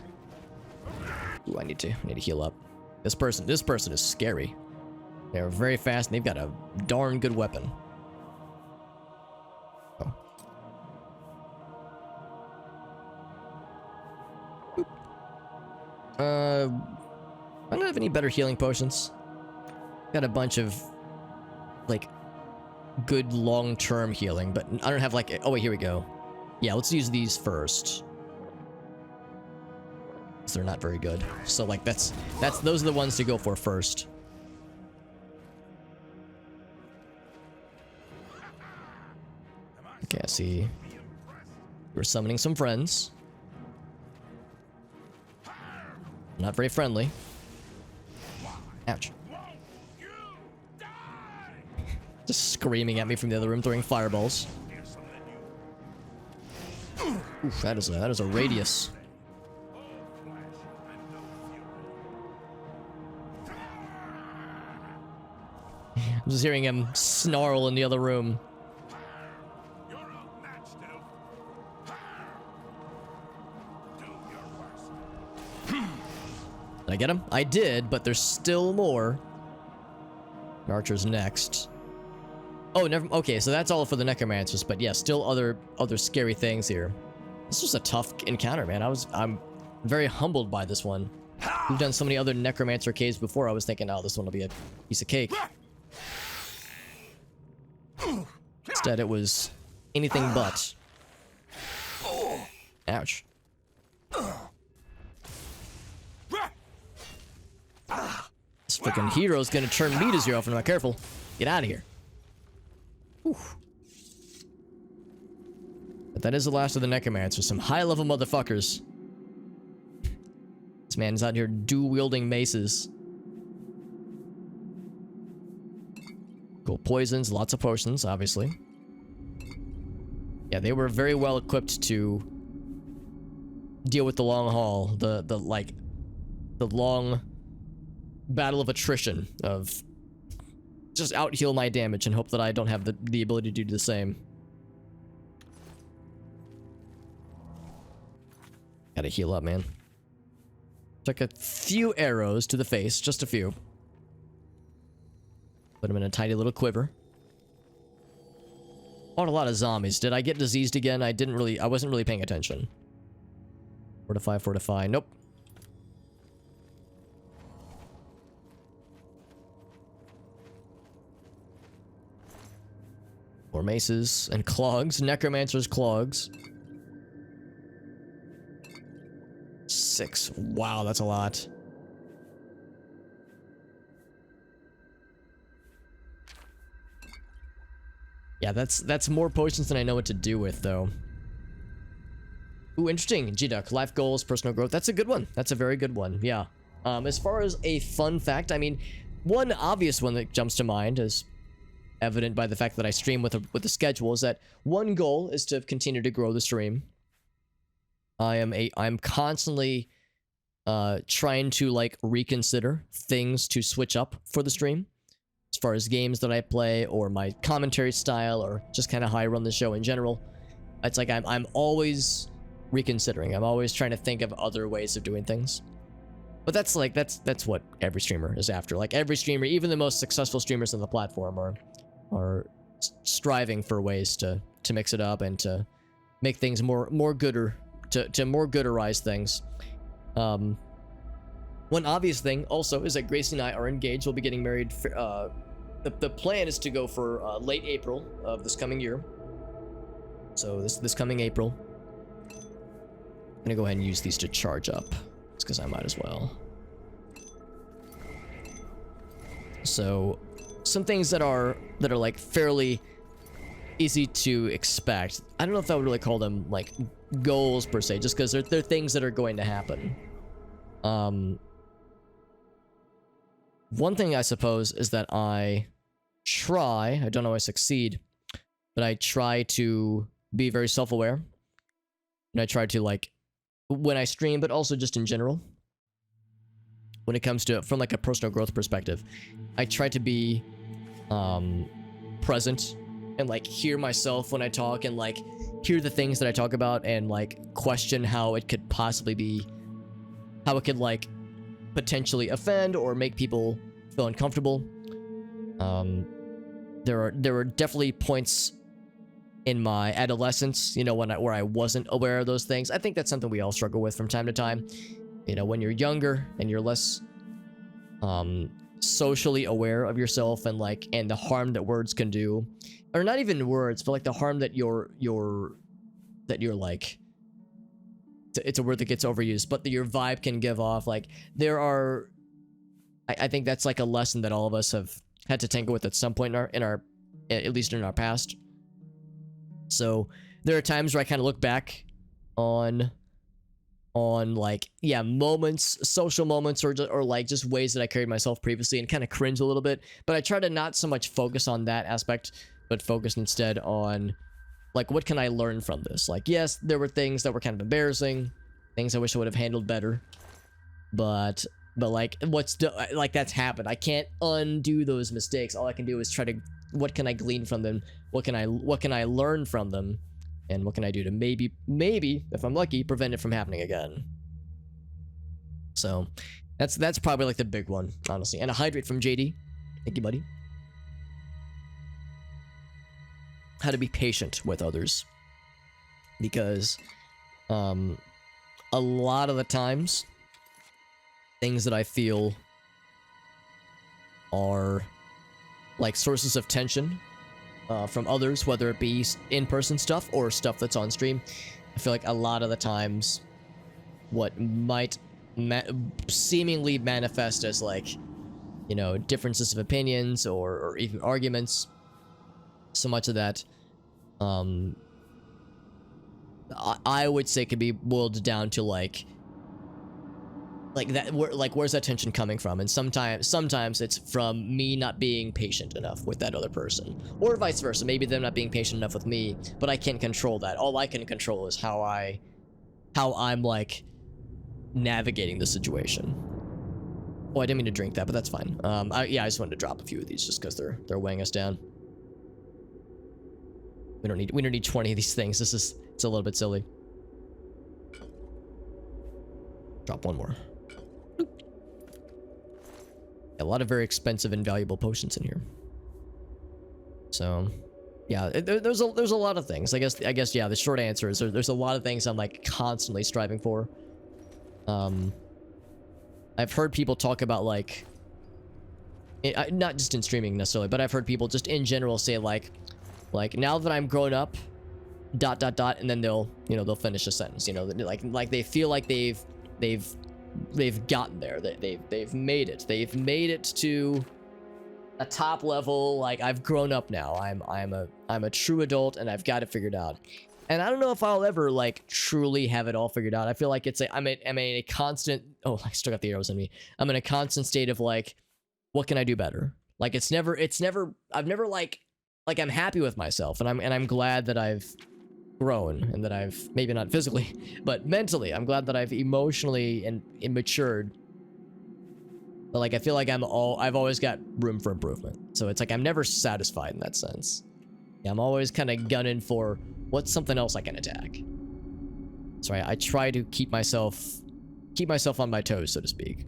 Ooh, I need to heal up. This person is scary. They're very fast and they've got a darn good weapon. Oh. Boop. I don't have any better healing potions. Got a bunch of, like, good long-term healing, but I don't have, like, oh wait, here we go. Yeah, let's use these first. Because they're not very good. So, like, those are the ones to go for first. Okay, I see. We're summoning some friends. Not very friendly. Ouch. Just screaming at me from the other room, throwing fireballs. Oof, that is a radius. I'm just hearing him snarl in the other room. Did I get him? I did, but there's still more. Archer's next. Oh, never. Okay, so that's all for the necromancers, but yeah, still other scary things here. This was a tough encounter, man. I'm very humbled by this one. We've done so many other necromancer caves before. I was thinking, oh, this one will be a piece of cake. Instead, it was anything but. Ouch. This freaking hero's gonna turn me to zero if I'm not careful. Get out of here. Whew. But that is the last of the necromancers. Some high-level motherfuckers. This man is out here dual-wielding maces. Cool. Poisons, lots of potions, obviously. Yeah, they were very well equipped to deal with the long haul, the long battle of attrition, of just out heal my damage and hope that I don't have the ability to do the same. Gotta heal up, man. Took a few arrows to the face, just a few. Put them in a tiny little quiver. Fought a lot of zombies. Did I get diseased again? I wasn't really paying attention. Fortify, fortify. Nope. More maces and clogs. Necromancer's clogs. 6. Wow, that's a lot. Yeah, that's more potions than I know what to do with, though. Ooh, interesting. G-Duck. Life goals, personal growth. That's a good one. That's a very good one. Yeah. As far as a fun fact, I mean, one obvious one that jumps to mind is evident by the fact that I stream with a schedule is that one goal is to continue to grow the stream. I'm constantly trying to like reconsider things to switch up for the stream. As far as games that I play or my commentary style or just kind of how I run the show in general. It's like I'm always reconsidering. I'm always trying to think of other ways of doing things. But that's what every streamer is after. Like every streamer, even the most successful streamers on the platform are striving for ways to mix it up and to make things more gooder, to more gooderize things. One obvious thing also is that Gracie and I are engaged. We'll be getting married. The plan is to go for late April of this coming year. So this coming April. I'm gonna go ahead and use these to charge up. It's because I might as well. So some things that are like fairly easy to expect. I don't know if I would really call them like goals per se, just because they're things that are going to happen. One thing I suppose is that I don't always succeed, but I try to be very self-aware. And I try to, like, when I stream, but also just in general, when it comes to, from like a personal growth perspective, I try to be present and like hear myself when I talk and like hear the things that I talk about and like question how it could possibly be, how it could like potentially offend or make people feel uncomfortable. There were definitely points in my adolescence, you know, where I wasn't aware of those things. I think that's something we all struggle with from time to time. You know, when you're younger and you're less socially aware of yourself and like the harm that words can do, or not even words, but like the harm that you're like, it's a word that gets overused, but that your vibe can give off. Like I think that's like a lesson that all of us have had to tangle with at some point in our at least in our past. So there are times where I kind of look back on like, yeah, moments, social moments, or like just ways that I carried myself previously and kind of cringe a little bit. But I try to not so much focus on that aspect, but focus instead on like, what can I learn from this? Like, yes, there were things that were kind of embarrassing, things I wish I would have handled better, but like, like that's happened. I can't undo those mistakes. All I can do is try to, what can I glean from them? What can I learn from them? And what can I do to maybe, if I'm lucky, prevent it from happening again? So that's probably like the big one, honestly. And a hydrate from JD. Thank you, buddy. How to be patient with others. Because a lot of the times, things that I feel are like sources of tension from others, whether it be in-person stuff or stuff that's on stream, I feel like a lot of the times what might seemingly manifest as like, you know, differences of opinions or even arguments, so much of that I would say could be boiled down to like like that, where's that tension coming from? And sometimes it's from me not being patient enough with that other person, or vice versa. Maybe them not being patient enough with me, but I can't control that. All I can control is how I'm like navigating the situation. Oh, I didn't mean to drink that, but that's fine. Yeah, I just wanted to drop a few of these just because they're weighing us down. We don't need 20 of these things. It's a little bit silly. Drop one more. A lot of very expensive and valuable potions in here. So, yeah, there's a lot of things. I guess yeah. The short answer is there's a lot of things I'm like constantly striving for. I've heard people talk about like, not just in streaming necessarily, but I've heard people just in general say like now that I'm grown up, ... and then they'll finish a sentence. Like they feel like they've gotten there. They've made it. They've made it to a top level. Like I've grown up now. I'm a true adult and I've got it figured out. And I don't know if I'll ever like truly have it all figured out. I feel like I'm in a constant. Oh, I still got the arrows in me. I'm in a constant state of like, what can I do better? Like I've never like I'm happy with myself, and I'm glad that I've grown and that I've maybe not physically, but mentally, I'm glad that I've emotionally and matured. But like I feel like I've always got room for improvement. So it's like I'm never satisfied in that sense. Yeah, I'm always kind of gunning for what's something else I can attack. So I try to keep myself on my toes, so to speak.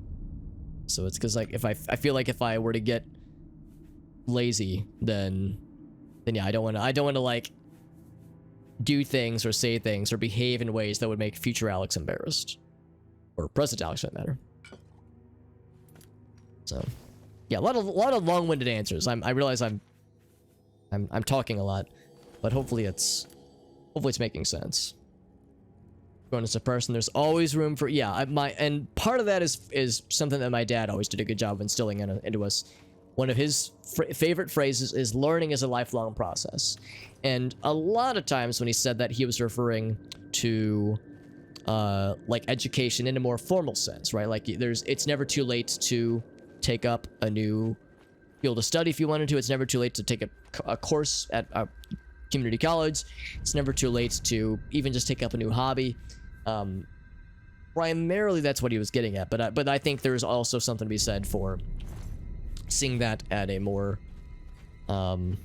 So it's because like I feel like if I were to get lazy, then yeah, I don't want to like do things or say things or behave in ways that would make future Alex embarrassed, or present Alex for that matter. So yeah, a lot of long-winded answers. I realize I'm talking a lot, but hopefully it's making sense. Growing as a person, there's always room for, yeah, and part of that is something that my dad always did a good job of instilling into us. One of his favorite phrases is learning is a lifelong process. And a lot of times when he said that, he was referring to like education in a more formal sense, right? Like it's never too late to take up a new field of study if you wanted to. It's never too late to take a course at a community college. It's never too late to even just take up a new hobby. Primarily that's what he was getting at, but I think there's also something to be said for seeing that at a more seeing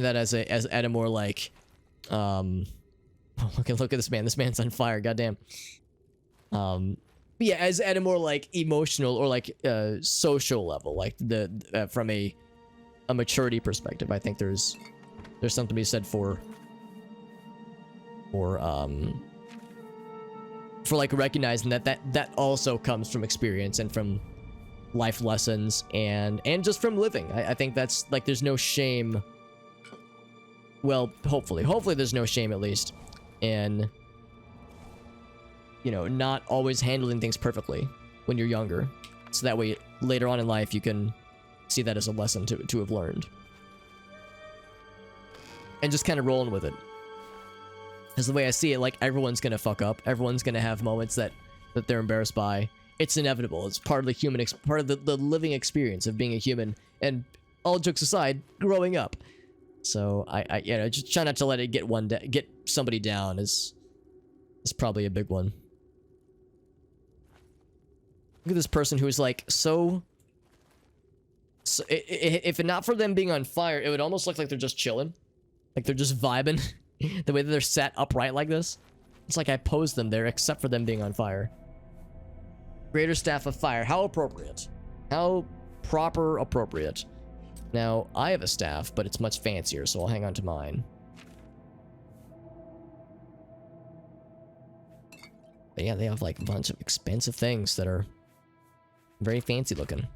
that as at a more like look at this man's on fire, goddamn. Yeah, as at a more like emotional or like social level, like from a maturity perspective. I think there's something to be said for like recognizing that also comes from experience and from life lessons and just from living. I think that's like there's no shame. Well, hopefully there's no shame, at least, in not always handling things perfectly when you're younger, so that way later on in life you can see that as a lesson to have learned, and just kind of rolling with it. Because the way I see it, like everyone's gonna fuck up, everyone's gonna have moments that they're embarrassed by. It's inevitable. It's part of the human part of the living experience of being a human, and all jokes aside, growing up. So I just try not to let it get somebody down is probably a big one. Look at this person who's like so if not for them being on fire, it would almost look like they're just chilling, like they're just vibing. The way that they're sat upright like this, it's like I posed them there except for them being on fire. Greater Staff of Fire, how appropriate, how proper appropriate. Now I have a staff, but it's much fancier, so I'll hang on to mine. But yeah, they have like a bunch of expensive things that are very fancy looking.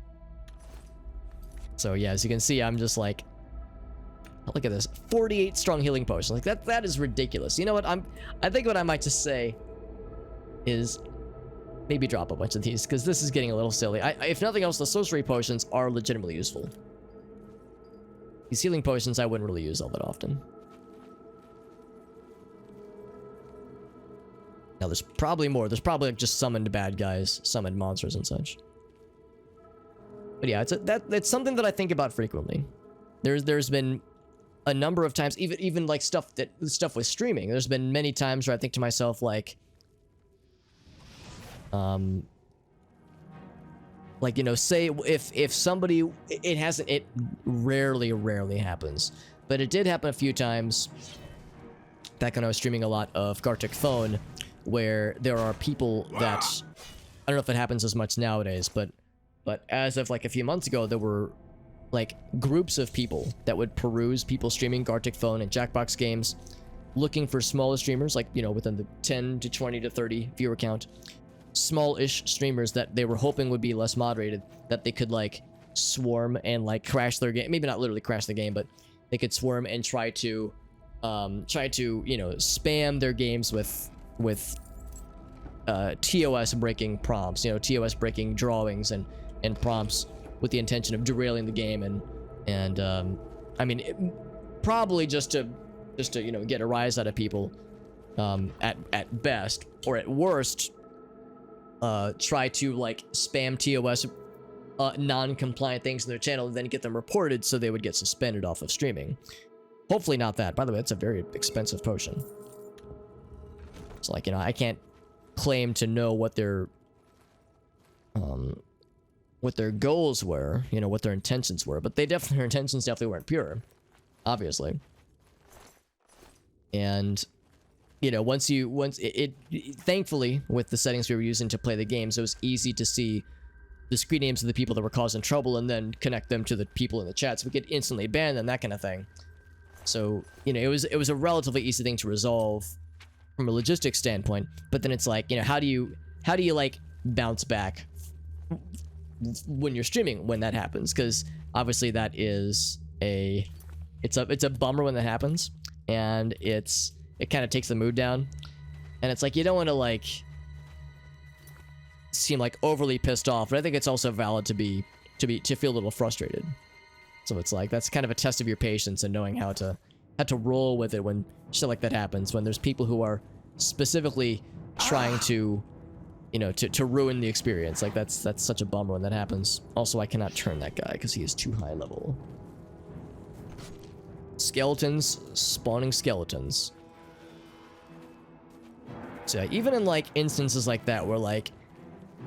So yeah, as you can see, I'm just like, look at this, 48 strong healing potions. Like that is ridiculous. You know what? I think what I might just say is maybe drop a bunch of these, because this is getting a little silly. If nothing else, the sorcery potions are legitimately useful. These healing potions I wouldn't really use all that often. Now, there's probably more. There's probably like just summoned bad guys, summoned monsters and such. But yeah, it's something that I think about frequently. There's been a number of times, even like stuff with streaming. There's been many times where I think to myself like, like, you know, say if somebody, it rarely happens, but it did happen a few times back when I was streaming a lot of Gartic Phone, where there are people that, I don't know if it happens as much nowadays, but as of like a few months ago, there were like groups of people that would peruse people streaming Gartic Phone and Jackbox games, looking for smaller streamers, like, you know, within the 10 to 20 to 30 viewer count, small-ish streamers that they were hoping would be less moderated, that they could like swarm and like crash their game. Maybe not literally crash the game, but they could swarm and try to, you know, spam their games with TOS breaking prompts, you know, TOS breaking drawings and prompts, with the intention of derailing the game and I mean, probably just to you know, get a rise out of people, at best, or at worst, try to like spam TOS non-compliant things in their channel and then get them reported so they would get suspended off of streaming. Hopefully not that. By the way, it's a very expensive potion. So like, you know, I can't claim to know what their goals were, you know, what their intentions were, but their intentions definitely weren't pure, obviously. And, you know, thankfully, with the settings we were using to play the games, it was easy to see the screen names of the people that were causing trouble and then connect them to the people in the chat, so we could instantly ban them, that kind of thing. So, you know, it was a relatively easy thing to resolve from a logistics standpoint, but then it's like, you know, how do you like bounce back when you're streaming when that happens? Because obviously that is it's a bummer when that happens, and it kind of takes the mood down, and it's like you don't want to like seem like overly pissed off, but I think it's also valid to feel a little frustrated. So it's like that's kind of a test of your patience and knowing how to roll with it when shit like that happens, when there's people who are specifically trying to, you know, to ruin the experience. Like that's such a bummer when that happens. Also, I cannot turn that guy because he is too high level. Skeletons spawning skeletons. So yeah, even in like instances like that where like,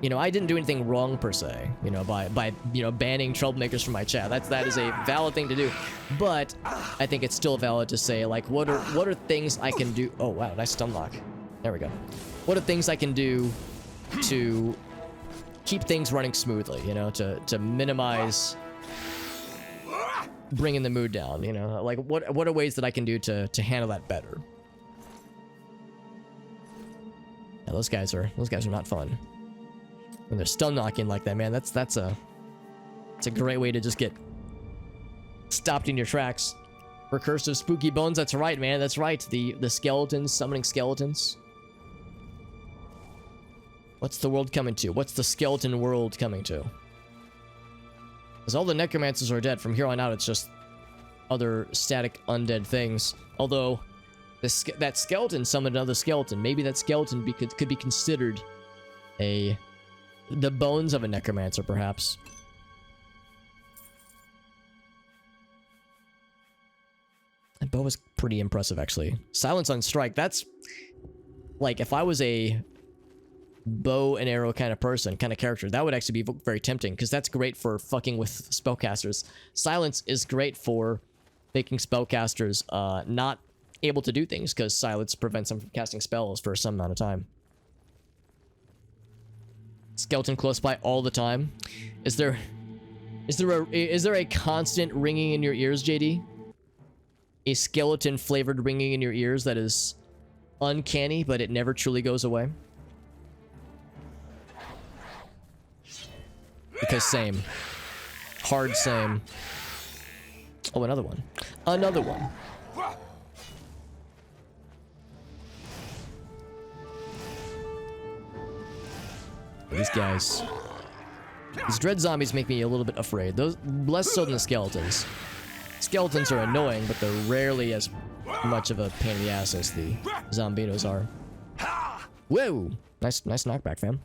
you know, I didn't do anything wrong per se, you know, by you know, banning troublemakers from my chat. That is a valid thing to do, but I think it's still valid to say like, what are things I can do? Oh wow, nice stun lock. There we go. What are things I can do to keep things running smoothly? You know, to minimize bringing the mood down. You know, like what are ways that I can do to handle that better? Yeah, those guys are not fun. When they're stun knocking like that, man, that's a great way to just get stopped in your tracks. Recursive spooky bones, that's right, man, that's right. The skeletons, summoning skeletons. What's the world coming to? What's the skeleton world coming to? Because all the necromancers are dead. From here on out, it's just other static undead things. Although that skeleton summoned another skeleton. Maybe that skeleton could be considered the bones of a necromancer, perhaps. That bow was pretty impressive, actually. Silence on strike. That's like, if I was a bow and arrow kind of person, kind of character, that would actually be very tempting, because that's great for fucking with spellcasters. Silence is great for making spellcasters not able to do things, because silence prevents them from casting spells for some amount of time. Skeleton close by all the time. Is there a constant ringing in your ears, JD? A skeleton flavored ringing in your ears that is uncanny, but it never truly goes away? Because same. Hard same. Oh, another one. Another one. These guys. These dread zombies make me a little bit afraid. Those less so than the skeletons. Skeletons are annoying, but they're rarely as much of a pain in the ass as the zombinos are. Whoa! Nice knockback, fam.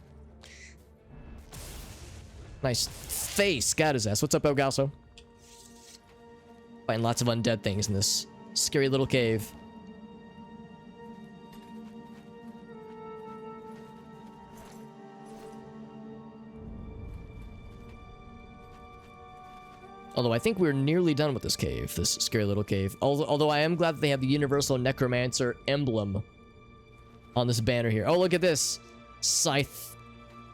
Nice face. Got his ass. What's up, El Gaso? Find lots of undead things in this scary little cave. Although I think we're nearly done with this cave, this scary little cave. Although I am glad that they have the Universal Necromancer emblem on this banner here. Oh, look at this. Scythe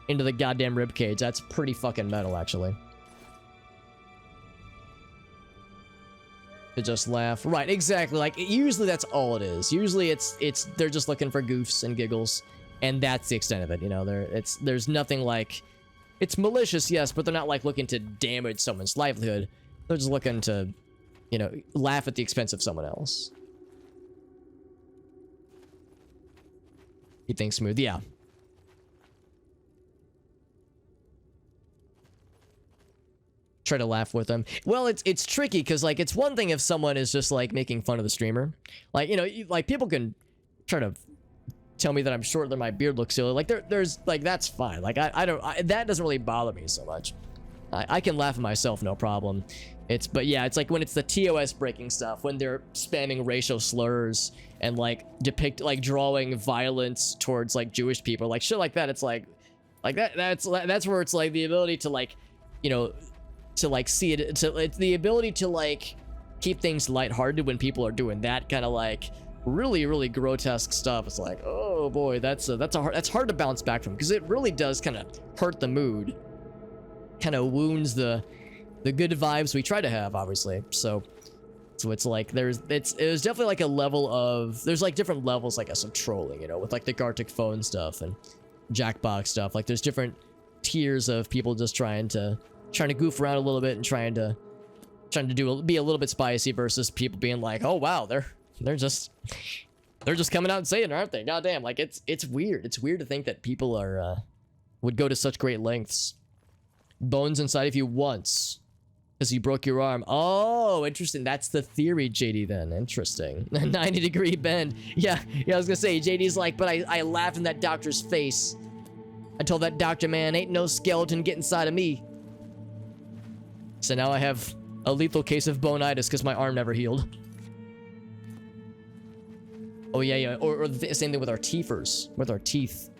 into the goddamn ribcage. That's pretty fucking metal, actually. To just laugh. Right, exactly. Like, usually that's all it is. Usually they're just looking for goofs and giggles. And that's the extent of it, you know. There's nothing like... It's malicious, yes, but they're not like looking to damage someone's livelihood. They're just looking to, you know, laugh at the expense of someone else. Keep things smooth, yeah. Try to laugh with them. Well, it's tricky because like it's one thing if someone is just like making fun of the streamer, like, you know, like people can try to tell me that I'm short, that my beard looks silly. Like there's like that's fine. Like that doesn't really bother me so much. I can laugh at myself, no problem. But yeah, it's like when it's the TOS breaking stuff, when they're spamming racial slurs and like drawing violence towards like Jewish people, like shit like that. It's like that's where it's like the ability to like, you know, to like see it. It's the ability to like keep things lighthearted when people are doing that kind of like really grotesque stuff. It's like, oh boy, that's hard to bounce back from, because it really does kind of hurt the mood, kind of wounds the good vibes we try to have, obviously. So it's like it was definitely like a level of, there's like different levels, I guess, of trolling, you know, with like the Gartic phone stuff and Jackbox stuff. Like there's different tiers of people just trying to goof around a little bit and trying to be a little bit spicy, versus people being like, oh wow, they're just coming out and saying it, aren't they? Goddamn, like it's weird. It's weird to think that people are would go to such great lengths. Bones inside of you once, because you broke your arm. Oh, interesting. That's the theory, JD. Then interesting. 90-degree bend. Yeah. I was gonna say, JD's like, but I laughed in that doctor's face. I told that doctor, man, ain't no skeleton get inside of me. So now I have a lethal case of bonitis because my arm never healed. Oh yeah. Or the same thing with our teethers, with our teeth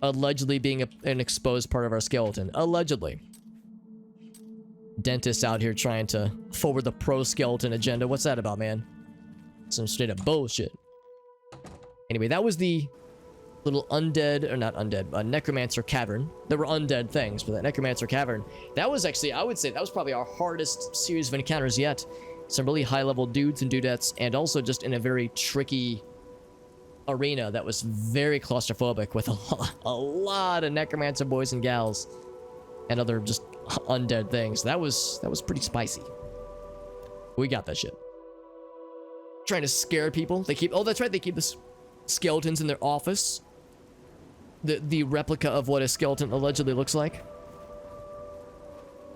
allegedly being an exposed part of our skeleton. Allegedly. Dentists out here trying to forward the pro-skeleton agenda. What's that about, man? Some straight up bullshit. Anyway, that was the little undead, or not undead, necromancer cavern. There were undead things, but that necromancer cavern, that was actually, I would say, that was probably our hardest series of encounters yet. Some really high-level dudes and dudettes, and also just in a very tricky arena that was very claustrophobic, with a lot of necromancer boys and gals and other just undead things. That was pretty spicy. We got that shit. Trying to scare people. They keep, oh, that's right, they keep the skeletons in their office. The replica of what a skeleton allegedly looks like.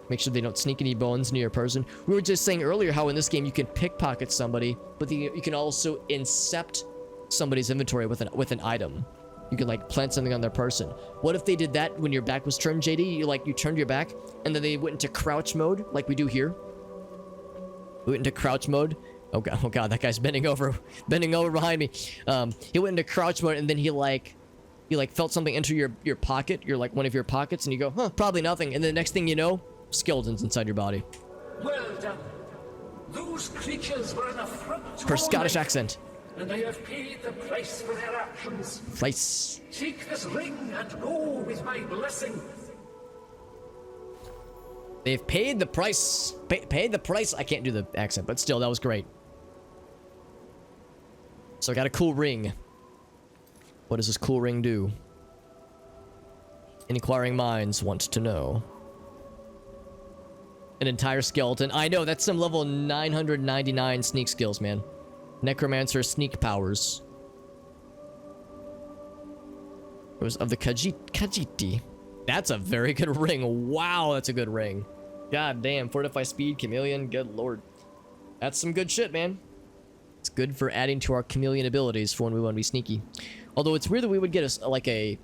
Make sure they don't sneak any bones near a person. We were just saying earlier how in this game you can pickpocket somebody, but you can also incept somebody's inventory with an item. You can like plant something on their person. What if they did that when your back was turned, JD? You turned your back and then they went into crouch mode like we do here. We went into crouch mode. Oh god, that guy's bending over behind me. He went into crouch mode and then he felt something enter your pocket, one of your pockets, and you go, huh, probably nothing. And then the next thing you know, skeletons inside your body. Well done. Those creatures were an affront to Her all Scottish life, accent. and they have paid the price for their actions. Place. Take this ring and go with my blessing. They've paid the price. Paid the price. I can't do the accent, but still, that was great. So I got a cool ring. What does this cool ring do? Inquiring minds want to know. An entire skeleton. I know, that's some level 999 sneak skills, man. Necromancer sneak powers. It was of the Khajiit. That's a very good ring. Wow, that's a good ring. God damn, fortify speed, chameleon, good lord. That's some good shit, man. It's good for adding to our chameleon abilities for when we want to be sneaky. Although it's weird that we would get like a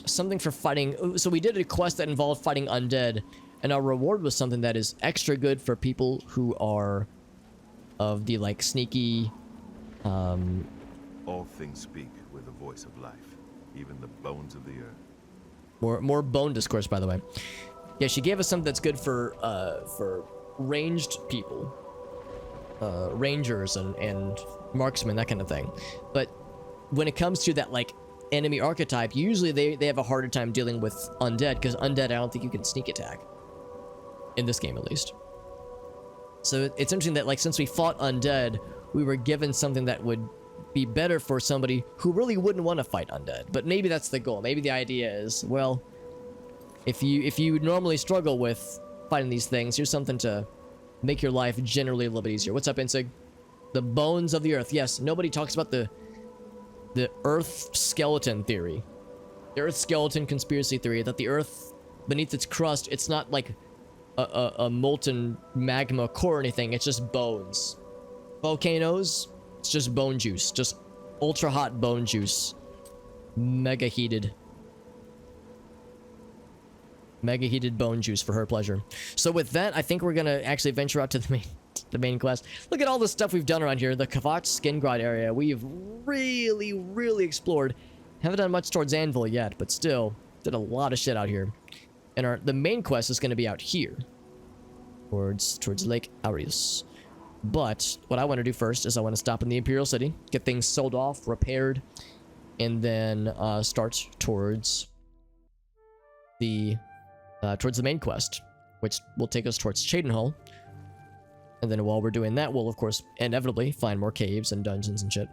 something for fighting. So we did a quest that involved fighting undead, and our reward was something that is extra good for people who are of the like sneaky. All things speak with the voice of life, even the bones of the earth. More bone discourse, by the way. Yeah, she gave us something that's good for ranged people, rangers and marksmen, that kind of thing. But when it comes to that like enemy archetype, usually they have a harder time dealing with undead, because undead I don't think you can sneak attack in this game, at least. So it's interesting that like since we fought undead, we were given something that would be better for somebody who really wouldn't want to fight undead. But maybe that's the goal. Maybe the idea is, well, if you normally struggle with fighting these things, here's something to make your life generally a little bit easier. What's up, Insig? The bones of the earth. Yes, nobody talks about the earth skeleton theory. The earth skeleton conspiracy theory that the earth beneath its crust, it's not like a molten magma core or anything, it's just bones. Volcanoes, it's just bone juice, just ultra hot bone juice. Mega heated bone juice for her pleasure. So with that, I think we're gonna actually venture out to the main quest. Look at all the stuff we've done around here. The Kvatch Skingrod area, we've really explored. Haven't done much towards Anvil yet, but still did a lot of shit out here. And the main quest is gonna be out here, towards Lake Arius. But what I want to do first is I want to stop in the Imperial City, get things sold off, repaired, and then start towards the main quest, which will take us towards Cheydinhal. And then while we're doing that, we'll of course inevitably find more caves and dungeons and shit.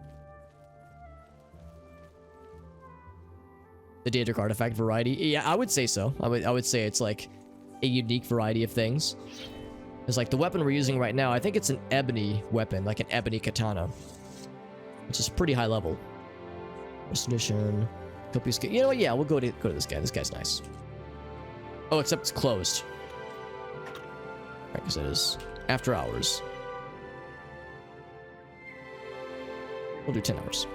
The Daedric artifact variety, yeah, I would say so. I would say it's like a unique variety of things. It's like the weapon we're using right now, I think it's an ebony weapon, like an ebony katana, which is pretty high level. First edition, copious. You know what? Yeah, we'll go to this guy. This guy's nice. Oh, except it's closed. Right, because it is after hours. We'll do 10 hours.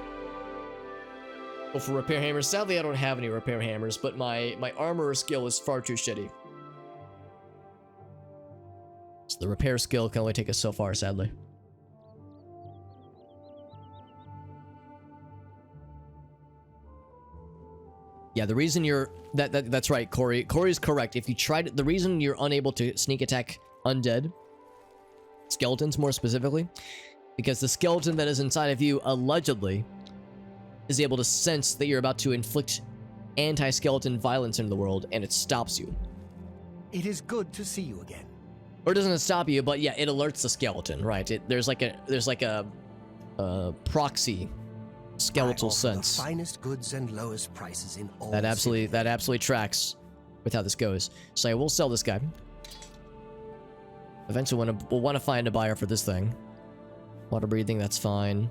Well, for repair hammers, sadly I don't have any repair hammers, but my armorer skill is far too shitty. So the repair skill can only take us so far, sadly. Yeah, the reason you're that's right, Corey. Corey's correct. If you tried, the reason you're unable to sneak attack undead skeletons, more specifically, because the skeleton that is inside of you allegedly is able to sense that you're about to inflict anti-skeleton violence into the world, and it stops you. It is good to see you again. Or it doesn't stop you, but yeah, it alerts the skeleton, right? There's like a proxy skeletal sense. The finest goods and lowest prices in all. That absolutely tracks with how this goes. So yeah, we'll sell this guy. Eventually, we'll want to find a buyer for this thing. Water breathing, that's fine.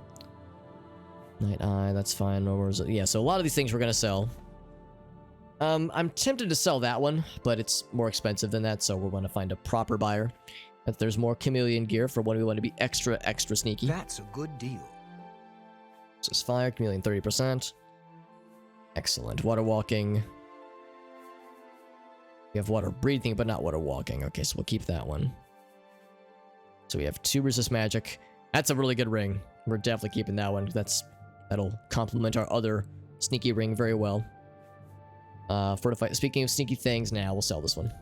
Night eye, that's fine. Yeah, so a lot of these things we're gonna sell. I'm tempted to sell that one, but it's more expensive than that, so we're going to find a proper buyer. If there's more chameleon gear for when we want to be extra sneaky. That's a good deal. This is fire, chameleon 30%. Excellent. Water walking. We have water breathing, but not water walking. Okay, so we'll keep that one. So we have 2 resist magic. That's a really good ring. We're definitely keeping that one. That'll complement our other sneaky ring very well. Fortified. Speaking of sneaky things, now we'll sell this one.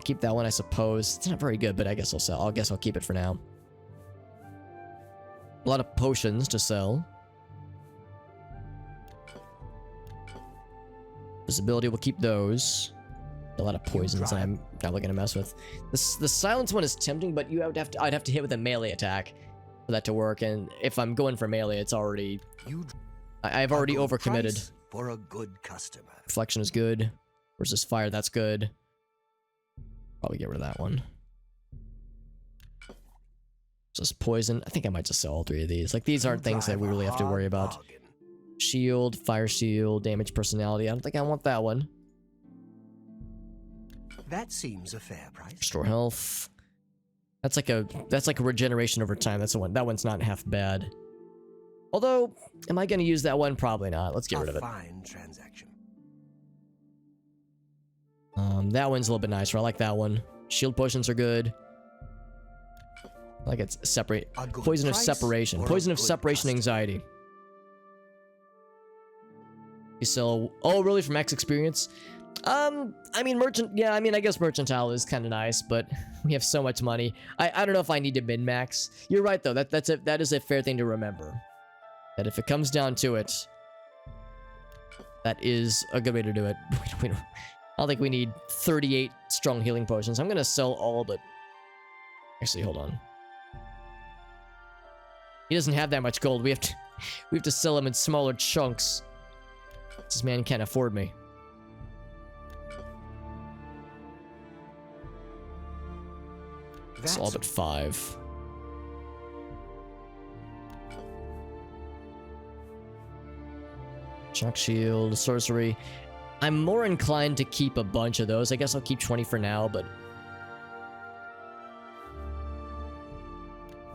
Keep that one, I suppose. It's not very good, but I guess I'll sell. I guess I'll keep it for now. A lot of potions to sell. Visibility, we'll keep those. A lot of poisons that I'm not looking to mess with. The silence one is tempting, but I'd have to hit with a melee attack for that to work. And if I'm going for melee, it's already. I've already overcommitted. For a good customer. Reflection is good. Resist fire, that's good. Probably get rid of that one. Just poison. I think I might just sell all 3 of these. Like, these aren't things that we really have to worry about. Shield, fire shield, damage personality. I don't think I want that one. That seems a fair price. Restore health. That's like a regeneration over time. That's the one. That one's not half bad. Although, am I gonna use that one? Probably not. Let's get rid of it. Fine transaction. That one's a little bit nicer. I like that one. Shield potions are good. I like it's separate. Poison of separation. Poison of separation anxiety. You sell. Oh, really? From X experience? I mean, yeah, I mean, I guess mercantile is kind of nice, but we have so much money. I don't know if I need to min-max. You're right, though. That is a fair thing to remember. That if it comes down to it, that is a good way to do it. I don't think we need 38 strong healing potions. I'm gonna sell all, but actually, hold on. He doesn't have that much gold. We have to sell him in smaller chunks. This man can't afford me. It's all but 5. Shock shield, sorcery. I'm more inclined to keep a bunch of those. I guess I'll keep 20 for now, but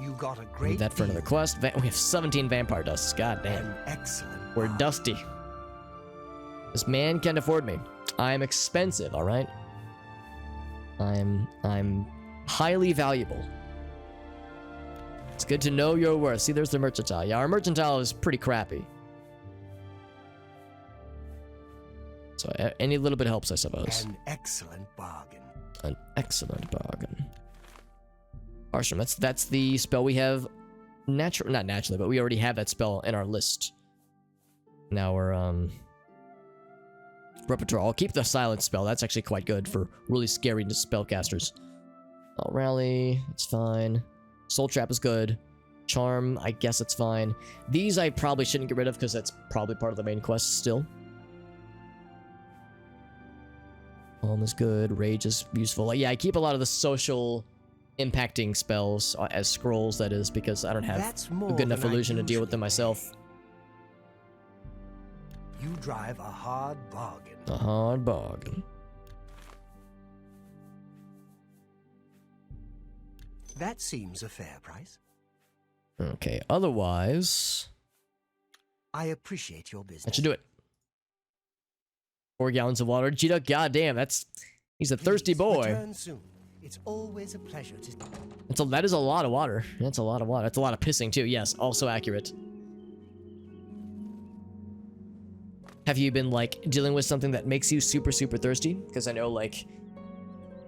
You got a great need that for another quest. We have 17 vampire dusts. God damn. Excellent. We're dusty. This man can't afford me. I'm expensive, all right? I'm highly valuable. It's good to know your worth. See, there's the mercantile. Yeah, our mercantile is pretty crappy. So any little bit helps, I suppose. An excellent bargain. An excellent bargain. Arsham, that's the spell we have not naturally, but we already have that spell in our list. Now we're repertoire. I'll keep the silence spell. That's actually quite good for really scary spellcasters. I'll rally, it's fine. Soul trap is good. Charm, I guess it's fine. These I probably shouldn't get rid of because that's probably part of the main quest still. Calm is good. Rage is useful. Like, yeah, I keep a lot of the social impacting spells as scrolls, that is, because I don't have a good enough illusion to deal with them myself. You drive a hard bargain. A hard bargain. That seems a fair price. Okay, otherwise I appreciate your business. that should do it. 4 gallons of water. G-Duck, goddamn, he's a thirsty boy. Return soon. It's always a pleasure to... That is a lot of water. That's a lot of water. That's a lot of pissing, too. Yes, also accurate. Have you been, like, dealing with something that makes you super, super thirsty? Because I know, like,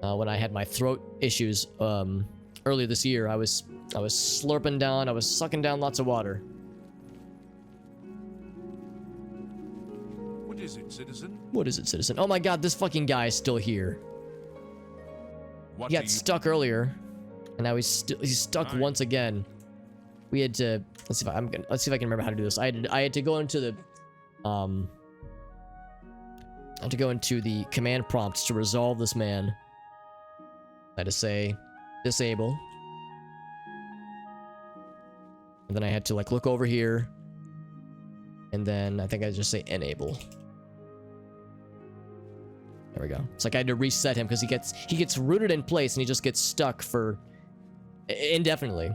when I had my throat issues earlier this year, I was slurping down, I was sucking down lots of water. What is it, citizen? What is it, citizen? Oh my god, this fucking guy is still here. What He got stuck earlier, and now he's stuck once again. We had to let's see if I can remember how to do this. I had to go into the command prompts to resolve this man. I had to say disable, and then I had to like look over here, and then I think I just say enable. There we go. It's like I had to reset him because he gets rooted in place and he just gets stuck for indefinitely.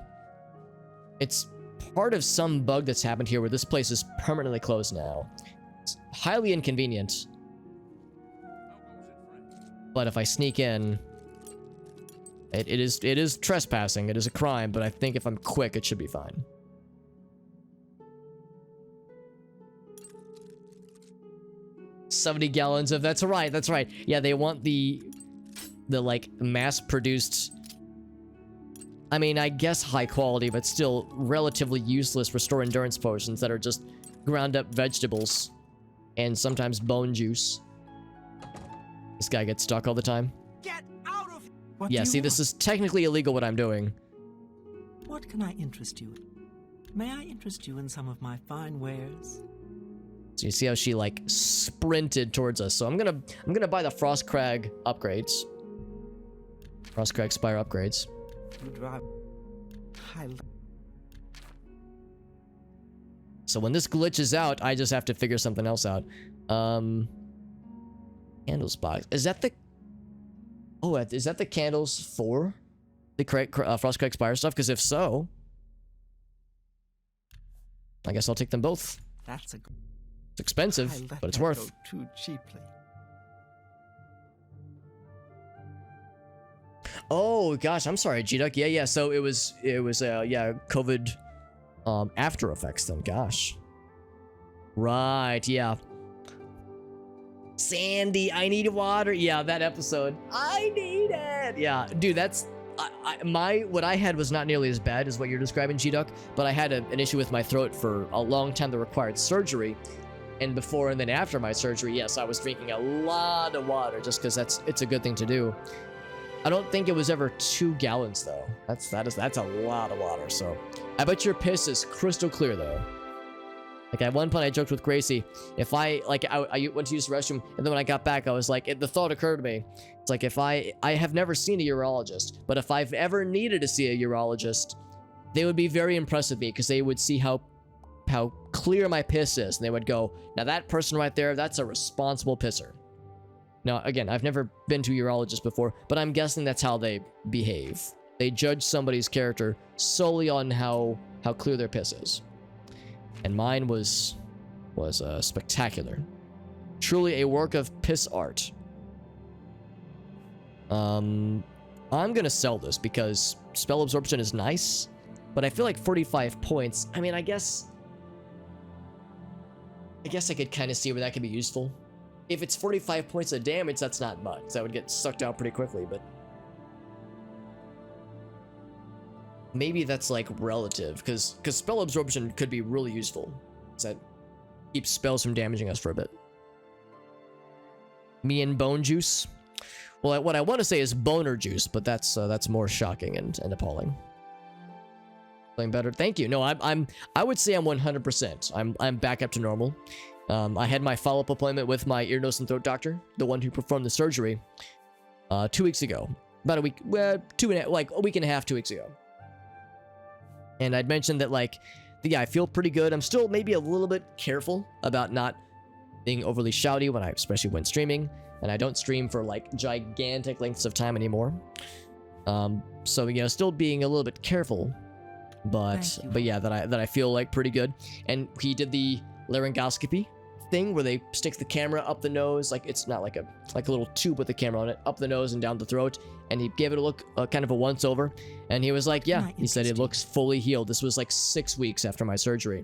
It's part of some bug that's happened here where this place is permanently closed now. It's highly inconvenient. But if I sneak in, it is trespassing. It is a crime, but I think if I'm quick, it should be fine. $70 gallons of that's right. Yeah, they want the like mass-produced, I mean, I guess high quality, but still relatively useless restore endurance potions that are just ground up vegetables and sometimes bone juice. This guy gets stuck all the time. Get out of here! Yeah, see, this is technically illegal what I'm doing. What can I interest you in? May I interest you in some of my fine wares? So you see how she like sprinted towards us. So I'm gonna buy the Frostcrag upgrades. Frostcrag Spire upgrades. You drive high. So when this glitches out, I just have to figure something else out. Candles box. Is that the... Oh, is that the candles for? the Frostcrack Spire stuff? Because if so, I guess I'll take them both. That's a. It's expensive, I let but it's that worth. go too cheaply. Oh gosh, I'm sorry, G-Duck. Yeah, yeah. So it was yeah, COVID after effects then. Gosh. Right, yeah. Sandy, I need water. Yeah, that episode. I need it. Yeah, dude, that's what I had was not nearly as bad as what you're describing, G-Duck, but I had an issue with my throat for a long time that required surgery. And before and then after my surgery, yes, I was drinking a lot of water just because it's a good thing to do. I don't think it was ever 2 gallons though. That's a lot of water. So I bet your piss is crystal clear though. Like at one point I joked with Gracie, if I went to use the restroom and then when I got back I was like, the thought occurred to me. It's like if I have never seen a urologist, but if I've ever needed to see a urologist, they would be very impressed with me because they would see how clear my piss is and they would go, now that person right there, that's a responsible pisser. Now, again, I've never been to a urologist before, but I'm guessing that's how they behave. They judge somebody's character solely on how clear their piss is. And mine was spectacular. Truly a work of piss art. I'm gonna sell this because spell absorption is nice, but I feel like 45 points. I mean, I guess I could kind of see where that could be useful. If it's 45 points of damage, that's not much. That would get sucked out pretty quickly, but maybe that's like relative, because spell absorption could be really useful. That keeps spells from damaging us for a bit. Me and bone juice. Well, what I want to say is boner juice, but that's more shocking and appalling. Playing better. Thank you. No, I would say I'm 100%. I'm back up to normal. I had my follow-up appointment with my ear, nose, and throat doctor, the one who performed the surgery, 2 weeks ago. About a week, a week and a half, 2 weeks ago. And I'd mentioned that, yeah, I feel pretty good. I'm still maybe a little bit careful about not being overly shouty especially when streaming. And I don't stream for, gigantic lengths of time anymore. So, still being a little bit careful. But yeah, that I feel, pretty good. And he did the laryngoscopy thing where they stick the camera up the nose, it's not like a little tube with the camera on it, up the nose and down the throat, and he gave it a look, kind of a once over, and he was like, yeah, he said it looks fully healed. This was 6 weeks after my surgery.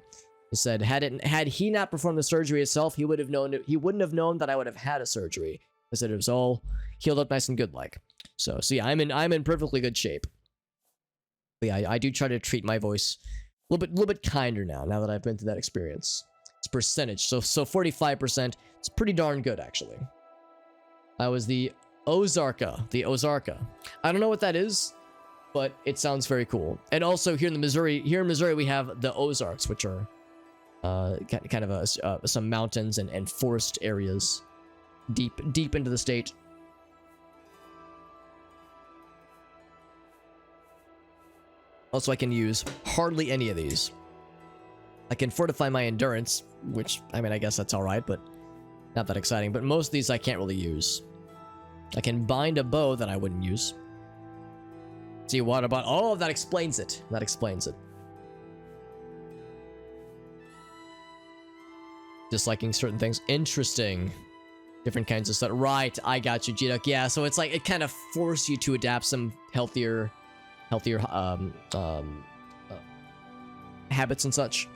He said had he not performed the surgery itself, he wouldn't have known that I would have had a surgery. He said it was all healed up nice and good so yeah, I'm in perfectly good shape. But yeah, I do try to treat my voice a little bit kinder now that I've been through that experience. It's percentage. So 45%. It's pretty darn good, actually. I was the Ozarka. I don't know what that is, but it sounds very cool. And also here in Missouri, we have the Ozarks, which are kind of some mountains and forest areas deep into the state. Also, I can use hardly any of these. I can fortify my endurance, which, I guess that's alright, but not that exciting. But most of these I can't really use. I can bind a bow that I wouldn't use. See, what about... Oh, that explains it. That explains it. Disliking certain things. Interesting. Different kinds of stuff. Right, I got you, G-Duck. Yeah, so it's it kind of forces you to adapt some healthier habits and such.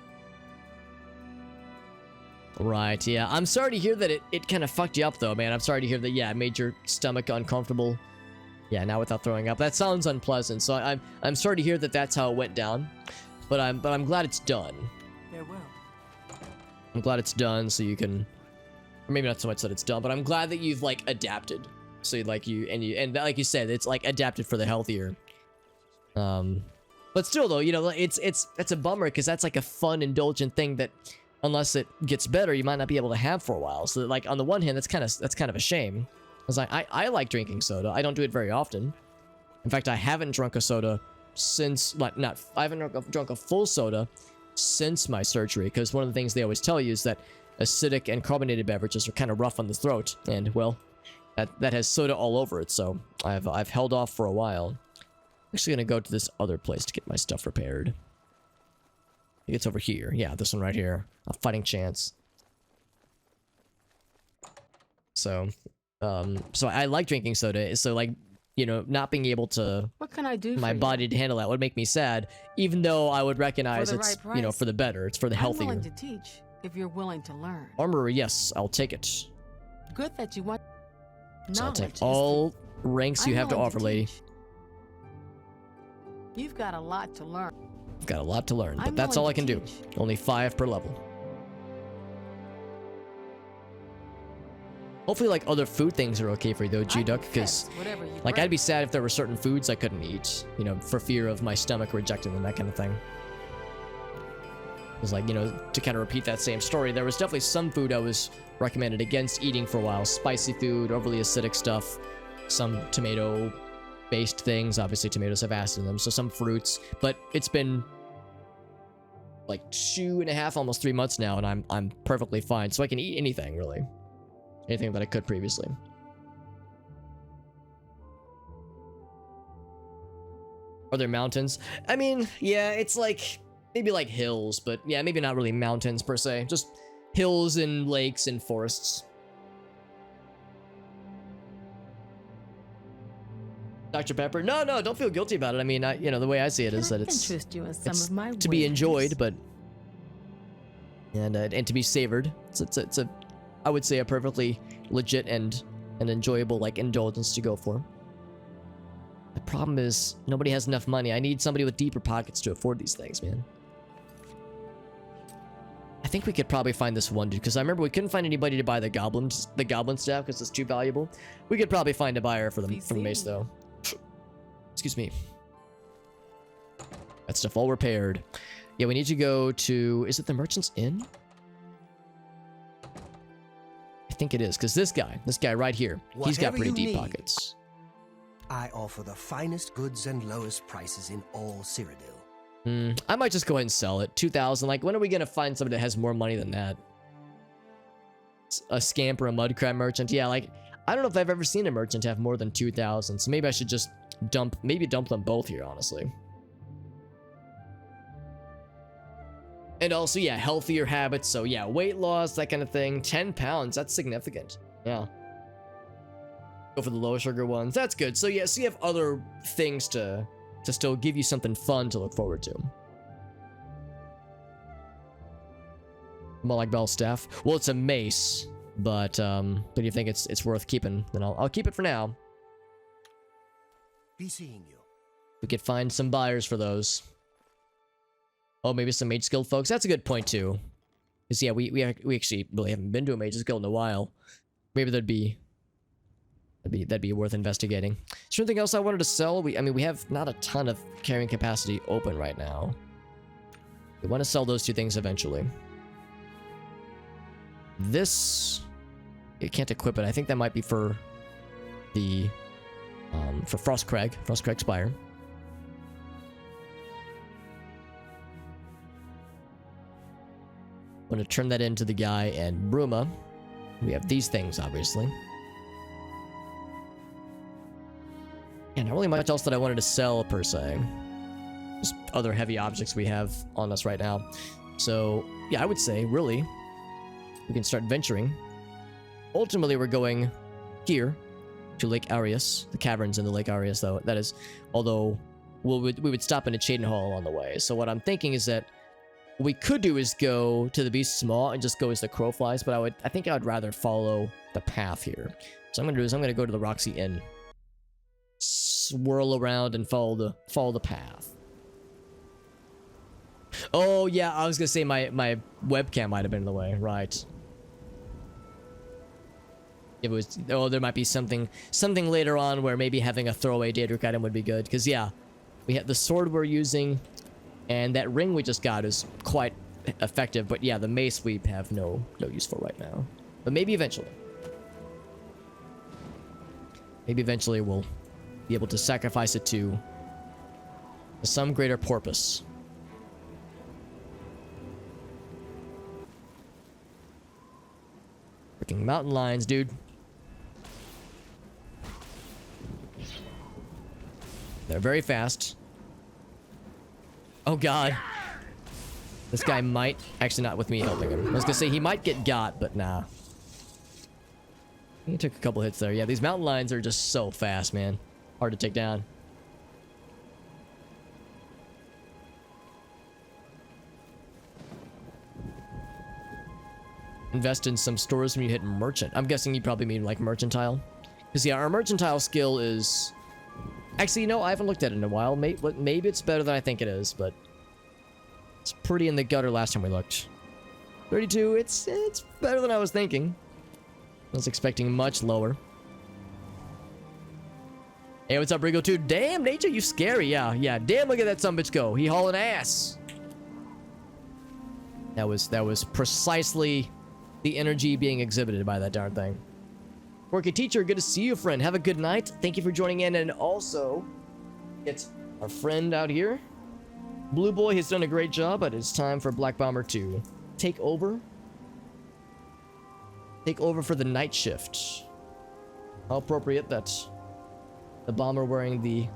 Right, yeah. I'm sorry to hear that it kind of fucked you up, though, man. I'm sorry to hear that, yeah, it made your stomach uncomfortable. Yeah, now without throwing up. That sounds unpleasant, so I'm sorry to hear that that's how it went down. But I'm glad it's done. Farewell. I'm glad it's done, so you can... Or maybe not so much that it's done, but I'm glad that you've, adapted. So, like you said, it's, adapted for the healthier. But still, though, it's a bummer, because that's, a fun, indulgent thing that... Unless it gets better, you might not be able to have for a while. So, on the one hand, that's kind of a shame. Because I like drinking soda. I don't do it very often. In fact, I haven't drunk a soda since... I haven't drunk a full soda since my surgery. Because one of the things they always tell you is that acidic and carbonated beverages are kind of rough on the throat. And, well, that has soda all over it. So, I've held off for a while. Actually gonna go to this other place to get my stuff repaired. I think it's over here. Yeah, this one right here. A fighting chance. So, so I like drinking soda. So like, you know, not being able to What can I do my for you? body to handle that would make me sad, even though I would recognize For the it's, right you know, price. for the better. It's for the I'm healthier. willing to teach if you're willing to learn. Armorer, yes, I'll take it. Good that you want. So I'll Knowledge take is all ranks I'm you have to willing offer, lady. teach. You've got a lot to learn. I've got a lot to learn, but I'm that's all I willing can to do. teach. Only 5 per level. Hopefully, like, other food things are okay for you, though, G-Duck, because, Whatever you like, bring. I'd be sad if there were certain foods I couldn't eat, you know, for fear of my stomach rejecting them, that kind of thing. Because, like, you know, to kind of repeat that same story, there was definitely some food I was recommended against eating for a while. Spicy food, overly acidic stuff, some tomato-based things. Obviously, tomatoes have acid in them, so some fruits. But it's been like 2.5, almost 3 months now, and I'm perfectly fine. So I can eat anything, really. Anything that I could previously. Are there mountains? I mean, yeah, it's like maybe like hills, but yeah, maybe not really mountains per se. Just hills and lakes and forests. Dr. Pepper? No, don't feel guilty about it. I mean, you know, the way I see it is that it's interest you in some it's of my to be ways. enjoyed, but and to be savored. It's a I would say a perfectly legit and an enjoyable like indulgence to go for. The problem is nobody has enough money. I need somebody with deeper pockets to afford these things, man. I think we could probably find this one dude, because I remember we couldn't find anybody to buy the goblin staff because it's too valuable. We could probably find a buyer for the mace though. Excuse me. That stuff all repaired. Yeah, we need to go to, is it the Merchant's Inn? I think it is, because this guy right here, he's got Whatever pretty you deep need. pockets. I offer the finest goods and lowest prices in all Cyrodiil. I might just go ahead and sell it. 2,000. Like, when are we gonna find somebody that has more money than that? A scamp or a mudcrab merchant? Yeah, like, I don't know if I've ever seen a merchant have more than 2,000. So maybe I should just dump them both here, honestly. And also, yeah, healthier habits. So yeah, weight loss, that kind of thing. 10 pounds, that's significant. Yeah. Go for the low sugar ones. That's good. So yeah, so you have other things to still give you something fun to look forward to. More like Bell staff. Well, it's a mace, but you think it's worth keeping? Then I'll keep it for now. Be seeing you. We could find some buyers for those. Oh, maybe some Mage Guild folks. That's a good point too. Cause yeah, we actually really haven't been to a Mage's Guild in a while. Maybe that'd be worth investigating. Is there anything else I wanted to sell? I mean, we have not a ton of carrying capacity open right now. We want to sell those 2 things eventually. This, you can't equip it. I think that might be for the for Frostcrag Spire. I'm going to turn that into the guy and Bruma. We have these things, obviously. And not really much else that I wanted to sell, per se. Just other heavy objects we have on us right now. So, yeah, I would say, really, we can start venturing. Ultimately, we're going here to Lake Arius. The caverns in the Lake Arius, though. That is, although we would stop in a Chaden Hall on the way. So what I'm thinking is that what we could do is go to the Beast's Maw and just go as the crow flies, but I think I would rather follow the path here. So I'm gonna go to the Roxy Inn, swirl around and follow the path. Oh yeah, I was gonna say my webcam might have been in the way, right? If it was, oh, there might be something later on where maybe having a throwaway Daedric item would be good, because yeah, we have the sword we're using. And that ring we just got is quite effective, but yeah, the mace we have no use for right now. But maybe eventually. Maybe eventually we'll be able to sacrifice it to some greater purpose. Freaking mountain lions, dude. They're very fast. Oh god. This guy might... Actually, not with me helping him. I was gonna say he might get got, but nah. He took a couple hits there. Yeah, these mountain lions are just so fast, man. Hard to take down. Invest in some stores when you hit merchant. I'm guessing you probably mean like mercantile. Because yeah, our mercantile skill is... Actually, you know, I haven't looked at it in a while. Maybe it's better than I think it is, but... It's pretty in the gutter last time we looked. 32, it's better than I was thinking. I was expecting much lower. Hey, what's up, Rigo 2? Damn, Nature, you scary. Yeah. Damn, look at that sumbitch go. He hauling ass. That was precisely the energy being exhibited by that darn thing. Quirky Teacher, good to see you, friend. Have a good night. Thank you for joining in. And also, it's our friend out here. Blue Boy has done a great job, but it's time for Black Bomber to take over. Take over for the night shift. How appropriate that the bomber wearing the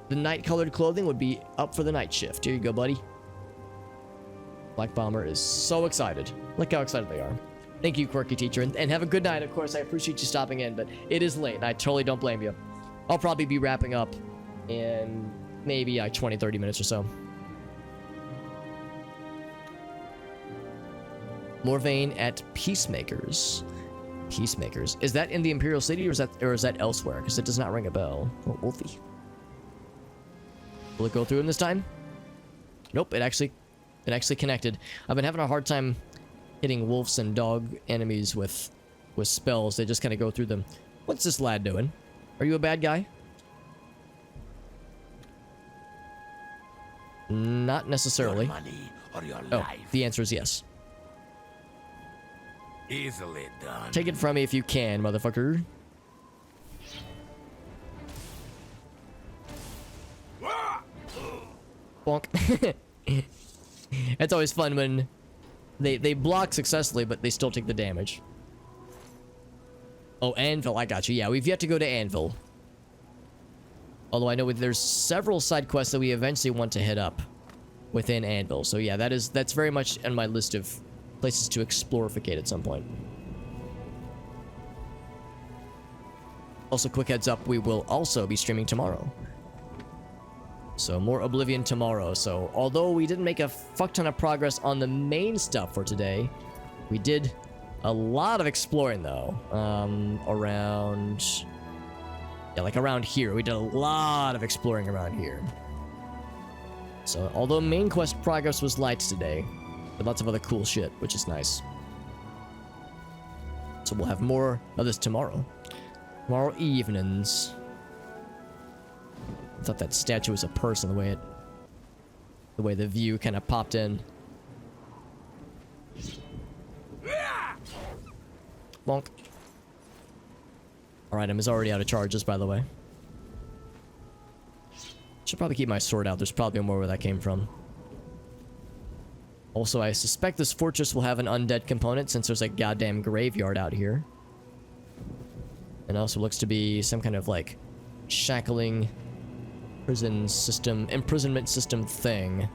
night-colored clothing would be up for the night shift. Here you go, buddy. Black Bomber is so excited. Look how excited they are. Thank you, Quirky Teacher, and have a good night. Of course, I appreciate you stopping in, but it is late, and I totally don't blame you. I'll probably be wrapping up in maybe like 20-30 minutes or so. Morvain at Peacemakers. Peacemakers. Is that in the Imperial City, or is that elsewhere? Because it does not ring a bell. Oh, Wolfie. Will it go through in this time? Nope, it actually connected. I've been having a hard time hitting wolves and dog enemies with spells. They just kind of go through them. What's this lad doing? Are you a bad guy? Not necessarily. Your money or your Oh, life. the answer is yes. Easily done. Take it from me if you can, motherfucker. Bonk. It's always fun when they block successfully, but they still take the damage. Oh, Anvil, I got you. Yeah, we've yet to go to Anvil. Although I know there's several side quests that we eventually want to hit up within Anvil. So yeah, that's very much on my list of places to explorificate at some point. Also, quick heads up, we will also be streaming tomorrow. So more Oblivion tomorrow. So although we didn't make a fuck ton of progress on the main stuff for today, we did a lot of exploring though. Around... Yeah, like around here. We did a lot of exploring around here. So although main quest progress was light today, but lots of other cool shit, which is nice. So we'll have more of this tomorrow. Tomorrow evenings. I thought that statue was a person, the way the view kind of popped in. Bonk. Our item is already out of charges, by the way. Should probably keep my sword out. There's probably more where that came from. Also, I suspect this fortress will have an undead component since there's a goddamn graveyard out here. And also looks to be some kind of like shackling prison system, imprisonment system thing.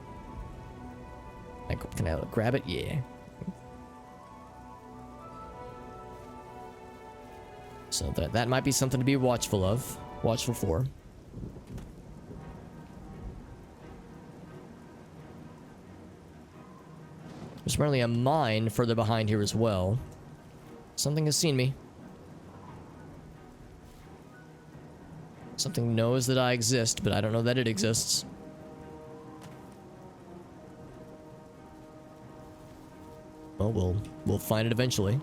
Can I grab it? Yeah. So that might be something to be watchful of. Watchful for. There's apparently a mine further behind here as well. Something has seen me. Something knows that I exist, but I don't know that it exists. Well, we'll find it eventually.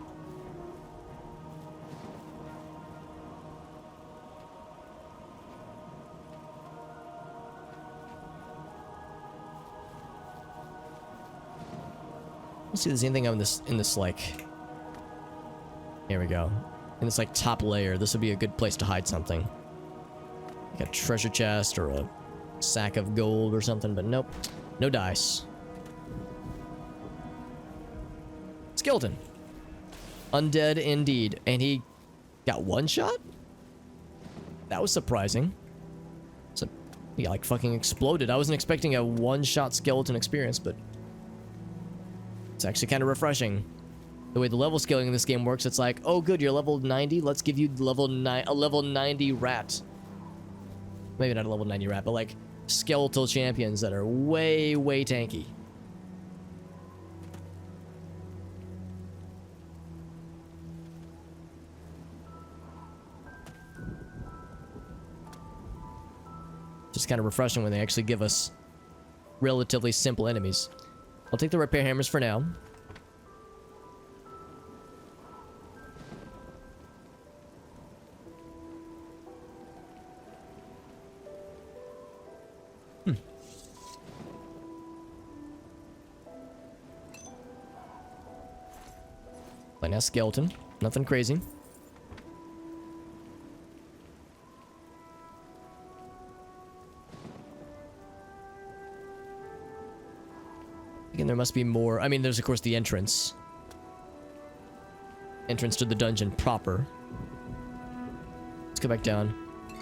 Let's see if there's anything in this like... Here we go. In this like top layer, this would be a good place to hide something. Like a treasure chest or a sack of gold or something, but nope. No dice. Skeleton. Undead indeed. And he got one shot? That was surprising. So He like fucking exploded. I wasn't expecting a one-shot skeleton experience, but it's actually kind of refreshing. The way the level scaling in this game works, it's like, oh good, you're level 90, let's give you a level 90 rat. Maybe not a level 90 rat, but like skeletal champions that are way, way tanky. Just kind of refreshing when they actually give us relatively simple enemies. I'll take the repair hammers for now. Playing as skeleton. Nothing crazy. Again, there must be more. I mean, there's of course the entrance. Entrance to the dungeon proper. Let's go back down.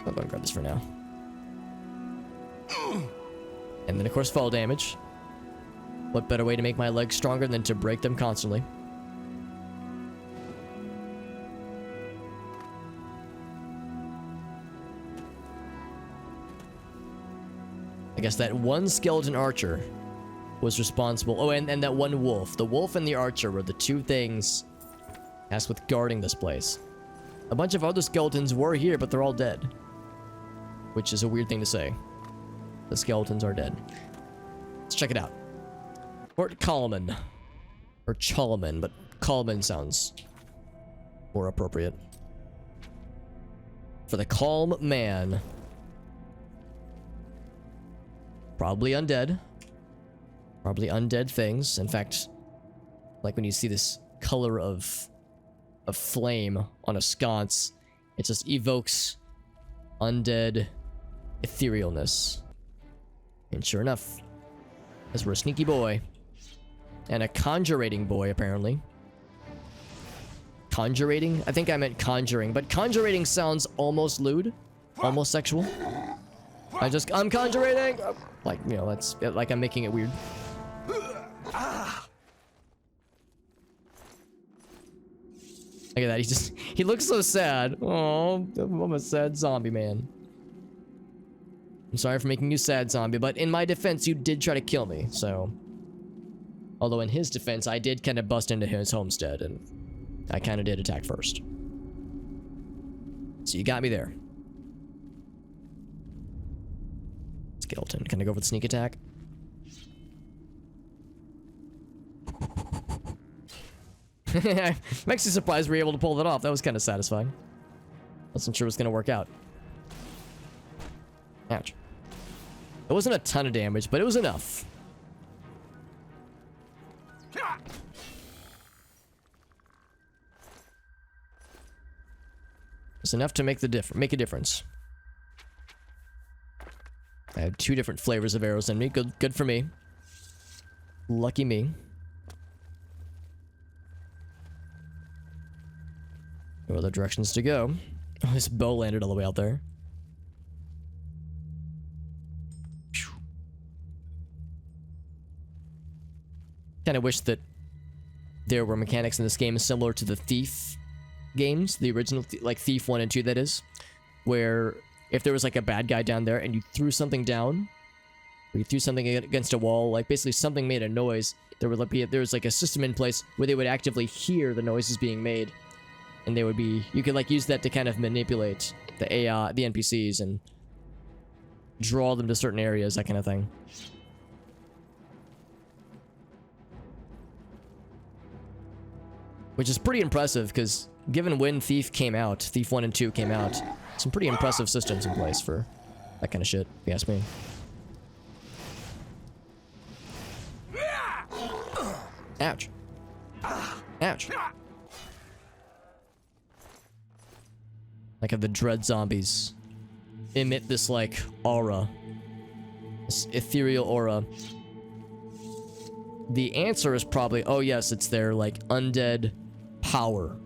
I'm gonna grab this for now. And then of course fall damage. What better way to make my legs stronger than to break them constantly? I guess that one skeleton archer was responsible. Oh, and that one wolf. The wolf and the archer were the two things tasked with guarding this place. A bunch of other skeletons were here, but they're all dead. Which is a weird thing to say. The skeletons are dead. Let's check it out. Fort Coleman. Or Chalaman, but Coleman sounds more appropriate. For the calm man. Probably undead. Probably undead things. In fact, like when you see this color of flame on a sconce, it just evokes undead etherealness. And sure enough, as we're a sneaky boy. And a conjurating boy, apparently. Conjurating? I think I meant conjuring, but conjurating sounds almost lewd. Almost sexual. I'm conjurating! Like, you know, that's like I'm making it weird. Look at that, he looks so sad. Oh, I'm a sad zombie man. I'm sorry for making you sad, zombie, but in my defense, you did try to kill me, so. Although in his defense, I did kind of bust into his homestead, and I kind of did attack first. So you got me there. Skeleton, can I go for the sneak attack? I'm actually surprised we were able to pull that off. That was kind of satisfying. Wasn't sure it was going to work out. Ouch. It wasn't a ton of damage, but it was enough. It's enough to make a difference. I have 2 different flavors of arrows in me. Good for me. Lucky me. No other directions to go. Oh, this bow landed all the way out there. Kind of wish that there were mechanics in this game similar to the Thief games, the original, like Thief 1 and 2, that is, where if there was like a bad guy down there and you threw something down, or you threw something against a wall, like basically something made a noise, there was like a system in place where they would actively hear the noises being made, and they would be, you could like use that to kind of manipulate the AI, the NPCs, and draw them to certain areas, that kind of thing. Which is pretty impressive, because given when Thief came out, Thief 1 and 2 came out, some pretty impressive systems in place for that kind of shit, if you ask me. Ouch. Ouch. Like how the dread zombies emit this, like, aura. This ethereal aura. The answer is probably, oh yes, it's their, like, undead power.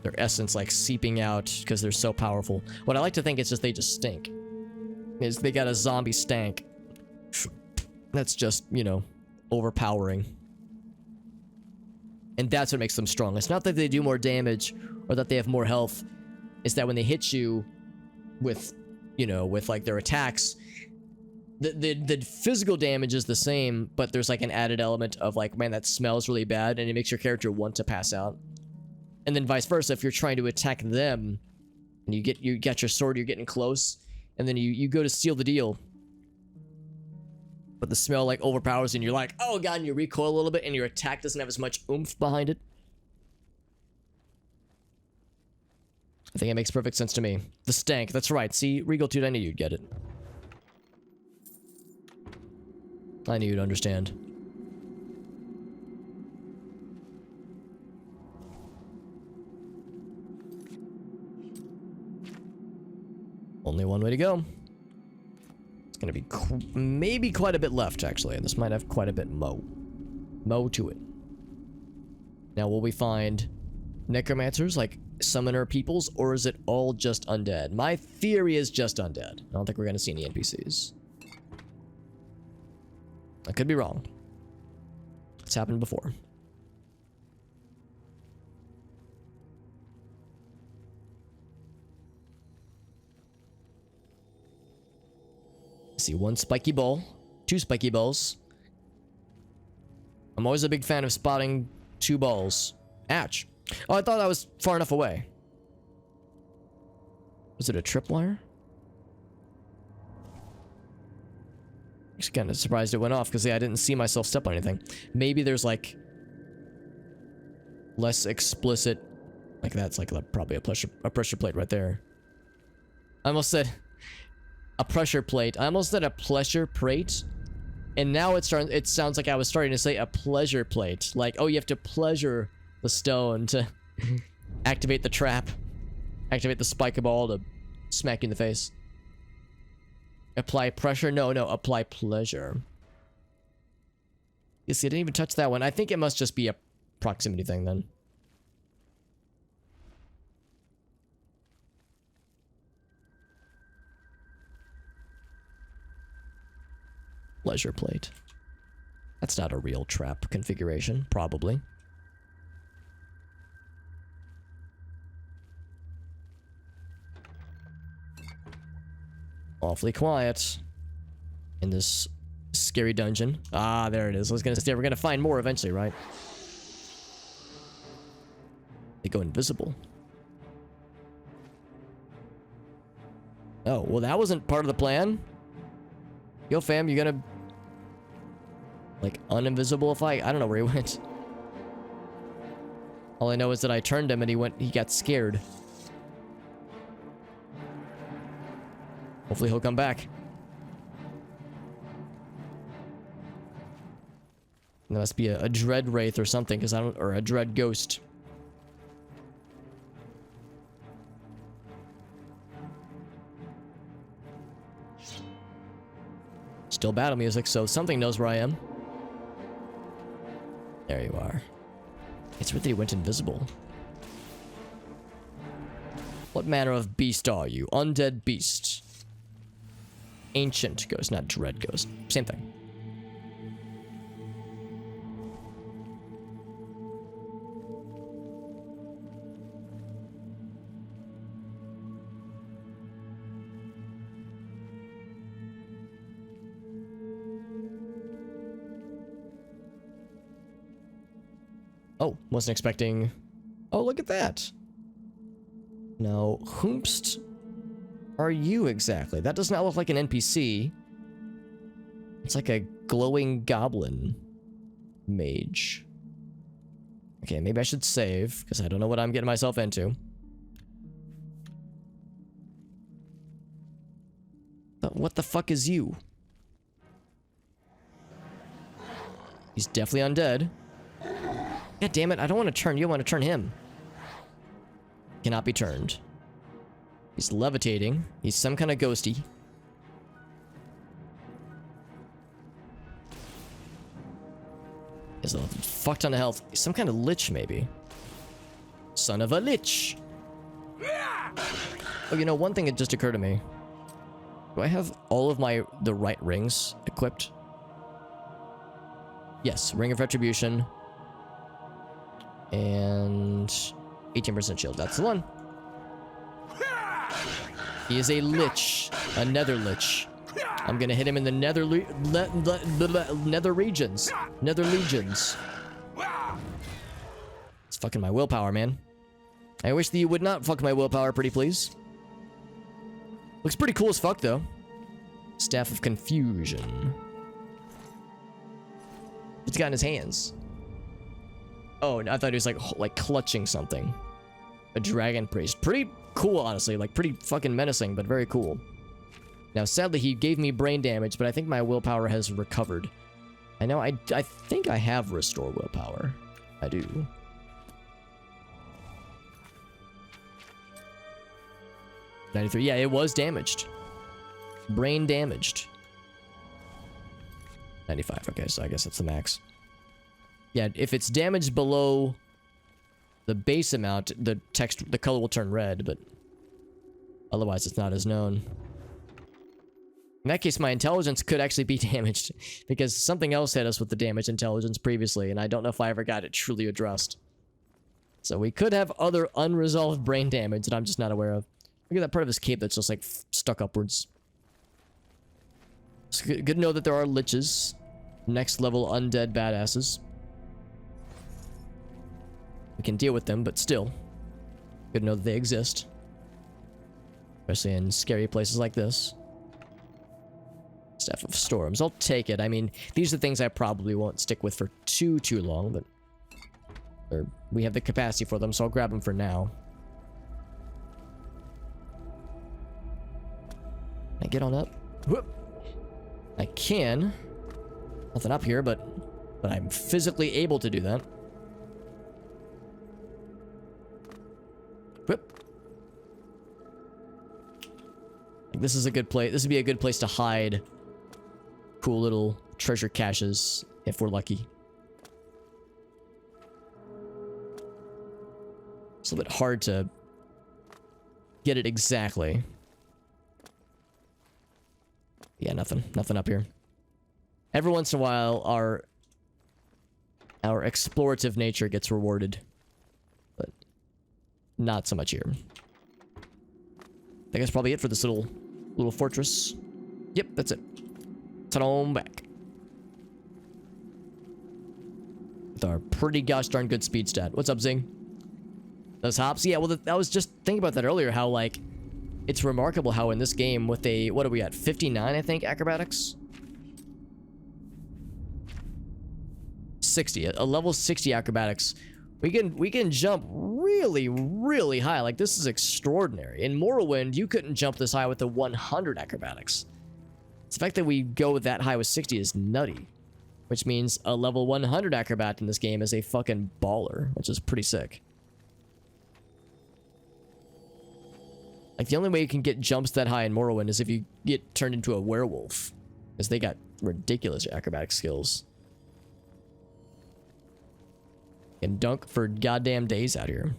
Their essence, like, seeping out because they're so powerful. What I like to think is just they just stink. is they got a zombie stank. That's just, you know, overpowering. And that's what makes them strong. It's not that they do more damage or that they have more health. It's that when they hit you with, you know, with like their attacks, the physical damage is the same, but there's like an added element of like, man, that smells really bad, and it makes your character want to pass out. And then vice versa, if you're trying to attack them, and you got your sword, you're getting close, and then you go to seal the deal, but the smell like overpowers, and you're like, oh god, and you recoil a little bit, and your attack doesn't have as much oomph behind it. I think it makes perfect sense to me. The stank, that's right. See, Regal Dude, I knew you'd get it. I knew you'd understand. Only one way to go. It's gonna be maybe quite a bit left, actually. And this might have quite a bit mo to it. Now, will we find necromancers, like summoner peoples, or is it all just undead? My theory is just undead. I don't think we're gonna see any NPCs. I could be wrong. It's happened before. See, one spiky ball, two spiky balls. I'm always a big fan of spotting two balls. Ouch. Oh, I thought I was far enough away. Was it a tripwire? Just kind of surprised it went off because, yeah, I didn't see myself step on anything. Maybe there's like less explicit, like that's like probably a pressure plate right there. I almost said a pressure plate. I almost said a pleasure plate, and now it sounds like I was starting to say a pleasure plate. Like, oh, you have to pleasure the stone to activate the trap, activate the spike ball to smack you in the face. Apply pressure? No, apply pleasure. You see, I didn't even touch that one. I think it must just be a proximity thing then. Pleasure plate. That's not a real trap configuration, probably. Awfully quiet in this scary dungeon. Ah, there it is. I was gonna say we're gonna find more eventually, right? They go invisible. Oh, well, that wasn't part of the plan. Yo, fam, you gonna like uninvisible if I don't know where he went. All I know is that I turned him and he got scared. Hopefully he'll come back. There must be a dread wraith or something, because I don't, or a dread ghost. Still battle music, so something knows where I am. There you are. It's weird that he went invisible. What manner of beast are you? Undead beast. Ancient ghost, not dread ghost. Same thing. Oh, wasn't expecting... Oh, look at that. Now, whomst are you exactly? That does not look like an NPC. It's like a glowing goblin mage. Okay, maybe I should save, because I don't know what I'm getting myself into. But what the fuck is you? He's definitely undead. God damn it, I don't want to turn you, I want to turn him. Cannot be turned. He's levitating. He's some kind of ghosty. He's a fuck ton of health. He's some kind of lich, maybe. Son of a lich! Oh, you know, one thing that just occurred to me. Do I have all of the right rings equipped? Yes, Ring of Retribution. And 18% shield. That's the one. He is a lich. A nether lich. I'm gonna hit him in the nether regions. Nether legions. It's fucking my willpower, man. I wish that you would not fuck my willpower, pretty please. Looks pretty cool as fuck, though. Staff of Confusion. What's he got in his hands? Oh, I thought he was like clutching something. A dragon priest. Pretty cool, honestly. Like, pretty fucking menacing, but very cool. Now, sadly, he gave me brain damage, but I think my willpower has recovered. I know, I think I have restore willpower. I do. $93. Yeah, it was damaged. Brain damaged. 95. Okay, so I guess that's the max. Yeah, if it's damaged below the base amount, the color will turn red, but otherwise it's not as known. In that case, my intelligence could actually be damaged because something else hit us with the damaged intelligence previously, and I don't know if I ever got it truly addressed. So we could have other unresolved brain damage that I'm just not aware of. Look at that part of his cape that's just like stuck upwards. It's good to know that there are liches. Next level undead badasses. We can deal with them, but still. Good to know that they exist. Especially in scary places like this. Staff of Storms. I'll take it. I mean, these are things I probably won't stick with for too long, but we have the capacity for them, so I'll grab them for now. Can I get on up? Whoop. I can. Nothing up here, but I'm physically able to do that. Whoop. This is a good place. This would be a good place to hide cool little treasure caches if we're lucky. It's a little bit hard to get it exactly. Yeah, nothing up here. Every once in a while, our explorative nature gets rewarded, but not so much here. I think that's probably it for this little fortress. Yep, that's it. Turn on back. With our pretty gosh darn good speed stat. What's up, Zing? Those hops? Yeah, well, I was just thinking about that earlier, how, like, it's remarkable how in this game with a, what are we at, 59, I think, acrobatics? 60, a level 60 acrobatics. We can jump really high. Like, this is extraordinary. In Morrowind, you couldn't jump this high with a 100 acrobatics. The fact that we go that high with 60 is nutty. Which means a level 100 acrobat in this game is a fucking baller, which is pretty sick. Like, the only way you can get jumps that high in Morrowind is if you get turned into a werewolf. Because they got ridiculous acrobatic skills. And dunk for goddamn days out here.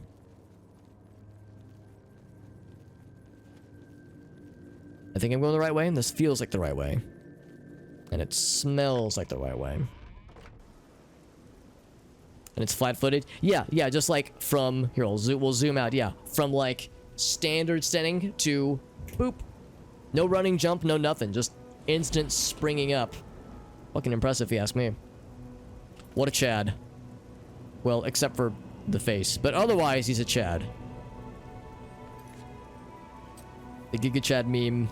I think I'm going the right way, and this feels like the right way. And it smells like the right way. And it's flat-footed. Yeah, just like from... Here, we'll zoom out, yeah. From, like, standard setting to... Boop. No running jump, no nothing. Just instant springing up. Fucking impressive, if you ask me. What a Chad. Well, except for the face. But otherwise, he's a Chad. The Giga Chad meme.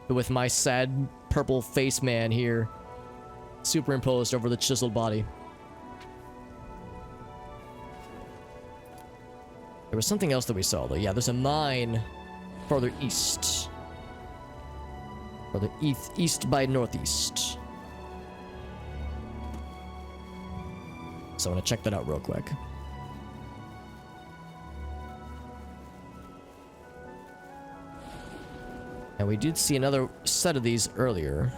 With my sad purple face man here. Superimposed over the chiseled body. There was something else that we saw, though. Yeah, there's a mine farther east. Farther east by northeast. So I want to check that out real quick. And we did see another set of these earlier.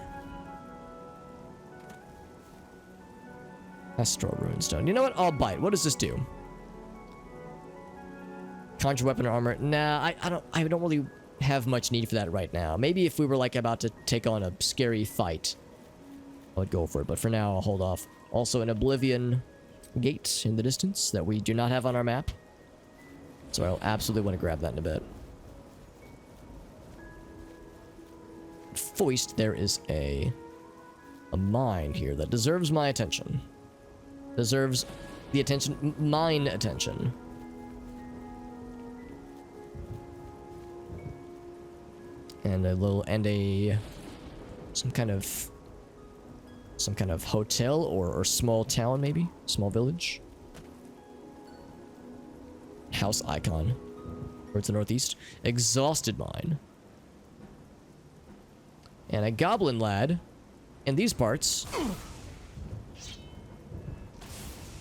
Astral Runestone. You know what? I'll bite. What does this do? Conjure weapon or armor. Nah, I don't really have much need for that right now. Maybe if we were like about to take on a scary fight, I would go for it, but for now I'll hold off. Also an Oblivion gate in the distance that we do not have on our map, so I'll absolutely want to grab that in a bit. Foist, there is a mine here that deserves my attention. Deserves the attention, mine attention. And some kind of hotel or small town, maybe small village. House icon towards the northeast. Exhausted mine. And a goblin lad in these parts.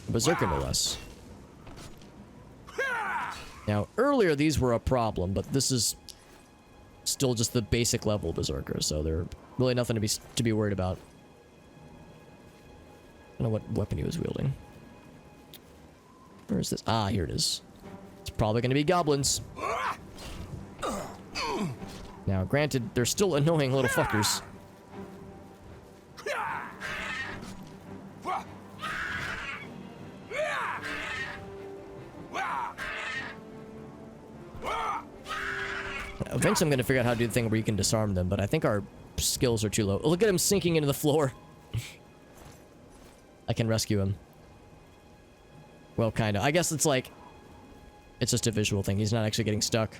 Berserker, no less. Now, earlier these were a problem, but this is still just the basic level Berserker, so they're really nothing to be worried about. I don't know what weapon he was wielding. Where is this? Ah, here it is. It's probably going to be goblins. Now, granted, they're still annoying little fuckers. Eventually I'm going to figure out how to do the thing where you can disarm them, but I think our skills are too low. Look at him sinking into the floor. I can rescue him. Well, kind of. I guess it's like... It's just a visual thing. He's not actually getting stuck.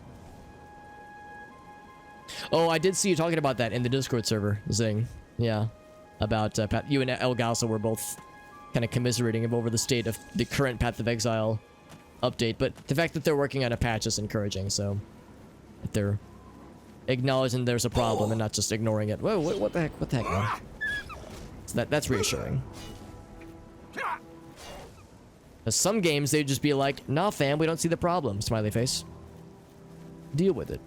Oh, I did see you talking about that in the Discord server, Zing. Yeah. About you and Elgaso were both kind of commiserating over the state of the current Path of Exile update, but the fact that they're working on a patch is encouraging, so... If they're acknowledging there's a problem and not just ignoring it. Whoa, what the heck? What the heck, man? So that's reassuring. Because some games, they'd just be like, nah, fam, we don't see the problem. Smiley face. Deal with it.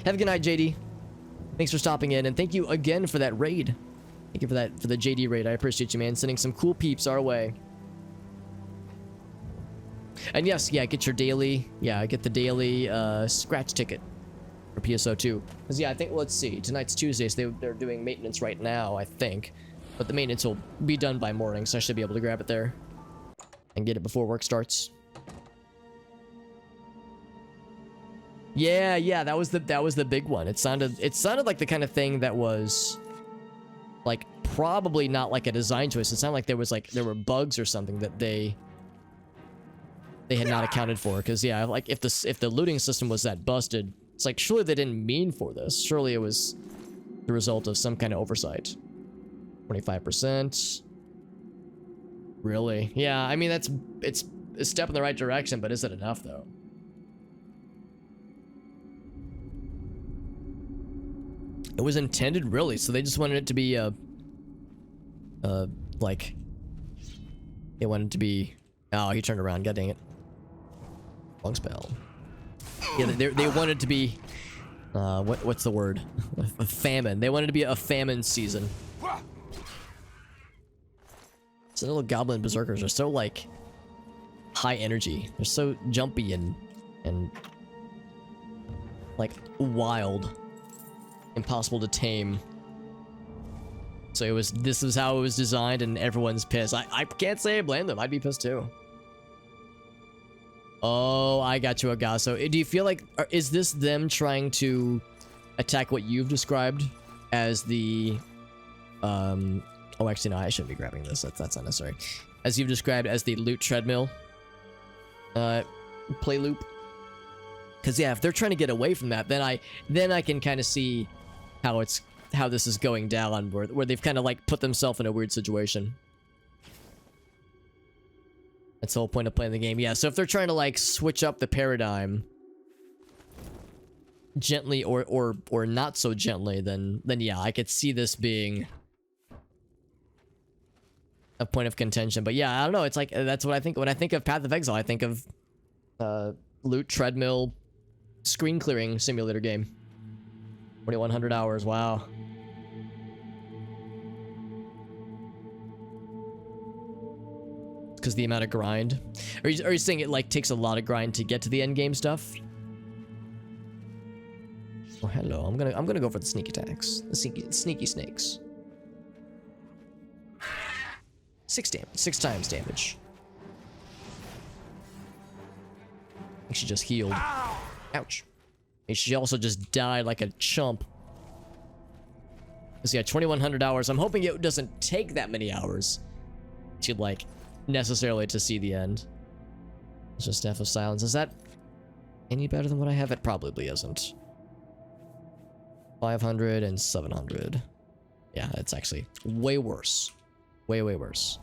Have a good night, JD. Thanks for stopping in, and thank you again for that raid. Thank you for the JD raid. I appreciate you, man. Sending some cool peeps our way. And yes, yeah, get your daily, get the daily scratch ticket for PSO2. Because yeah, I think, let's see, tonight's Tuesday, so they're doing maintenance right now, I think. But the maintenance will be done by morning, so I should be able to grab it there and get it before work starts. Yeah, that was the big one. It sounded like the kind of thing that was like probably not like a design choice. It sounded like there were bugs or something that they had not accounted for, because yeah, like if the looting system was that busted, it's like surely they didn't mean for this. Surely it was the result of some kind of oversight. 25%. Really? Yeah, I mean it's a step in the right direction, but is it enough though? It was intended, really, so they just wanted it to be like they wanted to be. Oh, he turned around. God dang it. Long spell. Yeah, they wanted to be, what's the word? A famine. They wanted to be a famine season. So little goblin berserkers are so, like, high energy. They're so jumpy and like, wild. Impossible to tame. So this was how it was designed, and everyone's pissed. I can't say I blame them. I'd be pissed too. Oh, I got you, Agasso. Do you feel like, is this them trying to attack what you've described as the, oh, actually, no, I shouldn't be grabbing this. That's unnecessary. As you've described as the loot treadmill, play loop. Because yeah, if they're trying to get away from that, then I can kind of see how this is going down, where they've kind of like put themselves in a weird situation. That's the whole point of playing the game. Yeah, so if they're trying to like switch up the paradigm gently or not so gently, then yeah, I could see this being a point of contention. But yeah, I don't know. It's like that's what I think when I think of Path of Exile. I think of loot treadmill screen clearing simulator game. 2100 hours. Wow. because the amount of grind. Are you saying it like takes a lot of grind to get to the end game stuff? Oh, hello. I'm gonna go for the sneak attacks. The sneaky snakes. 6 times damage. I think she just healed. Ouch. And she also just died like a chump. So yeah, 2100 hours. I'm hoping it doesn't take that many hours to like necessarily to see the end. It's just Staff of Silence. Is that any better than what I have? It probably isn't. 500 and 700. Yeah, it's actually way worse. Way worse.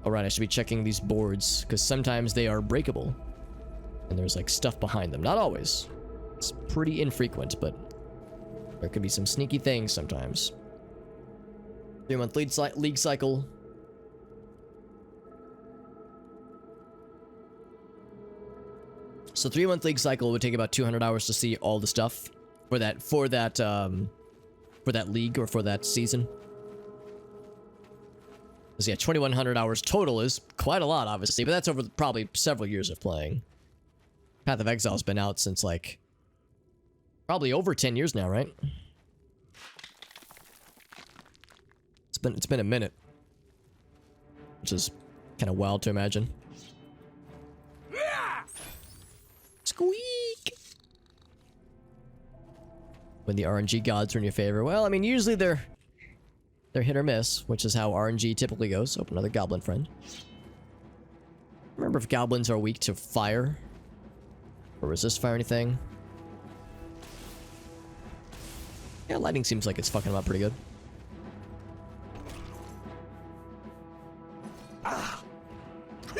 Alright, I should be checking these boards, because sometimes they are breakable. And there's like stuff behind them. Not always. It's pretty infrequent, but there could be some sneaky things sometimes. 3-month league cycle. So 3-month league cycle would take about 200 hours to see all the stuff for that league or for that season. So yeah, 2100 hours total is quite a lot, obviously, but that's over probably several years of playing. Path of Exile's been out since like probably over 10 years now, right? It's been a minute, which is kind of wild to imagine. Squeak! When the RNG gods are in your favor. Well, I mean, usually they're hit or miss, which is how RNG typically goes. Open another goblin friend. Remember if goblins are weak to fire? Or resist fire anything? Yeah, lightning seems like it's fucking them up pretty good.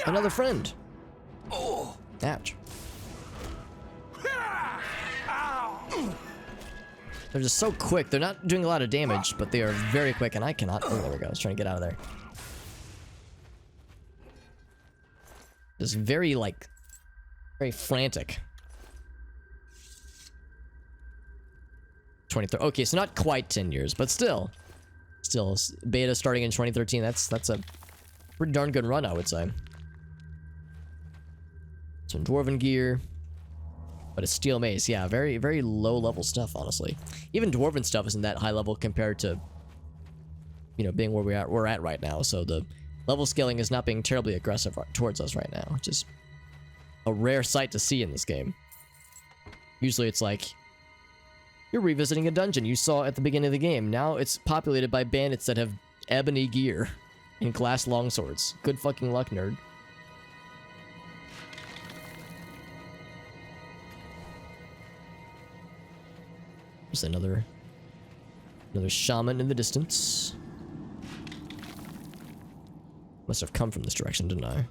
Another friend! Ouch. They're just so quick. They're not doing a lot of damage, but they are very quick, and I cannot... Oh, there we go. I was trying to get out of there. Just very, like... very frantic. 23... Okay, so not quite 10 years, but still. Still, beta starting in 2013. That's a pretty darn good run, I would say. Some dwarven gear. But it's steel mace, yeah, very, very low level stuff, honestly. Even dwarven stuff isn't that high level compared to, you know, being where we're at right now. So the level scaling is not being terribly aggressive towards us right now, which is a rare sight to see in this game. Usually it's like, you're revisiting a dungeon you saw at the beginning of the game. Now it's populated by bandits that have ebony gear and glass longswords. Good fucking luck, nerd. There's another shaman in the distance. Must have come from this direction, didn't I?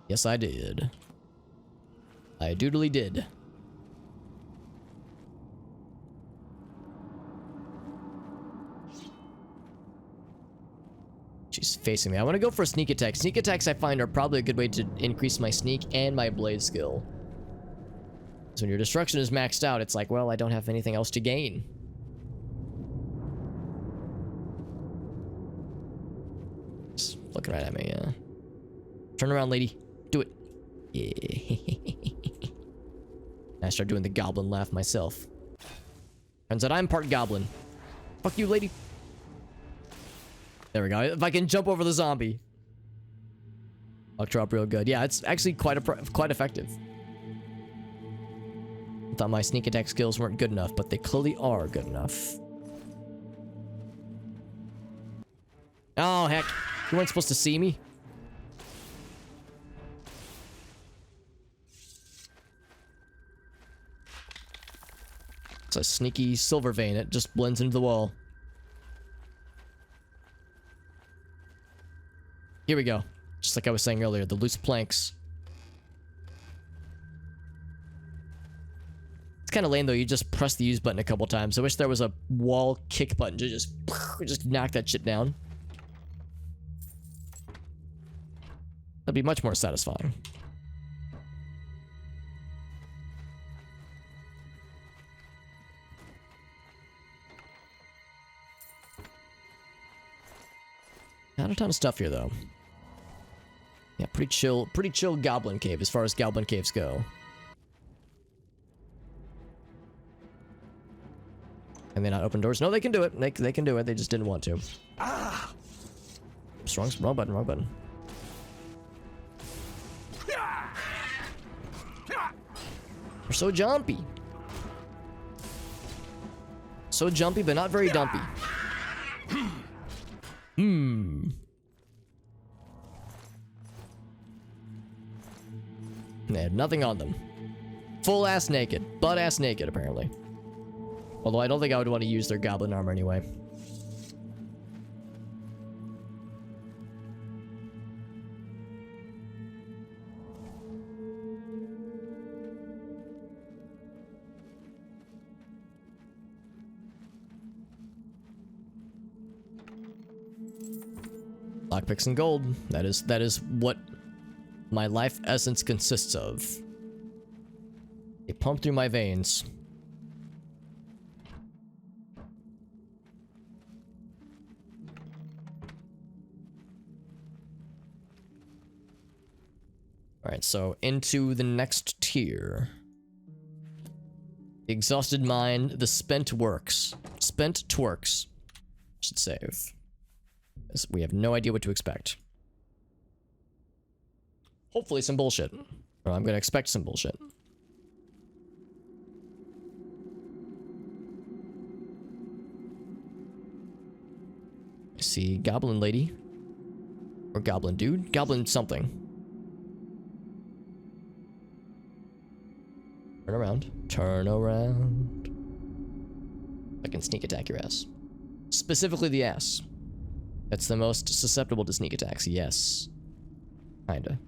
Yes, I did. I doodly did. She's facing me. I want to go for a sneak attack. Sneak attacks I find are probably a good way to increase my sneak and my blade skill. So when your destruction is maxed out, it's like, well, I don't have anything else to gain. Just looking right at me, yeah. Turn around, lady. Do it. Yeah. I start doing the goblin laugh myself. Turns out I'm part goblin. Fuck you, lady. There we go. If I can jump over the zombie, I'll drop real good. Yeah, it's actually quite effective. Thought my sneak attack skills weren't good enough, but they clearly are good enough. Oh, heck. You weren't supposed to see me? It's a sneaky silver vein. It just blends into the wall. Here we go. Just like I was saying earlier, the loose planks. It's kind of lame though, you just press the use button a couple times. I wish there was a wall kick button to just knock that shit down. That'd be much more satisfying. Not a ton of stuff here, though. Yeah, pretty chill goblin cave as far as goblin caves go. Can they not open doors? No, they can do it. They can do it. They just didn't want to. Ah! Oops, wrong button, wrong button. They're so jumpy. So jumpy, but not very dumpy. They had nothing on them. Full ass naked. Butt ass naked, apparently. Although I don't think I would want to use their goblin armor anyway. Lockpicks and gold. That is what my life essence consists of. They pump through my veins. Alright, so into the next tier. The exhausted mind, the spent works. Spent twerks. Should save. We have no idea what to expect. Hopefully some bullshit. Or I'm gonna expect some bullshit. I see goblin lady. Or goblin dude. Goblin something. Turn around. Turn around. I can sneak attack your ass. Specifically the ass. That's the most susceptible to sneak attacks, yes. Kinda.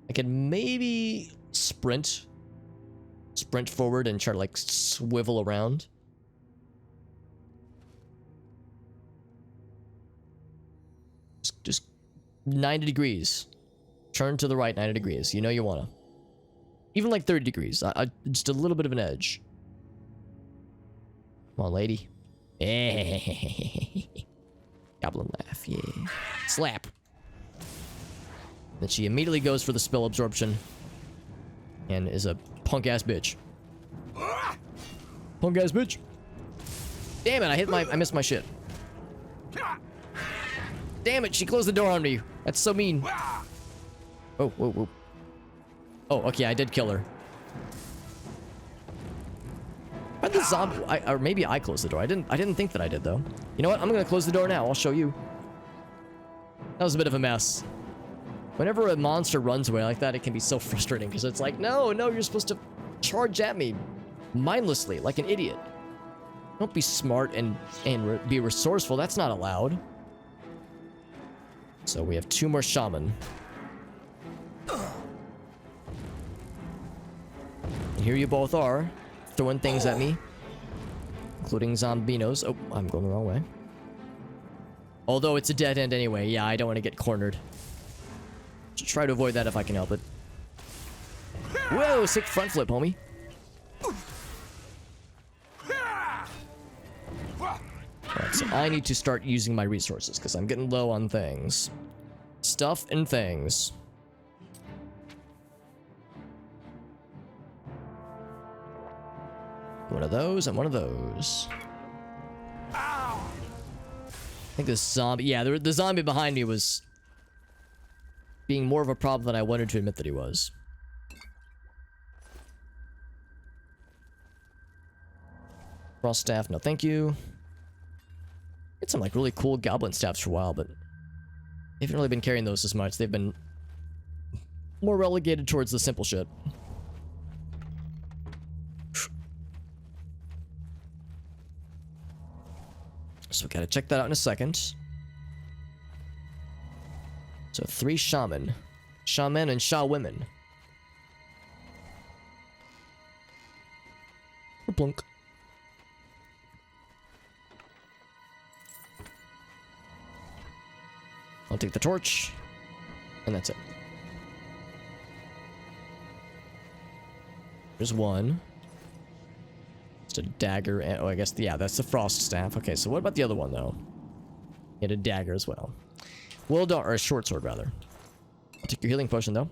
I could maybe sprint. Sprint forward and try to, like, swivel around. Just 90 degrees. Turn to the right 90 degrees. You know you wanna. Even like 30 degrees. Just a little bit of an edge. Come on, lady. Goblin laugh, yeah. Slap. Then she immediately goes for the spell absorption. And is a punk-ass bitch. Punk-ass bitch. Damn it, I missed my shit. Damn it, she closed the door on me. That's so mean. Oh, whoa, whoa. Oh, okay, I did kill her. Why'd the zombie... or maybe I closed the door. I didn't think that I did, though. You know what? I'm gonna close the door now. I'll show you. That was a bit of a mess. Whenever a monster runs away like that, it can be so frustrating, because it's like, no, you're supposed to charge at me mindlessly, like an idiot. Don't be smart and be resourceful. That's not allowed. So we have 2 more shaman. And here you both are, throwing things at me, including zombinos. Oh, I'm going the wrong way. Although it's a dead end anyway. Yeah, I don't want to get cornered. Should try to avoid that if I can help it. Whoa, sick front flip, homie. Alright, so I need to start using my resources, because I'm getting low on things. Stuff and things. One of those and one of those. I think this zombie... Yeah, the zombie behind me was being more of a problem than I wanted to admit that he was. Frost staff, no thank you. Get some like really cool goblin staffs for a while, but they haven't really been carrying those as much. They've been more relegated towards the simple shit. So we gotta check that out in a second. So 3 shaman. Shaman and Sha women. Plunk. I'll take the torch. And that's it. There's 1. Just a dagger, and oh, I guess, yeah, that's the frost staff. Okay, so what about the other one, though? He had a dagger as well. Well done, or a short sword, rather. I'll take your healing potion, though.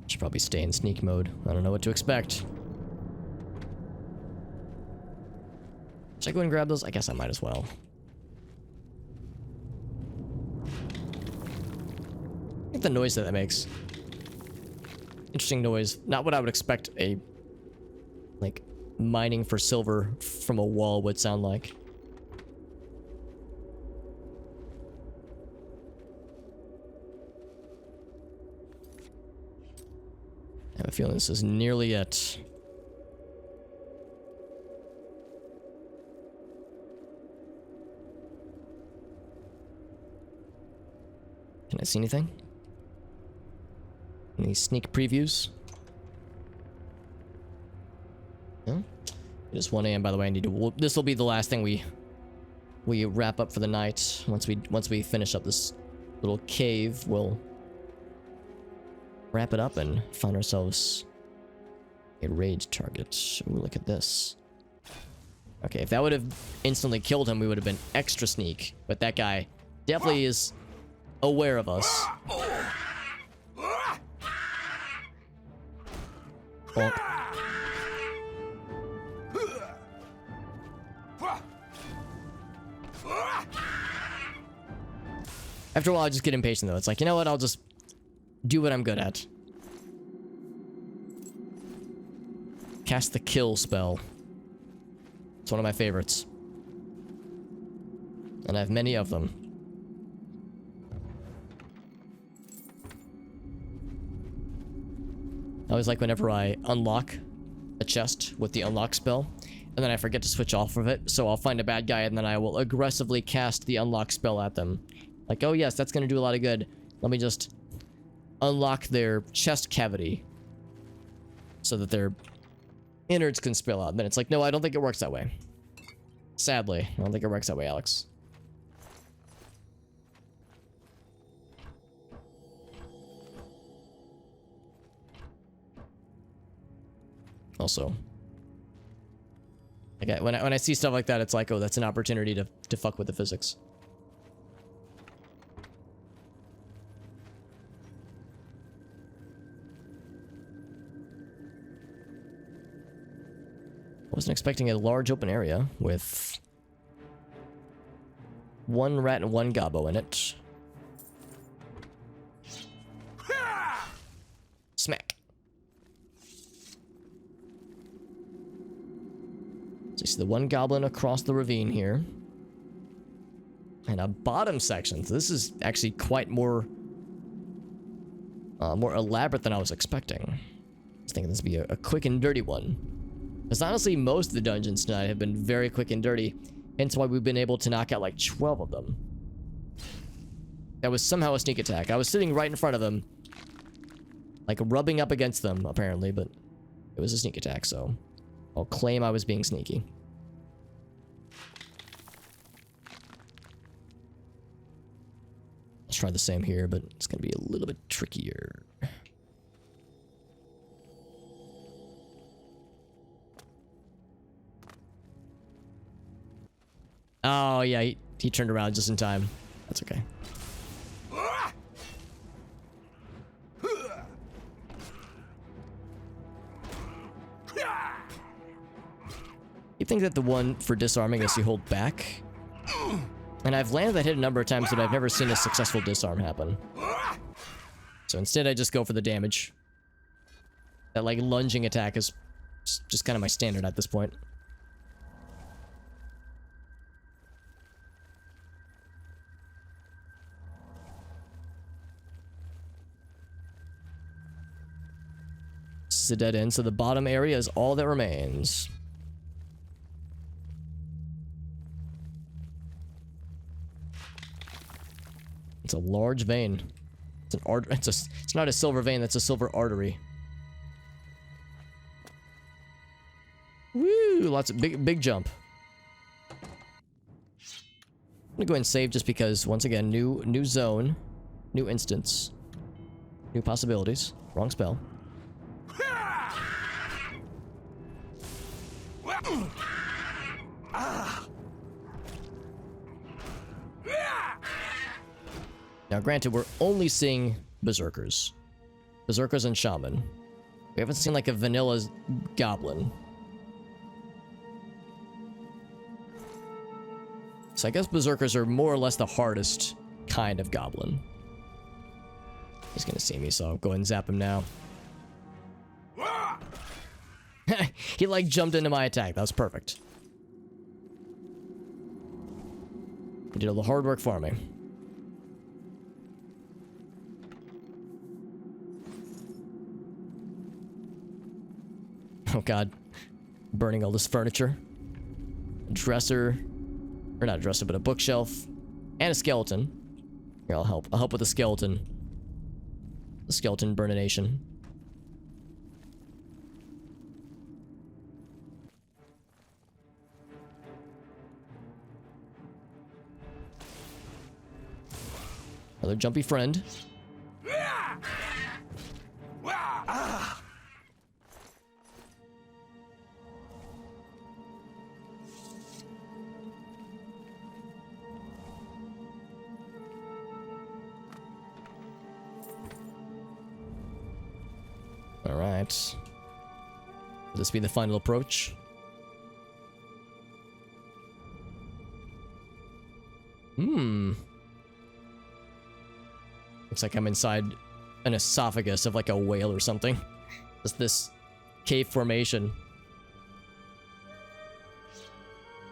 Should probably stay in sneak mode. I don't know what to expect. Should I go and grab those? I guess I might as well. Look at the noise that makes. Interesting noise. Not what I would expect a, like, mining for silver from a wall would sound like. I have a feeling this is nearly it. Can I see anything? Any sneak previews? No? It is 1 a.m. by the way. I need to. This will be the last thing we wrap up for the night. Once we finish up this little cave, we'll wrap it up and find ourselves a raid target. Ooh, look at this. Okay, if that would have instantly killed him, we would have been extra sneak. But that guy definitely is aware of us. Bonk. After a while, I just get impatient, though. It's like, you know what? I'll just do what I'm good at. Cast the kill spell. It's one of my favorites. And I have many of them. I always like whenever I unlock a chest with the unlock spell, and then I forget to switch off of it, so I'll find a bad guy and then I will aggressively cast the unlock spell at them. Like, oh yes, that's gonna do a lot of good. Let me just unlock their chest cavity so that their innards can spill out. And then it's like, no, I don't think it works that way. Sadly, I don't think it works that way, Alex. Also, like when I see stuff like that, it's like, oh, that's an opportunity to fuck with the physics. Wasn't expecting a large open area with one rat and one gobbo in it. Smack. So you see the one goblin across the ravine here. And a bottom section. So this is actually quite more elaborate than I was expecting. I was thinking this would be a quick and dirty one. Because honestly, most of the dungeons tonight have been very quick and dirty. Hence why we've been able to knock out like 12 of them. That was somehow a sneak attack. I was sitting right in front of them. Like rubbing up against them, apparently. But it was a sneak attack, so I'll claim I was being sneaky. Let's try the same here, but it's going to be a little bit trickier. Oh, yeah, he turned around just in time. That's okay. You think that the one for disarming is you hold back? And I've landed that hit a number of times, but I've never seen a successful disarm happen. So instead, I just go for the damage. That, like, lunging attack is just kind of my standard at this point. This is a dead end, so the bottom area is all that remains. It's a large vein. It's an it's not a silver vein, that's a silver artery. Woo! Lots of big jump. gonna go ahead and save just because, once again, new zone, new instance, new possibilities. Wrong spell. Now, granted, we're only seeing berserkers. Berserkers and shaman. We haven't seen like a vanilla goblin. So I guess berserkers are more or less the hardest kind of goblin. He's gonna see me, so I'll go ahead and zap him now. He like jumped into my attack. That was perfect. He did all the hard work for me. Oh god. Burning all this furniture. A dresser. Or not a dresser, but a bookshelf. And a skeleton. Here, I'll help. I'll help with the skeleton. The skeleton burnination. Another jumpy friend. Alright. Will this be the final approach? Looks like I'm inside an esophagus of like a whale or something. Just this cave formation.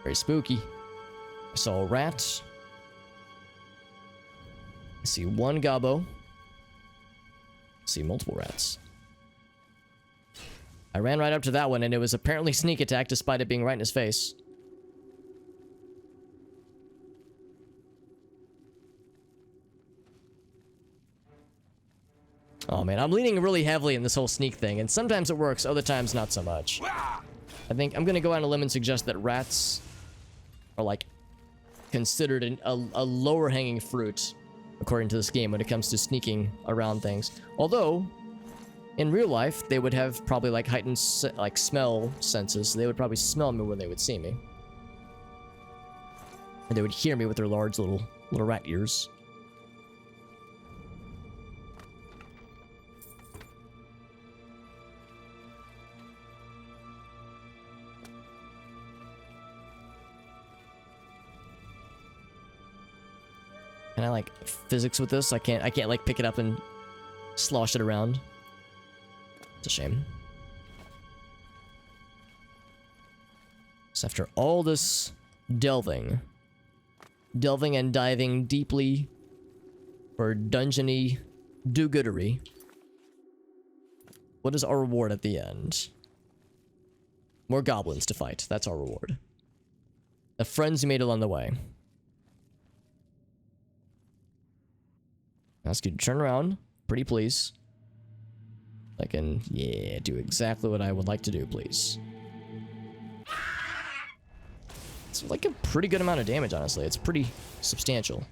Very spooky. I saw a rat. I see one gobbo. I see multiple rats. I ran right up to that one and it was apparently sneak attack despite it being right in his face. Oh man, I'm leaning really heavily in this whole sneak thing, and sometimes it works, other times not so much. I think I'm gonna go out on a limb and suggest that rats are like considered a lower hanging fruit according to this game when it comes to sneaking around things. Although, in real life, they would have probably like heightened like smell senses, so they would probably smell me when they would see me. And they would hear me with their large little rat ears. Can I like physics with this? I can't like pick it up and slosh it around. It's a shame. So after all this delving and diving deeply for dungeony do-goodery, what is our reward at the end? More goblins to fight. That's our reward. The friends you made along the way. Ask you to turn around, pretty please. I can, yeah, do exactly what I would like to do, please. It's like a pretty good amount of damage, honestly. It's pretty substantial.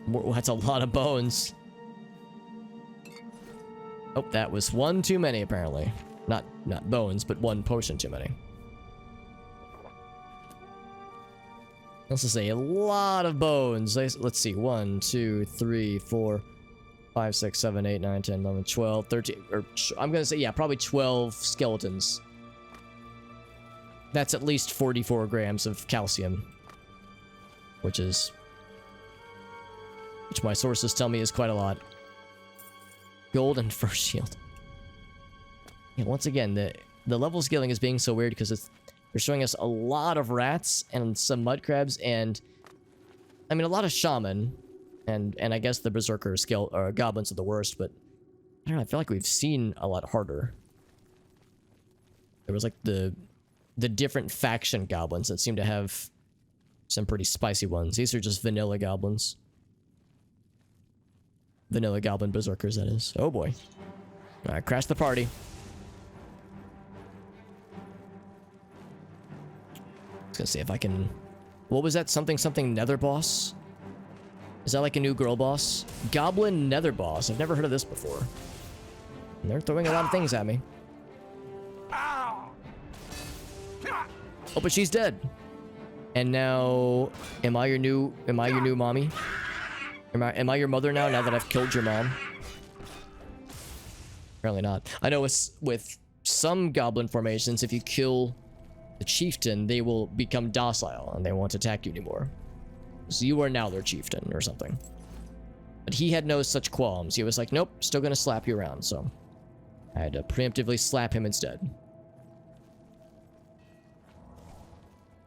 That's a lot of bones. Oh, that was one too many, apparently. Not bones, but one potion too many. This is a lot of bones. Let's see. 1, 2, 3, 4, 5, 6, 7, 8, 9, 10, 11, 12, 13. Or I'm going to say, yeah, probably 12 skeletons. That's at least 44 grams of calcium. Which my sources tell me is quite a lot. Gold and first shield. Yeah, once again, the level scaling is being so weird because they're showing us a lot of rats and some mud crabs and I mean a lot of shaman and I guess the berserker goblins are the worst, but I don't know, I feel like we've seen a lot harder. There was like the different faction goblins that seem to have some pretty spicy ones. These are just vanilla goblins. Vanilla goblin berserkers, that is. Oh boy. Alright, crash the party. was gonna see if I can... What was that? Something nether boss? Is that like a new girl boss? Goblin nether boss. I've never heard of this before. And they're throwing a lot of things at me. Oh, but she's dead. And now, am I your new mommy? Am I your mother now that I've killed your mom? Apparently not. I know with some goblin formations, if you kill the chieftain, they will become docile and they won't attack you anymore. So you are now their chieftain or something. But he had no such qualms. He was like, nope, still gonna slap you around, so I had to preemptively slap him instead.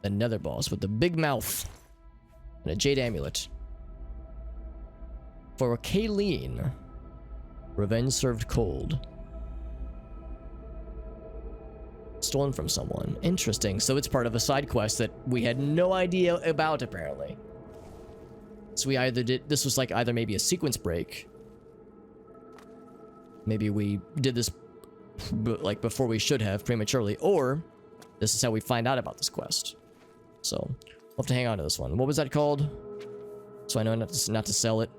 The nether boss with the big mouth and a jade amulet. For Kayleen, revenge served cold. Stolen from someone. Interesting. So it's part of a side quest that we had no idea about, apparently. So we either did... This was like either maybe a sequence break. Maybe we did this like before we should have, prematurely. Or this is how we find out about this quest. So we'll have to hang on to this one. What was that called? So I know not to sell it.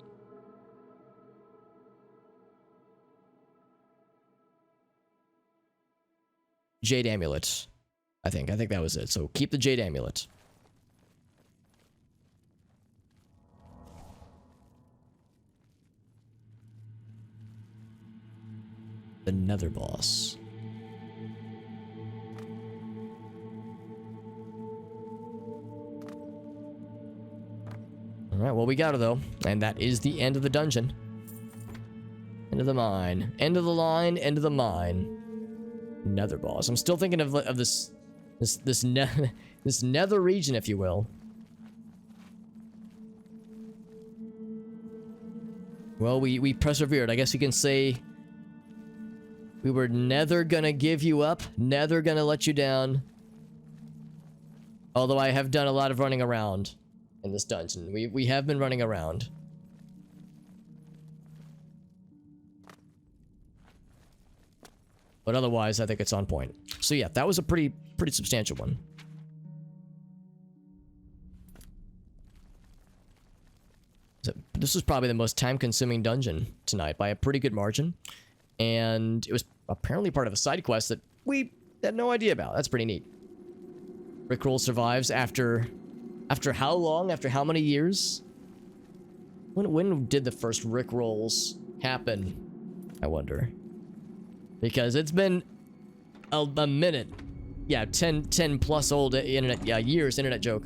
Jade amulet. I think that was it. So keep the jade amulet. The nether boss. Alright, well, we got her though. And that is the end of the dungeon. End of the mine. End of the line, end of the mine. Nether boss. I'm still thinking of this nether region, if you will. Well, we persevered. I guess you can say we were never gonna give you up, never gonna let you down. Although I have done a lot of running around in this dungeon. We have been running around. But otherwise, I think it's on point. So yeah, that was a pretty substantial one. So this was probably the most time-consuming dungeon tonight by a pretty good margin. And it was apparently part of a side quest that we had no idea about. That's pretty neat. Rickroll survives after how long? After how many years? When did the first Rickrolls happen? I wonder. Because it's been a minute. Yeah, 10 plus old internet, years internet joke.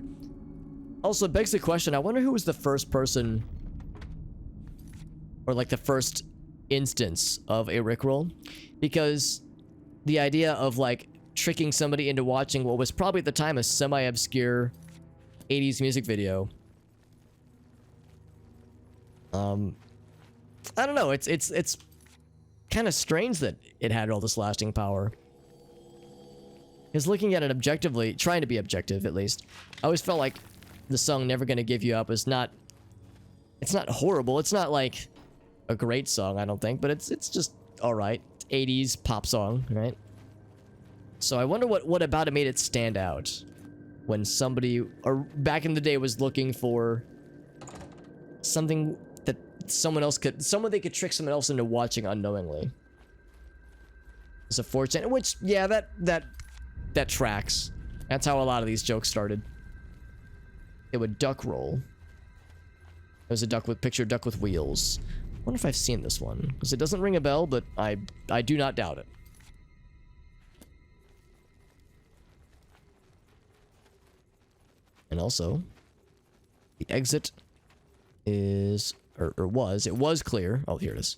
Also, it begs the question, I wonder who was the first person, or like the first instance of a Rickroll? Because the idea of like tricking somebody into watching what was probably at the time a semi-obscure 80s music video. I don't know, it's kind of strange that it had all this lasting power. Because looking at it objectively, trying to be objective at least, I always felt like the song Never Gonna Give You Up is not... It's not horrible, it's not like a great song, I don't think, but it's just alright. 80s pop song, right? So I wonder what about it made it stand out when somebody, or back in the day, was looking for something that they could trick someone else into watching unknowingly. It's a 4chan, which, yeah, that tracks. That's how a lot of these jokes started. It would duck roll. There's a picture duck with wheels. I wonder if I've seen this one, because it doesn't ring a bell, but I do not doubt it. And also, the exit is, it was clear. Oh, here it is.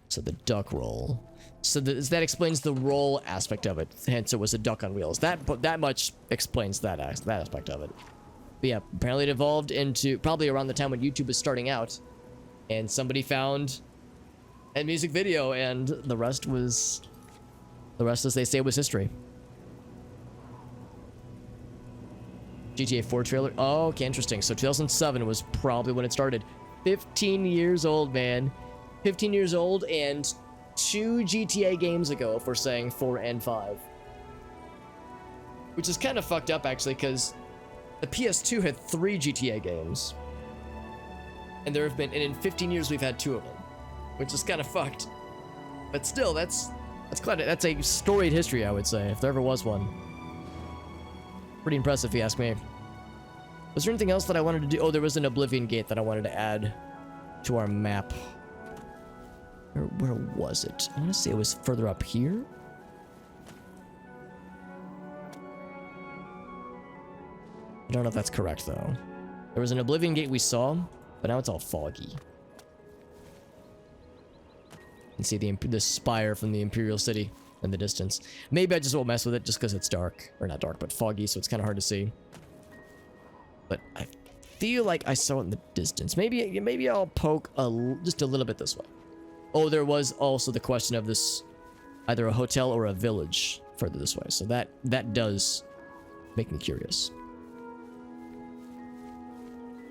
So the duck roll. So that explains the roll aspect of it. Hence, it was a duck on wheels. That much explains that aspect of it. But yeah, apparently it evolved into probably around the time when YouTube was starting out, and somebody found a music video, and the rest, as they say, was history. GTA 4 trailer. Oh, okay, interesting. So 2007 was probably when it started. 15 years old, man. 15 years old, and 2 GTA games ago, if we're saying 4 and 5. Which is kind of fucked up, actually, because the PS2 had 3 GTA games. And there have been, and in 15 years, we've had 2 of them. Which is kind of fucked. But still, that's that's a storied history, I would say, if there ever was one. Pretty impressive, if you ask me. Was there anything else that I wanted to do? Oh, there was an Oblivion gate that I wanted to add to our map. Where was it? I want to say it was further up here. I don't know if that's correct, though. There was an Oblivion gate we saw, but now it's all foggy. You can see the spire from the Imperial City in the distance. Maybe I just won't mess with it just because it's dark. Or not dark, but foggy, so it's kind of hard to see. But I feel like I saw it in the distance. Maybe I'll poke just a little bit this way. Oh, there was also the question of this, either a hotel or a village further this way. So that does make me curious.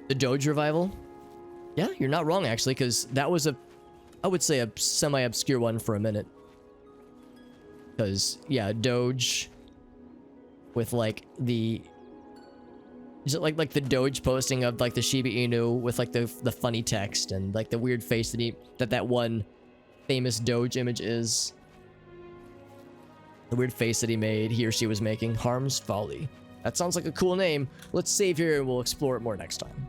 The Doge revival? Yeah, you're not wrong, actually, because that was I would say a semi-obscure one for a minute. Because, yeah, Doge with, like, is it like the Doge posting of, like, the Shiba Inu with, like, the funny text and, like, the weird face that one famous Doge image is? The weird face that he or she was making. Harm's Folly. That sounds like a cool name. Let's save here and we'll explore it more next time.